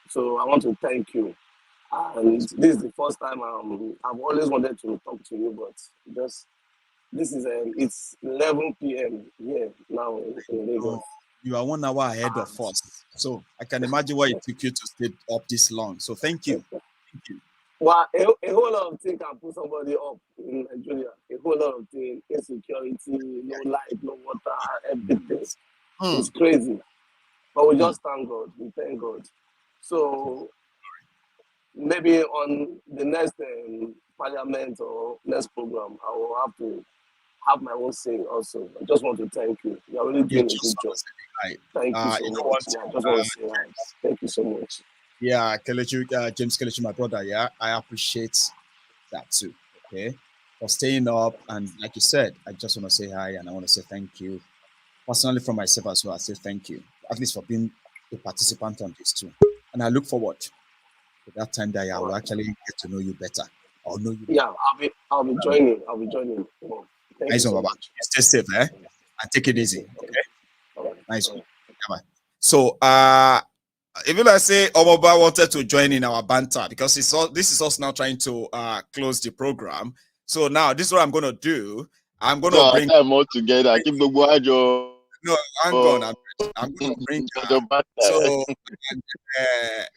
So I want to thank you. And this is the first time I've always wanted to talk to you, but it's 11 p.m. here now in Lagos. You are 1 hour ahead of us, so I can imagine why it took you to stay up this long. So thank you. Thank you. Well, a whole lot of things can put somebody up in Nigeria. A whole lot of things, insecurity, no light, no water, everything. It's crazy. But we just thank God. We thank God. So maybe on the next parliament or next program, I will have to have my own say also. I just want to thank you. You are really doing a good job. Thank you so much. I just want to say hi. Thank you so much. Yeah, Kelechi, James Kelechi, my brother. Yeah, I appreciate that too. Okay, for staying up, and like you said, I just want to say hi and I want to say thank you. Personally, from myself as well, I say thank you, at least for being a participant on this too. And I look forward to that time that I will actually get to know you better. I'll know you. Yeah, I'll be joining. I'll be joining. Nice one, Baba. Stay safe, and take it easy. Okay. Nice one. Come on. So, even I say Omoba wanted to join in our banter because this is us now trying to close the program. So now this is what I'm gonna do. I'm gonna bring them all together. Keep the guajo. No, I'm gonna bring her. So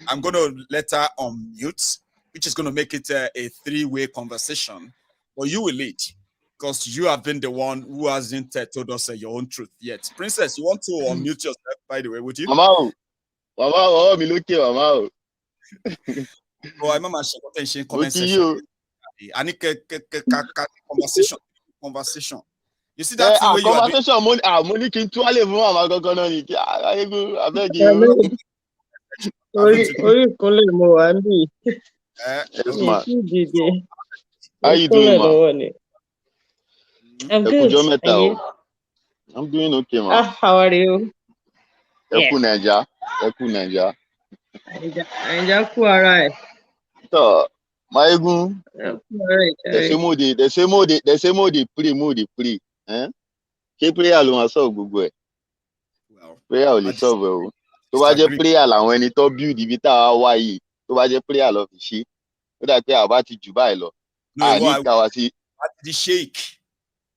I'm gonna let her unmute which is going to make it a three-way conversation. But you will lead, because you have been the one who hasn't told us your own truth yet. Princess, you want to unmute yourself, by the way, would you? Mama, oh, me look here, Mama. Oh, I'm not sure. Comment section. I need conversation. You see that thing where you conversation are doing? Money can to all I beg you. Yes, man. How you doing, man? I'm good. I'm doing okay, man. How are you? Naija. So, Maiyegun. They say more they pray. Eh? Ke prayer lo ma solve gbogbo ẹ. Prayer ò lè solve ẹ o. Tó bá jẹ́ prayer làwọn ẹni tó build ibi tá wá yìí. Tó bá jẹ́ prayer lọ fi ṣe. Ó dà pé àbá ti jù báyìí lọ. Ní ká wá sí. The shake.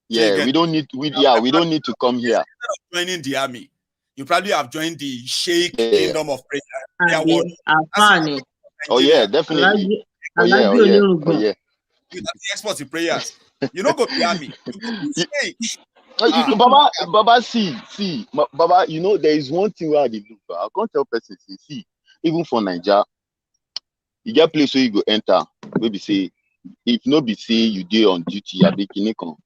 Yeah, we don't need to come here. Instead of joining the army, you probably have joined the Sheikh Kingdom of Prayer. Oh yeah, definitely. Oh yeah. You have the export in prayers. You don't go to the army. Baba, see, Baba, you know, there is one thing where I do. I can't tell person, see, even for Nigeria, you get place where you go enter, maybe say, if no be say you dey on duty, you be kinikon.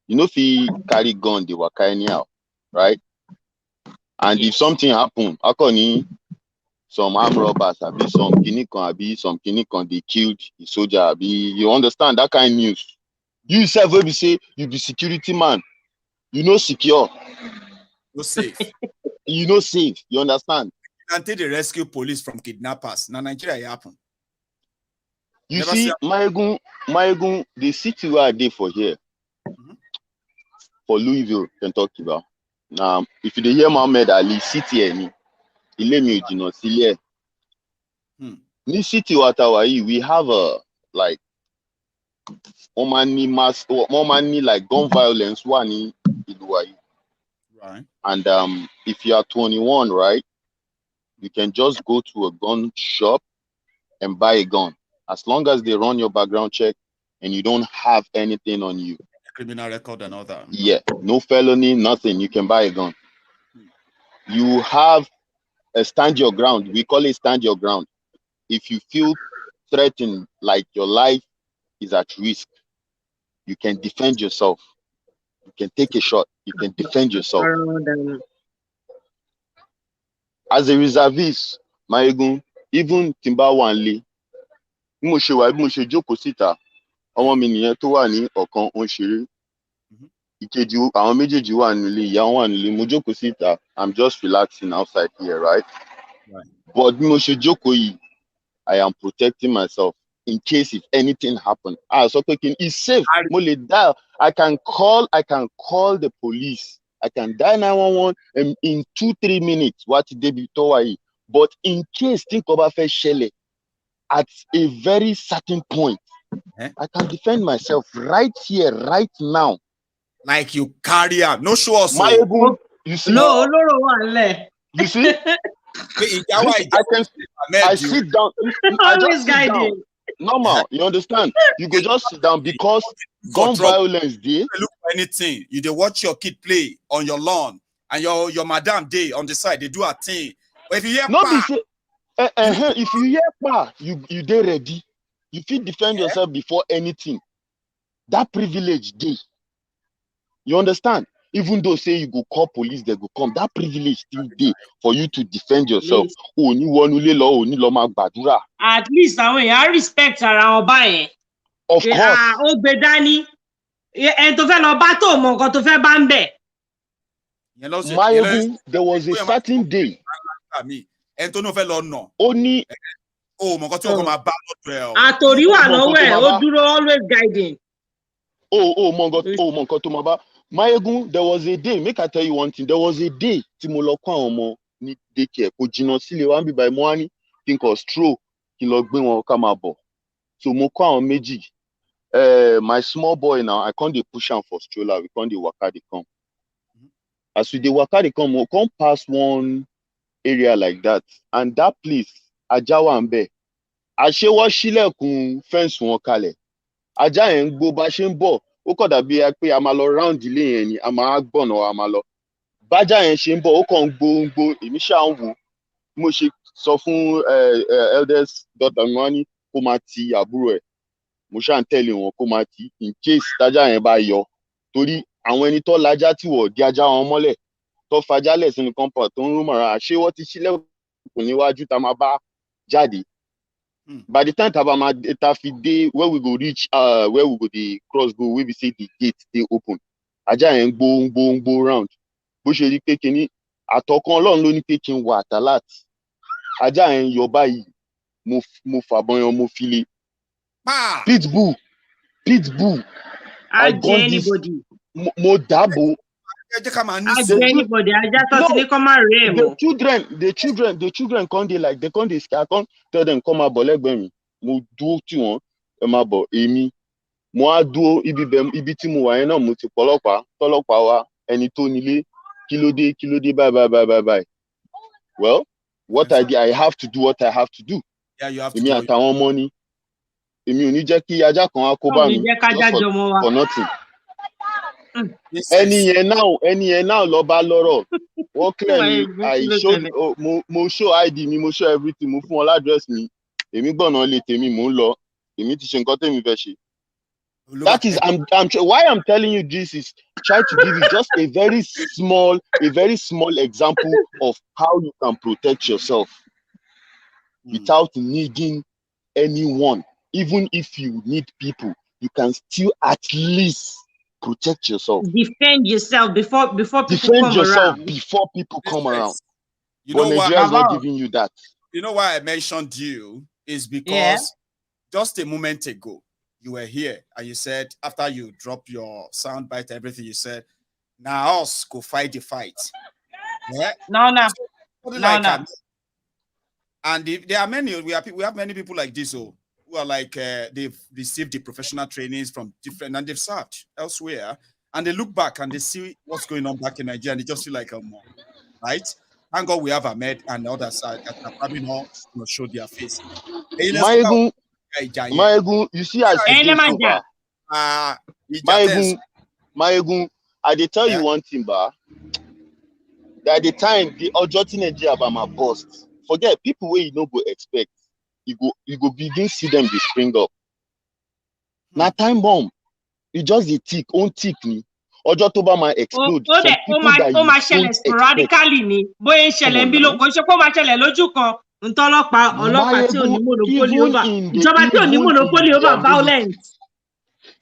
You know, if you carry gun, they waka anyhow, right? And if something happen, some armed robbers, some kinikon, they killed the soldier, you understand that kind of news. You yourself will be say you be security man. You know secure. No safe. You know safe. You understand? Until they rescue police from kidnappers. Now Nigeria it happen. You see, Maiyegun, the city where I did for here, for Louisville, Kentucky. If you hear Muhammad Ali, city any, This city we have a like more money like gun violence one. Right. And if you are 21, right, you can just go to a gun shop and buy a gun. As long as they run your background check and you don't have anything on you. Criminal record and all that. Yeah, no felony, nothing. You can buy a gun. You have a stand your ground. We call it stand your ground. If you feel threatened, like your life is at risk, you can defend yourself. You can take a shot. You can defend yourself. As a reservist, Maiyegun, even Timba Wanle, mo ṣe jókòó síta, ọmọ mi nìyẹn tó wà ní ọ̀kan ó ń ṣeré. Ìkejì àwọn méjèèjì wà nílé, ìyá wọn wà nílé, mo jókòó síta. I'm just relaxing outside here, right? But mo ṣe jókòó yìí, I am protecting myself in case if anything happen. So it's safe. I can call the police. I can dial 911 in 2-3 minutes. What they be told. But in case think about Shelley, at a very certain point, I can defend myself right here, right now. Like you carry out, no show us. You see? No. You see? I sit down. I just sit down. Normal, you understand? You go just sit down because gun violence dey. Look for anything. You dey watch your kid play on your lawn, and your madam dey on the side. They do a thing. But if you hear if you hear you dey ready. You fit defend yourself before anything. That privilege dey. You understand? Even though say you go call police, they go come. That privilege still dey for you to defend yourself. At least I respect around buying. Of course. Maiyegun, there was a certain day. Only. Always guiding. Maiyegun, there was a day, make I tell you one thing. There was a day, Timolokwa Omo ni daycare, ko jino sile wan bi by Moani, think of stroke, ki lo gbe won ka ma bo. So mo ko awon meji. My small boy now, I can't push him for stroller, we can't waka dey come. As we dey waka dey come, we come past one area like that, and that place, Ajawa Ambe, àṣé wọ́n ṣílẹ̀kùn fẹ́ǹsì wọn kalẹ̀ ajá yẹn ń gbó bá ṣe ń bọ̀ ó kọ̀ dàbí pé a máa lọ round ilé yẹn ni a máa gbọ̀nà a máa lọ bájá yẹn ṣe ń bọ̀ ó kàn ń gbó èmi ṣáà ń wò mo ṣe sọ fún eldest daughter mi wọ́n ní kó máa ti àbúrò ẹ̀ mo ṣáà ń tẹ̀lé wọn kó máa ti in case tájá yẹn bá yọ torí àwọn ẹni tó lajá tí wọ́n di ajá wọn mọ́lẹ̀ tó fajálẹ̀ sínú compound tó ń rún mọ̀ra àṣé wọ́n ti ṣílẹ̀kùn níwájú tá a máa bá jáde. By the time ta fi dey where we go reach where we go dey cross go wey be say the gate dey open ajá yẹn ń gbó round bó ṣe rí pé kinní àtọkàn Ọlọ́run ló ní pé kí n wà àtàlát ajá yẹn yọ báyìí mo fàbọn yan mo file pitbull I gun this mo dàbò. Anybody, I just thought they come and rain. The children come dey like they come dey scare come tell them come out but legbe mi mo dúró tí wọn ẹ máa bọ̀ èmi mo á dúró ibi tí mo wà yẹn náà mo ti pọlọ́pàá wa ẹni tó nílé kí ló dé bye. Well, what I did, I have to do what I have to do. Yeah, you have to. Èmi àtàwọn ọmọ ni èmi ò ní jẹ́ kí ajá kan á kó bá mi just for nothing. Ẹni yẹn náà lọ bá lọ́rọ̀ wọ́n clear mi mo show ID mi mo show everything mo fún wọn ládírẹ́sì mi èmi gbọ̀nà lè tèmi mò ń lọ èmi ti ṣe nǹkan tèmi fẹ́ ṣe. That is why I'm telling you this is try to give you just a very small example of how you can protect yourself without needing anyone. Even if you need people, you can still at least protect yourself. Defend yourself before people come around. You know but Nigeria is not giving you that. You know why I mentioned you is because just a moment ago you were here and you said after you dropped your sound bite everything you said now us go fight the fight. Yeah? No. And there are many we have many people like this who are like they've received the professional trainings from different and they've served elsewhere and they look back and they see what's going on back in Nigeria and they just feel like right. Thank God we have Ahmed and the other side that are probably not show their face. Maiyegun, you see as Maiyegun, I dey tell you one thing, ba. At the time the ọjọ́ Nigeria about my bust. Forget people where you no go expect. You go begin see them dey spring up. Na time bomb. You just the tick me. Ọjọ́ tó bá máa explode. Ó máa ṣẹlẹ̀ sporadically ni. Bóyá ṣẹlẹ̀ ń bí ló kò ṣe kó máa ṣẹlẹ̀ lójú kan. Ọlọ́pàá tí ò ní monopoly over. Ìjọba tí ò ní monopoly over violence.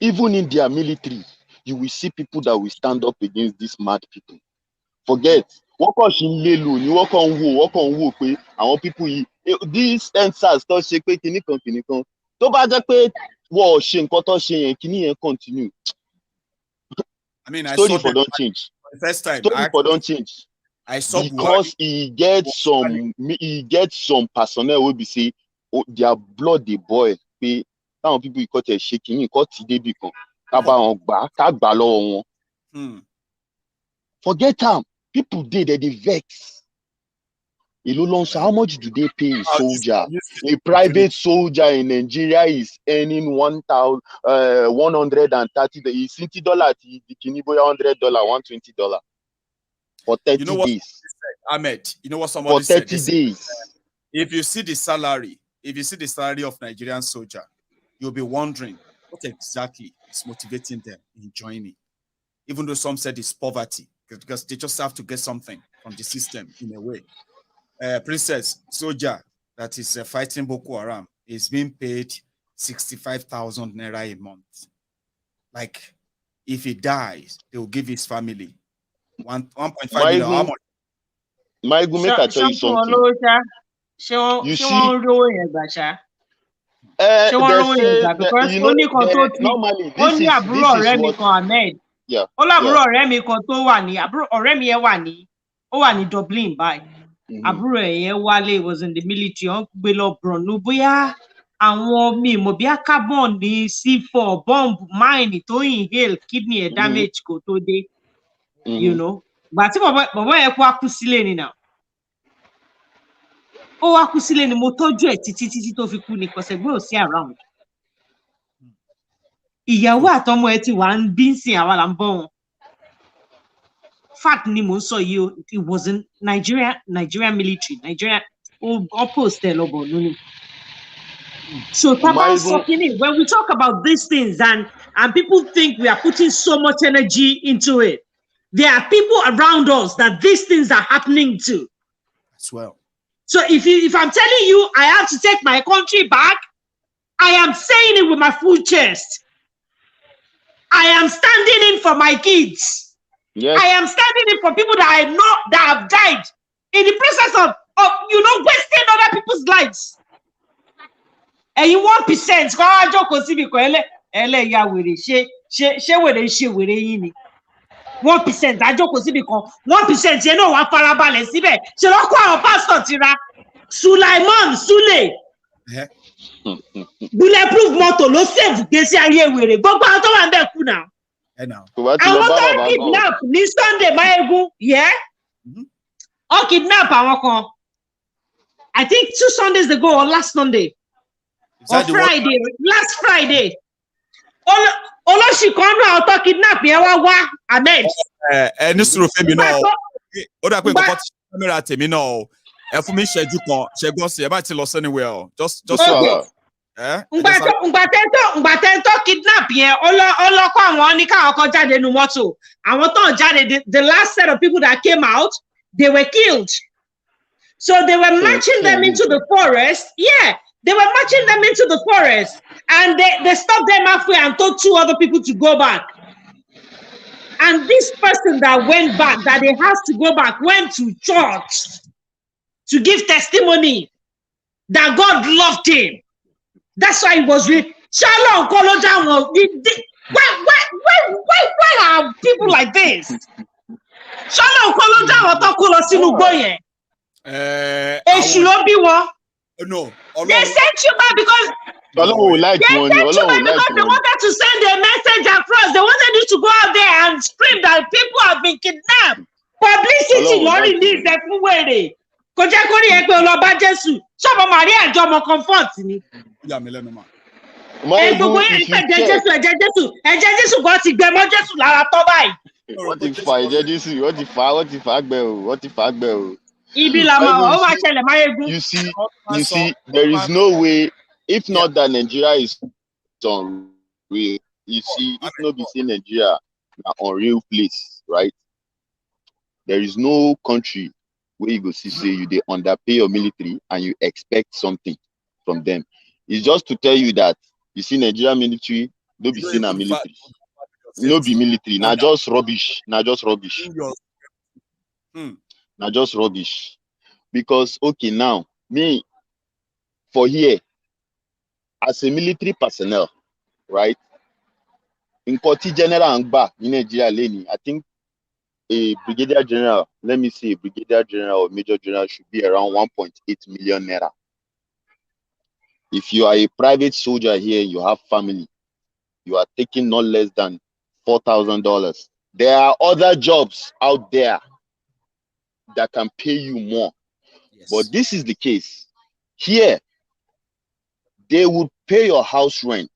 Even in their military, you will see people that will stand up against these mad people. Forget. Wọ́n kàn ṣì ń lé lò ní wọ́n kàn ń wò pé àwọn people yìí these answers tó ṣe pé kinní kan tó bá jẹ́ pé wọ́n ṣe nǹkan tó ṣe yẹn kinní yẹn continue. I mean, story for don't change. The first time story for don't change. I saw because he gets some personnel will be say their blood dey boil pé táwọn people yìí kọ́ tẹ̀ ṣe kinní kọ́ ti débi kan ká bá wọn ká gbà lọ́wọ́ wọn. Forget am. People dey vex. How much do they pay a soldier? A private soldier in Nigeria is earning $130. Is $60 the $100, $120 for 30 days. Ahmed, you know what somebody said? For 30 days. If you see the salary of Nigerian soldier, you'll be wondering what exactly is motivating them in joining. Even though some said it's poverty. Because they just have to get something from the system in a way. Princess soldier that is fighting Boko Haram is being paid 65,000 Naira a month. Like, if he dies, they will give his family 1.5 million. How much? Maiyegun, make I tell you something. You see, normally this is what. Yeah. Àbúrò ọ̀rẹ́ mi kan tó wà ní ọ̀rẹ́ mi yẹn wà ní Dublin báyìí. Àbúrò yẹn wálé was in the military on gbé lọ Borno bóyá àwọn mi mọ̀ bí carbon ní C4 bomb mine tó inhale kidney damage kò tó dé. You know. Gbà tí bàbá yẹn kú sílé ni now. ó wá kú sílé ni mo tọ́jú ẹ̀ títí tó fi kú ni kọ̀sẹ̀gbọ́n ò sí around. Ìyàwó àtọmọ ẹ̀ ti wà ń bí sìn àwa là ń bọ́ wọn. Fact ni mo ń sọ yìí o, it wasn't Nigerian military, Nigeria post ẹ̀ lọ́bọ̀ lónìí. So when we talk about these things and people think we are putting so much energy into it, there are people around us that these things are happening to. As well. So if I'm telling you I have to take my country back, I am saying it with my full chest. I am standing in for my kids. Yes. I am standing in for people that I know that have died in the process of wasting other people's lives. And you 1% kọ́ wá jókòó síbi kan ẹlẹ́yà wèrè ṣé wèrè ṣe wèrè yín ni 1% àjókòó síbi kan 1% yẹn náà wá farabalẹ̀ síbẹ̀ ṣe lọ́kọ́ àwọn pásítọ̀ ti ra Sulaiman Sule bulletproof motor ló save gbèsè ayé wèrè gbogbo àwọn tó wà ń bẹ̀ kú náà. Àwọn tó kidnap ní Sunday Maiyegun ó kidnap àwọn kan I think 2 Sundays ago or last Sunday. Or Friday, last Friday. Olóṣì kan náà ọ̀tọ̀ kidnap yẹn wá Ahmed. Ní sùúrù fẹ́mi náà ó dà pé nǹkan tí kámẹ́rà tèmi náà ẹ fún mi ṣẹ́jú kan ṣẹ́gbọ́n sí ẹ bá ti lọ anywhere o just so. Ngbà tẹ́ntọ́ kidnap yẹn ọlọ́kọ̀ àwọn ní káwọn kan jáde nínú mọ́tò àwọn tó jáde the last set of people that came out they were killed. So they were marching them into the forest. Yeah. They were marching them into the forest and they stopped them halfway and told 2 other people to go back. And this person that went back, that they has to go back, went to church to give testimony that God loved him. That's why he was with Shalom Koloja. Why are people like this? Shalom Koloja Otokulo Sinugoye. Eshulobiwo. No. They sent you back because they wanted to send a message across. They wanted you to go out there and scream that people have been kidnapped. Publicity, Lord, in this way. Kojakori Ekpe Oloba Jesu. Shaba Maria Jomo comfort me. Jesu got to be more Jesu Lara Tobai. What if Agbe? You see, there is no way, if not that Nigeria is on real, you see, if not be saying Nigeria on real place, right? There is no country where you go see say you they underpay your military and you expect something from them. It's just to tell you that you see Nigeria military, don't be seen a military. No be military, not just rubbish, not just rubbish. Now just rubbish. Because okay, now me for here as a military personnel, right? In Koti General Angba in Nigeria Leni, I think a brigadier general, let me say a brigadier general or major general should be around 1.8 million naira. If you are a private soldier here, you have family, you are taking not less than $4,000. There are other jobs out there that can pay you more. Yes. But this is the case. Here, they would pay your house rent.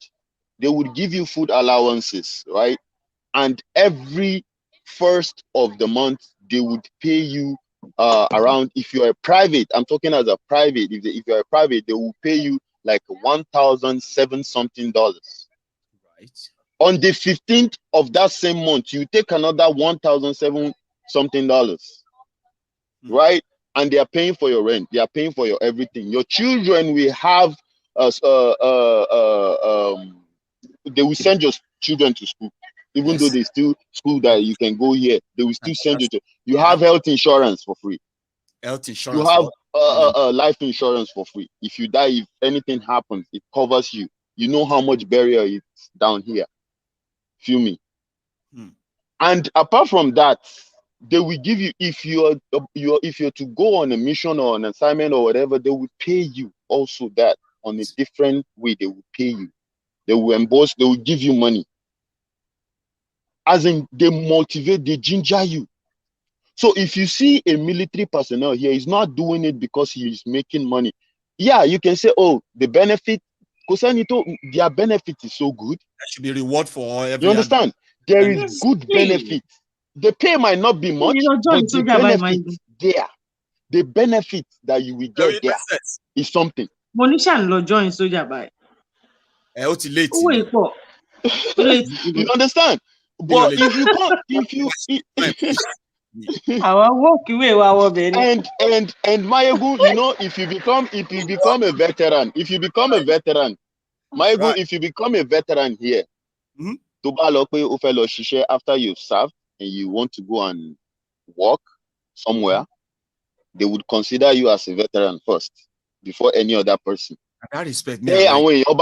They would give you food allowances, right? And every first of the month, they would pay you around, if you're a private, I'm talking as a private, if you're a private, they will pay you like $1,007 something. Right. On the 15th of that same month, you take another $1,007 something. Right? And they are paying for your rent, they are paying for your everything. Your children will have they will send your children to school, even though they still school that you can go here, they will still send you to. You have health insurance for free. Health insurance. You have life insurance for free. If you die, if anything happens, it covers you. You know how much burial is down here. Feel me? And apart from that, they will give you, if you're to go on a mission or an assignment or whatever, they will pay you also that on a different way. They will pay you. They will emboss, they will give you money. As in, they motivate, they ginger you. So if you see a military personnel here, he's not doing it because he is making money. Yeah, you can say, oh, the benefit, their benefit is so good. That should be reward for every. You understand? There is good benefit. The pay might not be much, but the benefit there, the benefit that you will get there is something. Monisha no join soldier by. You understand? But if you can't, our walk away, and Maiyegun, you know, if you become a veteran, Maiyegun, if you become a veteran here, after you've served and you want to go and work somewhere, they would consider you as a veteran first before any other person. That respect me. And when you 2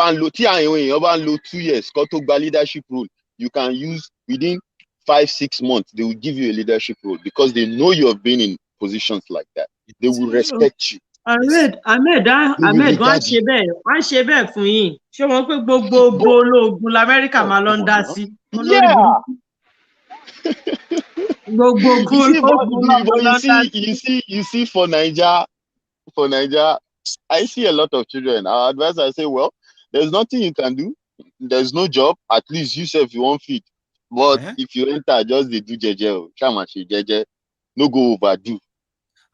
years, leadership role, you can use within 5-6 months. They will give you a leadership role because they know you have been in positions like that. They will respect you. Ahmed, one shebe fún yín. Ṣé wọ́n pé gbogbo ológun l'America máa lọ dá sí. Yeah. You see, for Nigeria, I see a lot of children. Our advisor say, well, there's nothing you can do. There's no job. At least you say if you want feed. But if you enter, just they do jeje. No go overdo.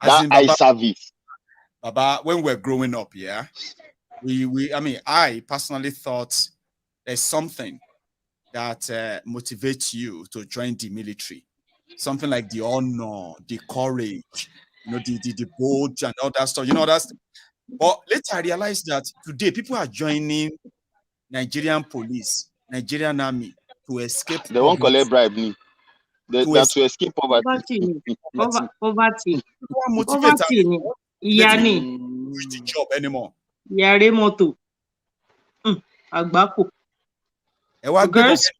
That eye service. Baba, when we're growing up, yeah, I personally thought there's something that motivates you to join the military. Something like the honor, the courage, you know, the bold and all that stuff, you know, that's. But later I realized that today people are joining Nigerian police, Nigerian army to escape. They won't collect bribe. To escape poverty. Poverty. Yani. With the job anymore. Yare moto. Agbako. Girls.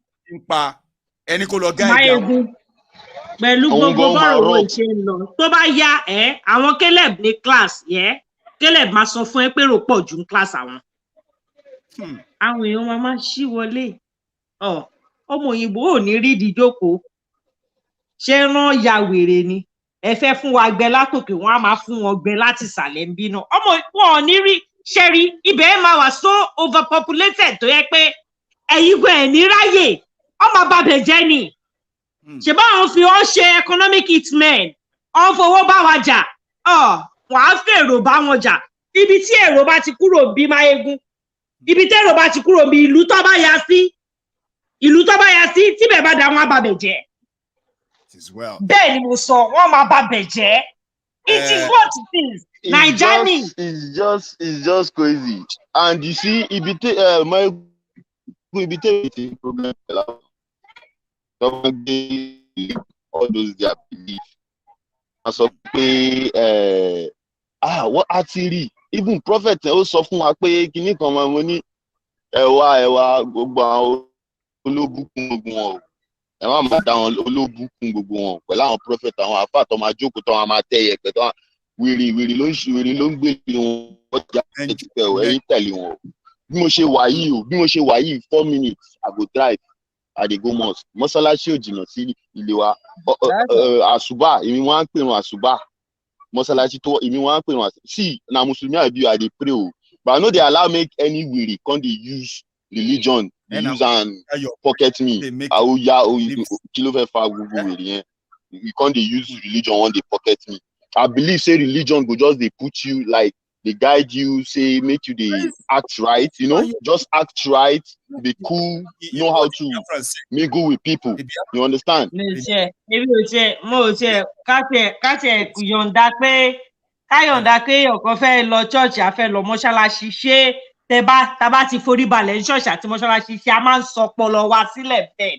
Pẹ̀lú gbogbo bọ́rọ̀ ìṣe lọ tó bá yá àwọn Caleb ní class Caleb máa sọ fún ẹ pé rò pọ̀ jù ní class àwọn èèyàn máa ṣí wọlé ọmọ òyìnbó ò ní rí ìdíjókòó ṣé rán ya wèrè ni ẹ fẹ́ fún wa gbẹ látòkè wọ́n á máa fún wọn gbẹ láti ìsàlẹ̀ ń bí náà ọmọ wọn ò ní rí ṣẹ́rí ibẹ̀ máa wà so overpopulated tó yẹ pé ẹ̀yin gbọ́ ẹ̀ ní ráyè ọmọ bàbẹ̀ jẹ́ ni. Ṣé bá wọn fi ọ́ ṣe economic hitmen ọ́n fowó bá wa jà wọ́n á fèrò bá wọn jà ibi tí èrò bá ti kúrò bí Maiyegun ibi tí èrò bá ti kúrò bí ìlú tó bá yá sí tíbẹ̀ bá dá wọn bàbẹ̀ jẹ́ bẹ́ẹ̀ ni mo sọ wọ́n máa bàbẹ̀ jẹ́ it is what it is Nigerian. It's just crazy and you see ibi tí Maiyegun problem all those their belief. So what actually even prophet also fún wa pé kíní kan máa mo ní ẹwà gbogbo àwọn olóbùkún gbogbo wọn ẹ má máa dá wọn olóbùkún gbogbo wọn pẹ̀lú àwọn prophet àwọn àfáà tó máa jókòó tó máa tẹ yẹpẹ tó wìrì ló ń gbé wọn ọjà ẹtìpẹ ẹ̀yin tẹ̀lé wọn bí mo ṣe wà yìí 4 minutes I go drive. I dey go mosque. Mọ́sálásí ò jìnnà sí ilé wa. Àsùbá, èmi wọ́n á pèrún àsùbá. Mọ́sálásí tó èmi wọ́n á pèrún àsùbá. See, na Mùsùlùmí àbí I dey pray o. But I no dey allow make any wèrè come dey use religion, use and pocket me. Àwòyá kí ló fẹ́ fa gbogbo wèrè yẹn? You come dey use religion wan dey pocket me. I believe say religion go just dey put you like they guide you, say make you dey act right, you know, just act right, be cool, know how to mingle with people. You understand? Káyọ̀ǹda pé ọ̀kan fẹ́ lọ church àfẹ́ lọ mọ́ṣáláṣí ṣé tá bá ti forí balẹ̀ ní church àti mọ́ṣáláṣí ṣé a máa ń sọ pọlọ wa sílẹ̀ bẹ́ẹ̀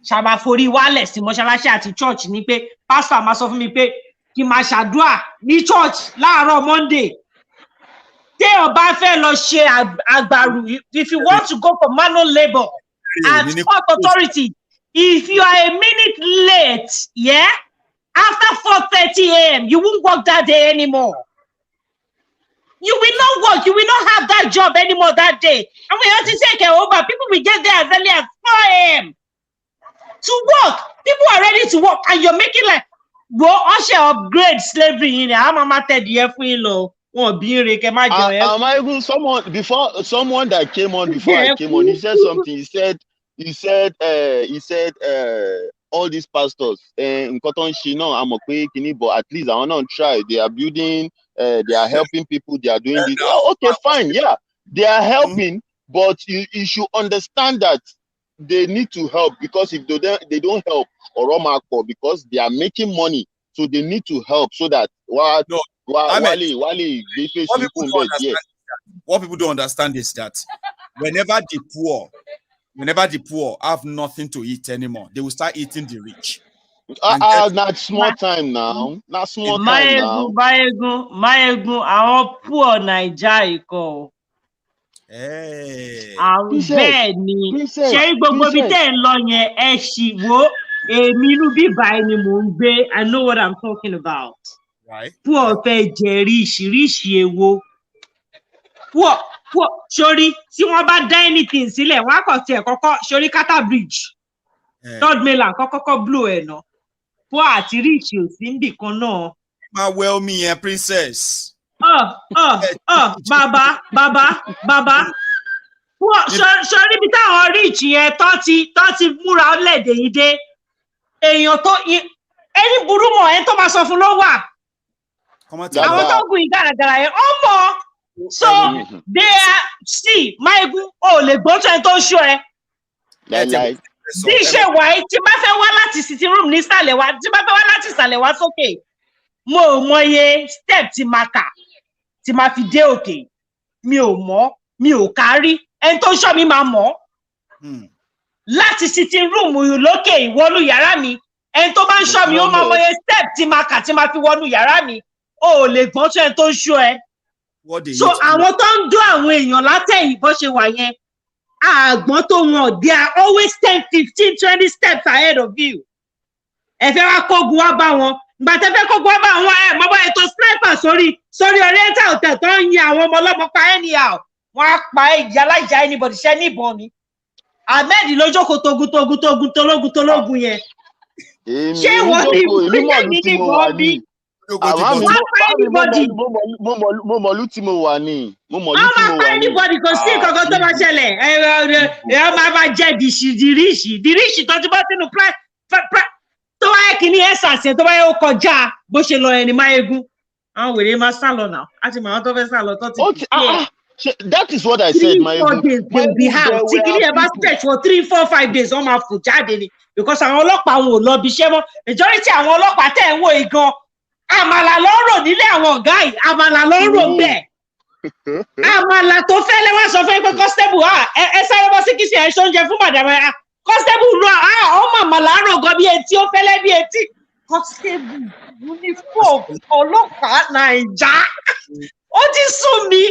ṣàbà forí wálẹ̀ sí mọ́ṣáláṣí àti church ni pé pastor máa sọ fún mi pé kí máa ṣàdúà ní church láàárọ̀ Monday tẹ́ ó bá fẹ́ lọ ṣe àgbàrú if you want to go for manual labour at court authority if you are a minute late after 4:30 a.m. you won't work that day anymore. You will not work. You will not have that job anymore that day. And we have to take it over. People will get there as early as 4 a.m. to work. People are ready to work, and you're making like Go usher upgrade slavery in I'm a the full won't be even someone that came on before I came on, he said something. He said all these pastors in Cotton Shino, I'm okay, but at least I want to try. They are building, they are helping people, they are doing this. Oh, okay, fine, yeah, they are helping, but you should understand that they need to help, because if they don't help, or because they are making money, so they need to help so that what people don't understand is that whenever the poor have nothing to eat anymore, they will start eating the rich. Not small time now. Not small time now. Maiyegun, our poor Nigeria ko. Bẹ́ẹ̀ ni, ṣé gbogbo bí tẹ́ ń lọ yẹn ẹ ṣì wò èmi inú bíbá ẹni mò ń gbé. I know what I'm talking about. Right. Poor fẹ́ jẹ ríṣiríṣi èwo. Poor sórí tí wọ́n bá dá anything sílẹ̀ wọ́n á kàn tiẹ̀ kọ́kọ́ sórí Kata Bridge. Third mainland kọ́kọ́ blow ẹ̀ náà. Poor àti rich ò sí níbì kan náà. Ma well me princess. Baba. Sorry, bí táwọn rich yẹn tó ti múra orílẹ̀-èdè yìí dé. Èèyàn tó ẹni burú mọ̀ ẹni tó máa sọ fún ló wà. Àwọn tó gùn ìgàràgàrà yẹn, ó mọ̀. So, they are, see, Maiyegun, lè gbọ́ tó ẹni tó ń ṣọ́ ẹ. Bí iṣẹ́ wà yìí, tí bá fẹ́ wá láti sitting room ní ìsàlẹ̀ wá, tí bá fẹ́ wá láti ìsàlẹ̀ wá sókè, mo ò mọye step tí máa kà tí máa fi dé òkè. Mi ò mọ̀, mi ò kárí, ẹni tó ń ṣọ́ mi máa mọ̀. Láti sitting room lókè ìwọnú yàrá mi, ẹni tó bá ń ṣọ́ mi ó máa mọye step tí máa kà tí máa fi wọnú yàrá mi. O lè gbọ́ tó ẹni tó ń ṣọ́ ẹ. So àwọn tó ń dún àwọn èèyàn látẹ̀yìn bó ṣe wà yẹn, àgbọ̀n tó wọn, they are always 10, 15, 20 steps ahead of you. Ẹ fẹ́ wá kógun wá bá wọn. Ìgbà tẹ́ fẹ́ kógun wá bá wọn, mọ́ bá ètò sniper sórí Oriental Hotel tó ń yin àwọn ọmọ ọlọ́mọ pa anyhow. Wọ́n á pa ìjà láìjà anybody ṣẹ́ níbọn ni. Ahmed lójókòó tológun yẹn. Ṣé wọ́n ní ìpínlẹ̀ ní níbọn bí? Mo mọ̀lú tí mo wà ní. Anybody kò sí nǹkan tó bá ṣẹlẹ̀. Ẹ máa jẹ́ dìríṣì tó ti bá sínú tó wáyé kìíní ẹ̀sàsẹ̀ tó wáyé ó kọjá bó ṣe lọ ẹni Maiyegun. Àwọn wèrè máa sá lọ náà. A ti mọ àwọn tó fẹ́ sá lọ tó ti fi that is what I said, Maiyegun. 3-4 days they will be out. Tí kìíní ẹ bá stretch for 3-4-5 days wọ́n máa fò jáde ni. Because àwọn ọlọ́pàá wọn ò lọ bí iṣẹ́ mọ́. Majority àwọn ọlọ́pàá tẹ̀ ń wò igan. Àmàlà lọ́rọ̀ nílé àwọn ọ̀gá yìí, àmàlà lọ́rọ̀ bẹ́ẹ̀. Àmàlà tó fẹ́lẹ́ wá sọ fún pé constable ẹ sáré bọ́ sí kìsì ẹ̀ ṣoúnjẹ fún màdàmà constable rọ ọmọ àmàlà rọ̀gọ́ bí etí ó fẹ́lẹ́ bí etí. Constable uniform ọlọ́pàá Naija. Ó ti sún mi.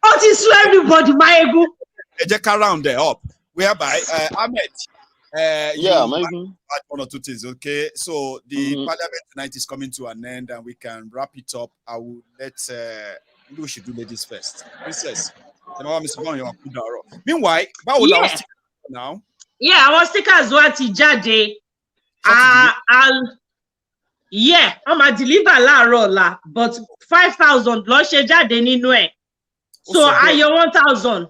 Ó ti sún everybody Maiyegun. Ẹ jẹ́ ká round it up whereby Ahmed. Maiyegun. Add one or two things, okay? So the Parliament tonight is coming to an end, and we can wrap it up. I will let maybe we should do ladies first. Princess, meanwhile, now. Yeah, our stickers were to jáde. I'm a deliver la, but 5,000 ló ṣe jáde nínú ẹ̀. So ayọ̀ 1,000.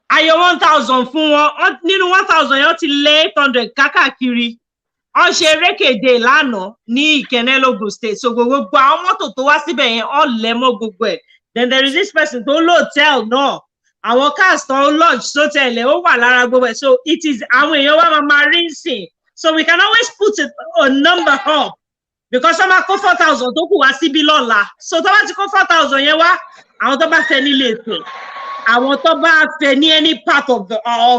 Ayọ̀ 1,000 fún wọn. Nínú 1,000 yẹn ti lé 800 kákàkiri. Wọ́n ṣe rékèdè lánàá ní Ìkẹ́nnẹ́ Lógùn State. So gbogbo àwọn mọ́tò tó wá síbẹ̀ yẹn wọ́n lẹ̀ mọ́ gbogbo ẹ̀. Then there is this person tó lóòtẹ́ẹ̀lì náà. Àwọn cars tó lodge sótẹ́ẹ̀lì ó wà lára gbogbo ẹ̀. So it is àwọn èèyàn wá máa rí sìn. So we can always put a number up. Because some kó 4,000 tó kù wá síbí lọ́la. So tó bá ti kó 4,000 yẹn wá, àwọn tó bá fẹ́ nílé ètò. Àwọn tó bá fẹ́ ní any part of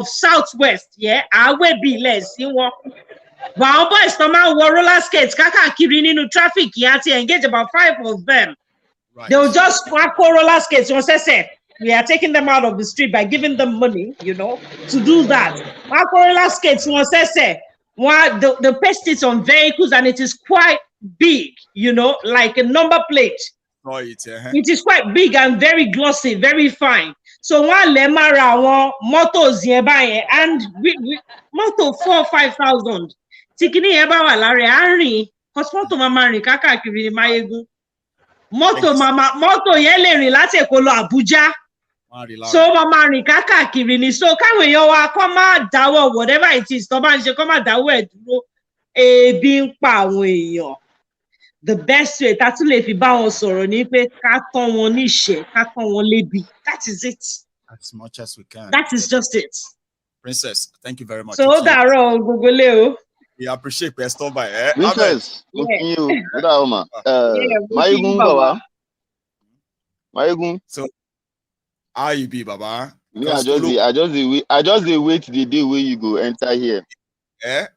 southwest, àwẹ̀ bí ilẹ̀ sí wọn. But our boys tó máa wọ roller skates kákàkiri nínú traffic yẹn àti engage about 5 of them. Right. They will just call roller skates. We are taking them out of the street by giving them money, to do that. Roller skates, they paste it on vehicles and it is quite big, like a number plate. Oh, it is quite big and very glossy, very fine. So one lemara one motos and we moto 4,000-5,000. tí kíní yẹn bá wà lára ẹ̀ á rìn cause mọ́tò máa rìn káàkiri ní Maiyegun mọ́tò yẹn lè rìn láti Èkó lọ Àbújá so máa rìn káàkiri ni so káwọn èèyàn wa kọ́ máa dáwọ́ whatever it is tó bá ń ṣe kọ́ máa dáwọ́ ẹ̀ dúró ebi ń pa àwọn èèyàn the best way tá tún lè fi bá wọn sọ̀rọ̀ ni pé ká tán wọn níṣẹ́ ká tán wọn lébi that is it. As much as we can. That is just it. Princess, thank you very much. So dàárọ̀ gbogbo lé o. We appreciate pé stop by. Princess, looking you. Good Oma. Maiyegun Baba. Maiyegun. So how you be, Baba? Me, I just dey wait the day where you go enter here.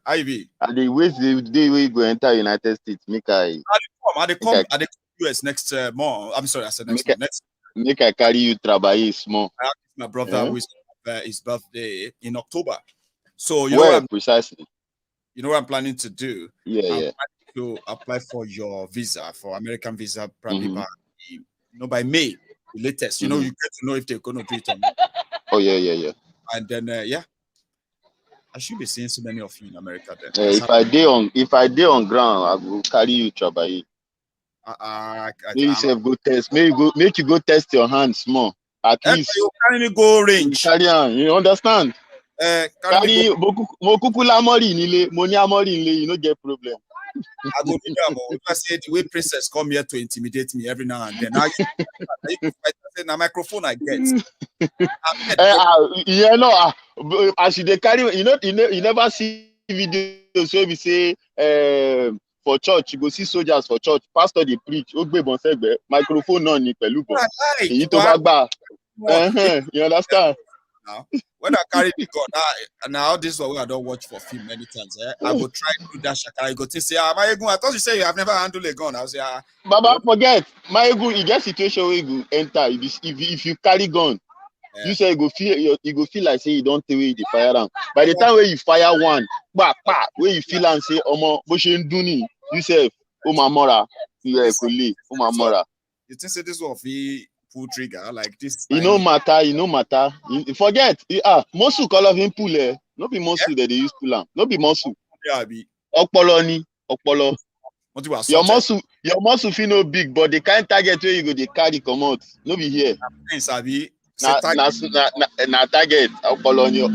How you be? I dey wait the day where you go enter United States. I dey come US next month. I'm sorry, I said next month. Make I carry you travel small. My brother who is his birthday in October. So precisely. You know what I'm planning to do? I'm planning to apply for your visa, for American visa, probably by May, the latest. You know, you get to know if they're going to do it or not. Oh yeah. And then I should be seeing so many of you in America then. If I dey on ground, I will carry you travel. Maybe you go test. Make you go test your hands small. At least you carry me go range. Carry on, you understand? Carry mokuku lamori nile, moni amori nile, you no get problem. I go do that. If I say the way Princess come here to intimidate me every now and then, I say na microphone I get. As you dey carry, you never see videos where we say for church, you go see soldiers for church. Pastor dey preach. Microphone on ni pẹ̀lú bon. Èyí tó bá gbà. You understand? Now, when I carry the gun, now this is what I don't watch for film many times. I go try to do that shakara. I go to say, Maiyegun, I thought you say you have never handled a gun. I say, Baba, forget. Maiyegun, you get situation where you enter. If you carry gun, you say you go feel like say you don't take away the firearm. By the time where you fire one, where you feel and say, Omo, bo she nduni, you say, Omamora, you are kuli, Omamora. You think say this will be pull trigger like this? You know matter. Forget. Mosu call of him pull. No be Mosu that they use pull am. No be Mosu. Yeah, be. Okpolo ni. Okpolo. Your muscle feel no big, but the kind target where you go they carry come out. No be here. Na target. Okpolo ni.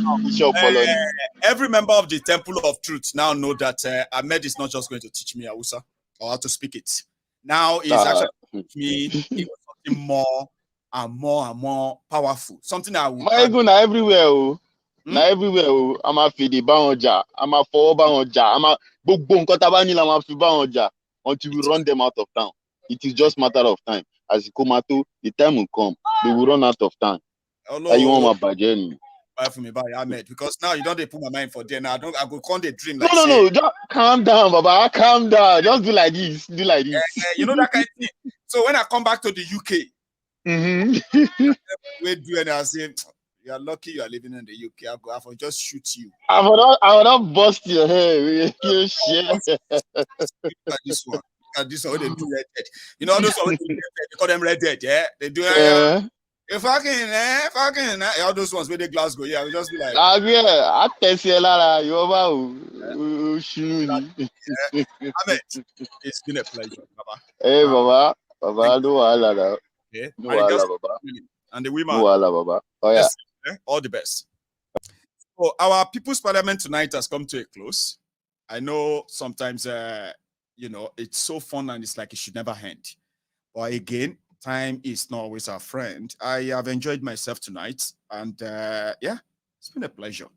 Every member of the Temple of Truth now know that Ahmed is not just going to teach me Hausa or how to speak it. Now he's actually teaching me something more and more powerful. Something I will. Maiyegun na everywhere. Na everywhere. I'm a feed the I'm a forward I'm a book tabani la fi banja until we run them out of town. It is just matter of time. As you come out, the time will come. They will run out of time. You want my budget? Buy for me, buy Ahmed, because now you don't put my mind for there. Now I go con the dream like no. Just calm down, Baba. Calm down. Just do like this. You know that kind of thing. So when I come back to the UK, we do and I say, you are lucky you are living in the UK. I will just shoot you. I will not bust your hair. You shit. Look at this one. They do Red Dead. You know those ones they call them Red Dead. Yeah, they do. If fucking all those ones with the Glasgow, I will just be like, I test you you Ahmed, it's been a pleasure, Baba. Hey, Baba, no wala. Okay, no wala, Baba. And the women. No wala, Baba. Oh yeah. All the best. So our People's Parliament tonight has come to a close. I know sometimes, it's so fun and it's like it should never end. But again, time is not always our friend. I have enjoyed myself tonight, and it's been a pleasure.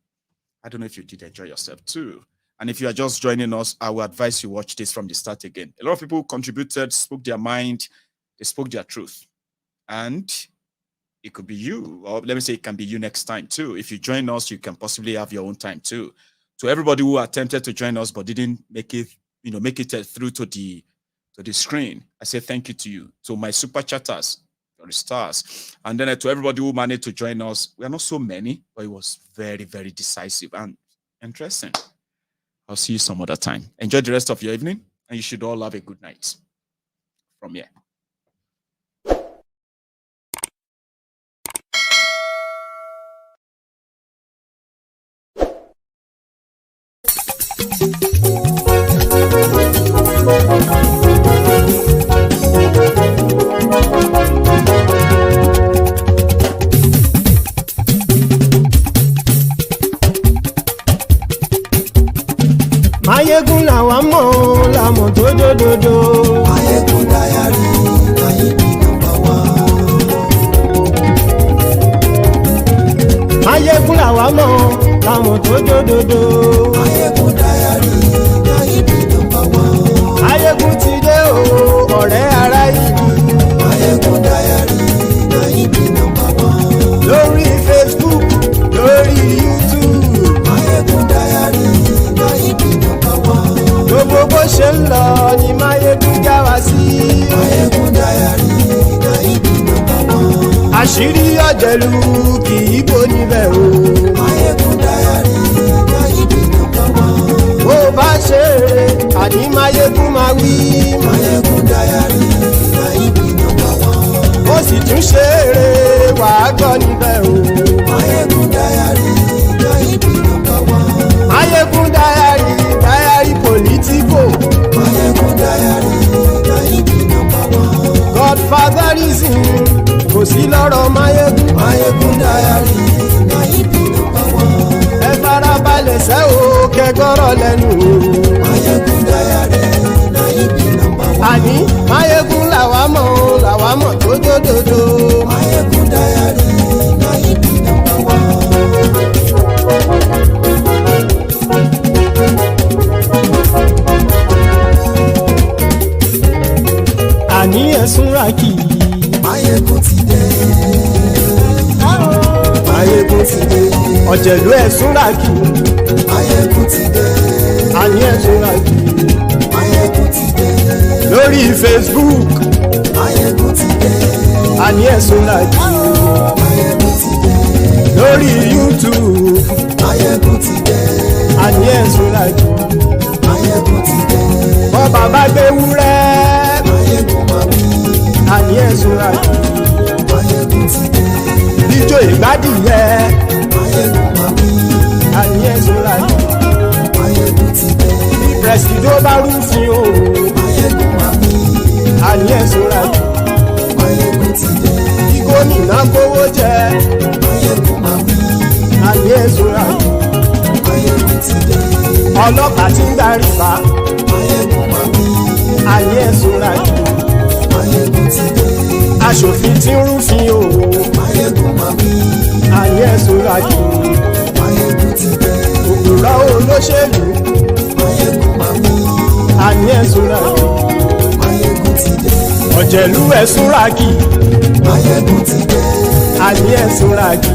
I don't know if you did enjoy yourself too. And if you are just joining us, I will advise you watch this from the start again. A lot of people contributed, spoke their mind, they spoke their truth. And it could be you, or let me say it can be you next time too. If you join us, you can possibly have your own time too. To everybody who attempted to join us but didn't make it, make it through to the screen, I say thank you to you. To my super chatters, the stars, and then to everybody who managed to join us. We are not so many, but it was very, very decisive and interesting. I'll see you some other time. Enjoy the rest of your evening, and you should all have a good night from here. dòdòdò. Maiyegun Diary, na him be number one. Maiyegun làwa mọ̀ láwọn tó dòdòdò. Maiyegun Diary, na him be number one. Maiyegun ti dé o ọ̀rẹ́ ara ìlú. Maiyegun Diary, na him be number one. Lórí Facebook, lórí YouTube. Maiyegun Diary, na him be number one. Gbogbo bó ṣe ń lọ ni Maiyegun já wa sí. Maiyegun Diary, na him be number one. Àṣírí ọ̀jẹ̀lú kì í bò níbẹ̀ o. Maiyegun Diary, na him be number one. Bó bá ṣe eré àní Maiyegun máa wí. Maiyegun Diary, na him be number one. Ó sì tún ṣe eré wàá gbọ́ níbẹ̀ o. Maiyegun Diary, na him be number one. Maiyegun Diary, Diary Politico. Maiyegun Diary, na him be number one. Godfatherism kò sí lọ́rọ̀ Maiyegun. Maiyegun Diary, na him be number one. Ẹ farabalẹ̀ sẹ́ o kẹgọ́rọ̀ lẹ́nu o. Maiyegun Diary, na him be number one. Àní Maiyegun làwa mọ̀ tó dòdòdò. Maiyegun Diary, na him be number one. Àní ẹ̀sùn ràkì. Maiyegun ti dé. Maiyegun ti dé. Ọ̀jẹ̀lú ẹ̀sùn ràkì. Maiyegun ti dé. Àní ẹ̀sùn ràkì. Maiyegun ti dé. Lórí Facebook. Maiyegun ti dé. Àní ẹ̀sùn ràkì. Maiyegun ti dé. Lórí YouTube. Maiyegun ti dé. Àní ẹ̀sùn ràkì. Maiyegun ti dé. Bọ́ bàbá gbé wúrẹ́. Maiyegun máa wí. Àní ẹ̀sùn ràkì. Maiyegun ti dé. Ijó ìgbádìyẹ. Maiyegun máa wí. Àní ẹ̀sùn ràkì. Maiyegun ti dé. Presido bá rúfin o. Maiyegun máa wí. Àní ẹ̀sùn ràkì. Maiyegun ti dé. Kí gómìnà kówó jẹ. Maiyegun máa wí. Àní ẹ̀sùn ràkì. Maiyegun ti dé. Ọlọ́pàá tí ń darí bá. Maiyegun máa wí. Àní ẹ̀sùn ràkì. Maiyegun ti dé. Aṣòfin tí ń rúfin o. Maiyegun máa wí. Àní ẹ̀sùn ràkì. Maiyegun ti dé. Òpùrọ́ olóṣèlú. Maiyegun máa wí. Àní ẹ̀sùn ràkì. Maiyegun ti dé. Ọ̀jẹ̀lú ẹ̀sùn ràkì. Maiyegun ti dé. Àní ẹ̀sùn ràkì.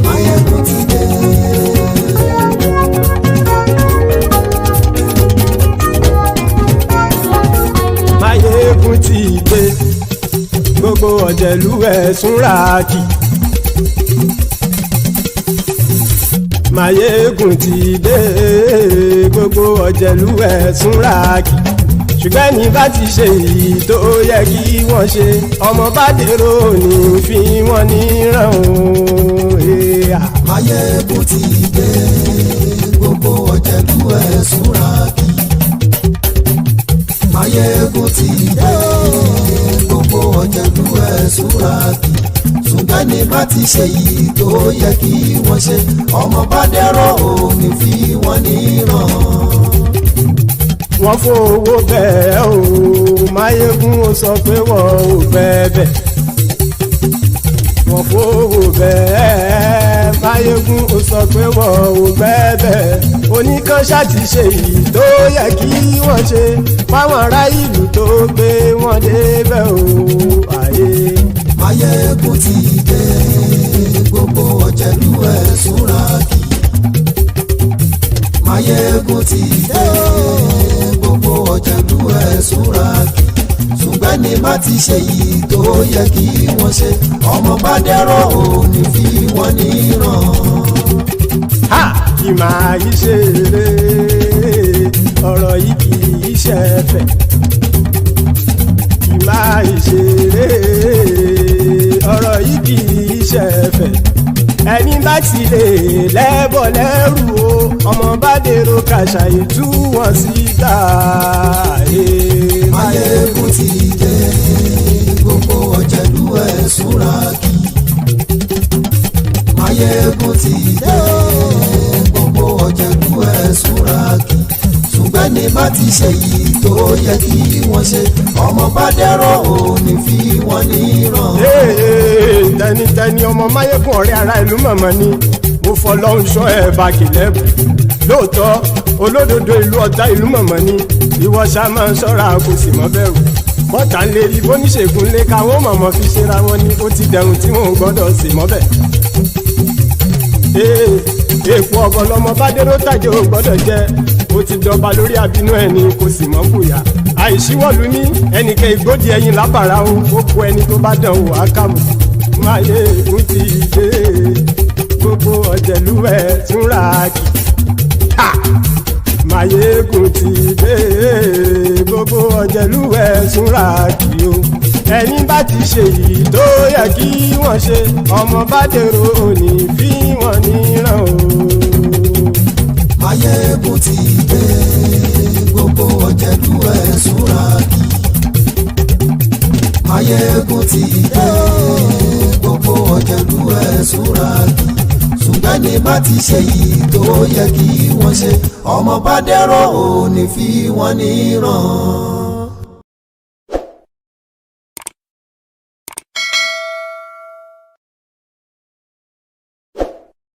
Maiyegun ti dé. Maiyegun ti dé. Gbogbo ọ̀jẹ̀lú ẹ̀sùn ràkì. Maiyegun ti dé. Gbogbo ọ̀jẹ̀lú ẹ̀sùn ràkì. Ṣùgbọ́n ní bá ti ṣe èyí tó yẹ kí wọ́n ṣe, ọmọ bá dèrò ní fi wọ́n níran o. Maiyegun ti dé. Gbogbo ọ̀jẹ̀lú ẹ̀sùn ràkì. Maiyegun ti dé. Gbogbo ọ̀jẹ̀lú ẹ̀sùn ràkì. Ṣùgbọ́n ní bá ti ṣe èyí tó yẹ kí wọ́n ṣe, ọmọ bá dèrò ní fi wọ́n níran. Wọ́n fowó bẹ́ẹ̀ o, Maiyegun ó sọ pé wọ́n ò fẹ́ bẹ̀. Wọ́n fowó bẹ́ẹ̀, Maiyegun ó sọ pé wọ́n ò fẹ́ bẹ̀. Oníkan ṣáàtì ṣe èyí tó yẹ kí wọ́n ṣe, fáwọn ará ìlú tó gbé wọn débẹ̀ o. Maiyegun ti dé. Gbogbo ọ̀jẹ̀lú ẹ̀sùn ràkì. Maiyegun ti dé. Gbogbo ọ̀jẹ̀lú ẹ̀sùn ràkì. Ṣùgbọ́n ní má ti ṣe yìí tó yẹ kí wọ́n ṣe, ọmọ bá dẹ́rọ̀ ò ní fi wọ́n níran. Kì máa yí ṣe eré, ọ̀rọ̀ yìí kì í ṣe ẹ̀fẹ̀. Kì máa yí ṣe eré, ọ̀rọ̀ yìí kì í ṣe ẹ̀fẹ̀. Ẹni bá ti lè lẹ́bọ̀ lẹ́rù o, ọmọ bá dèrò kàṣàyè tú wọn síta. Maiyegun ti dé. Gbogbo ọ̀jẹ̀lú ẹ̀sùn ràkì. Maiyegun ti dé. Gbogbo ọ̀jẹ̀lú ẹ̀sùn ràkì. Ṣùgbọ́n ní bá ti ṣe yìí tó yẹ kí wọ́n ṣe ọmọ bá dẹ́rọ̀ ò ní fi wọ́n níran. tẹnitẹni ọmọ Máyégún ọ̀rẹ́ ara ìlú mọ̀mọ́ ni mo fọlọ́run ṣọ́ ẹ̀ bá kìlẹ́bù lóòótọ́ olódodo ìlú ọ̀tá ìlú mọ̀mọ́ ni ìwọ ṣá máa ń ṣọ́ra kò sì mọ́ bẹ̀rù bọ́tà ń lè rí bóníṣègùn lé káwọn mọ̀mọ́ fi ṣera wọn ni ó ti dẹrùn tí wọn ò gbọ́dọ̀ sì mọ́ bẹ̀. èèpo ọ̀gọ̀lọ́mọ bá dérò tàjẹ́ ò gbọ́dọ̀ jẹ́ ó ti dọba lórí àbínú ẹni kò sì mọ́ bùyà àìsíwọ́lu ní ẹnìkẹ́ ìgbódì ẹyin lábàrá o ó kó ẹni tó bá dán o àkàmù Máyégún ti dé gbogbo ọ̀jẹ̀lúwẹ̀ túnra kì Máyégún ti dé gbogbo ọ̀jẹ̀lúwẹ̀ túnra kì o ẹni bá ti ṣe yìí tó yẹ kí wọ́n ṣe ọmọ bá dèrò òní fi wọ́n níran o. Máyégún ti dé gbogbo ọ̀jẹ̀lúwẹ̀ túnra kì Máyégún ti dé gbogbo ọ̀jẹ̀lúwẹ̀ túnra kì ṣùgbọ́n ní bá ti ṣe yìí tó yẹ kí wọ́n ṣe ọmọ bá dẹ́rọ̀ ò ní fi wọ́n níran.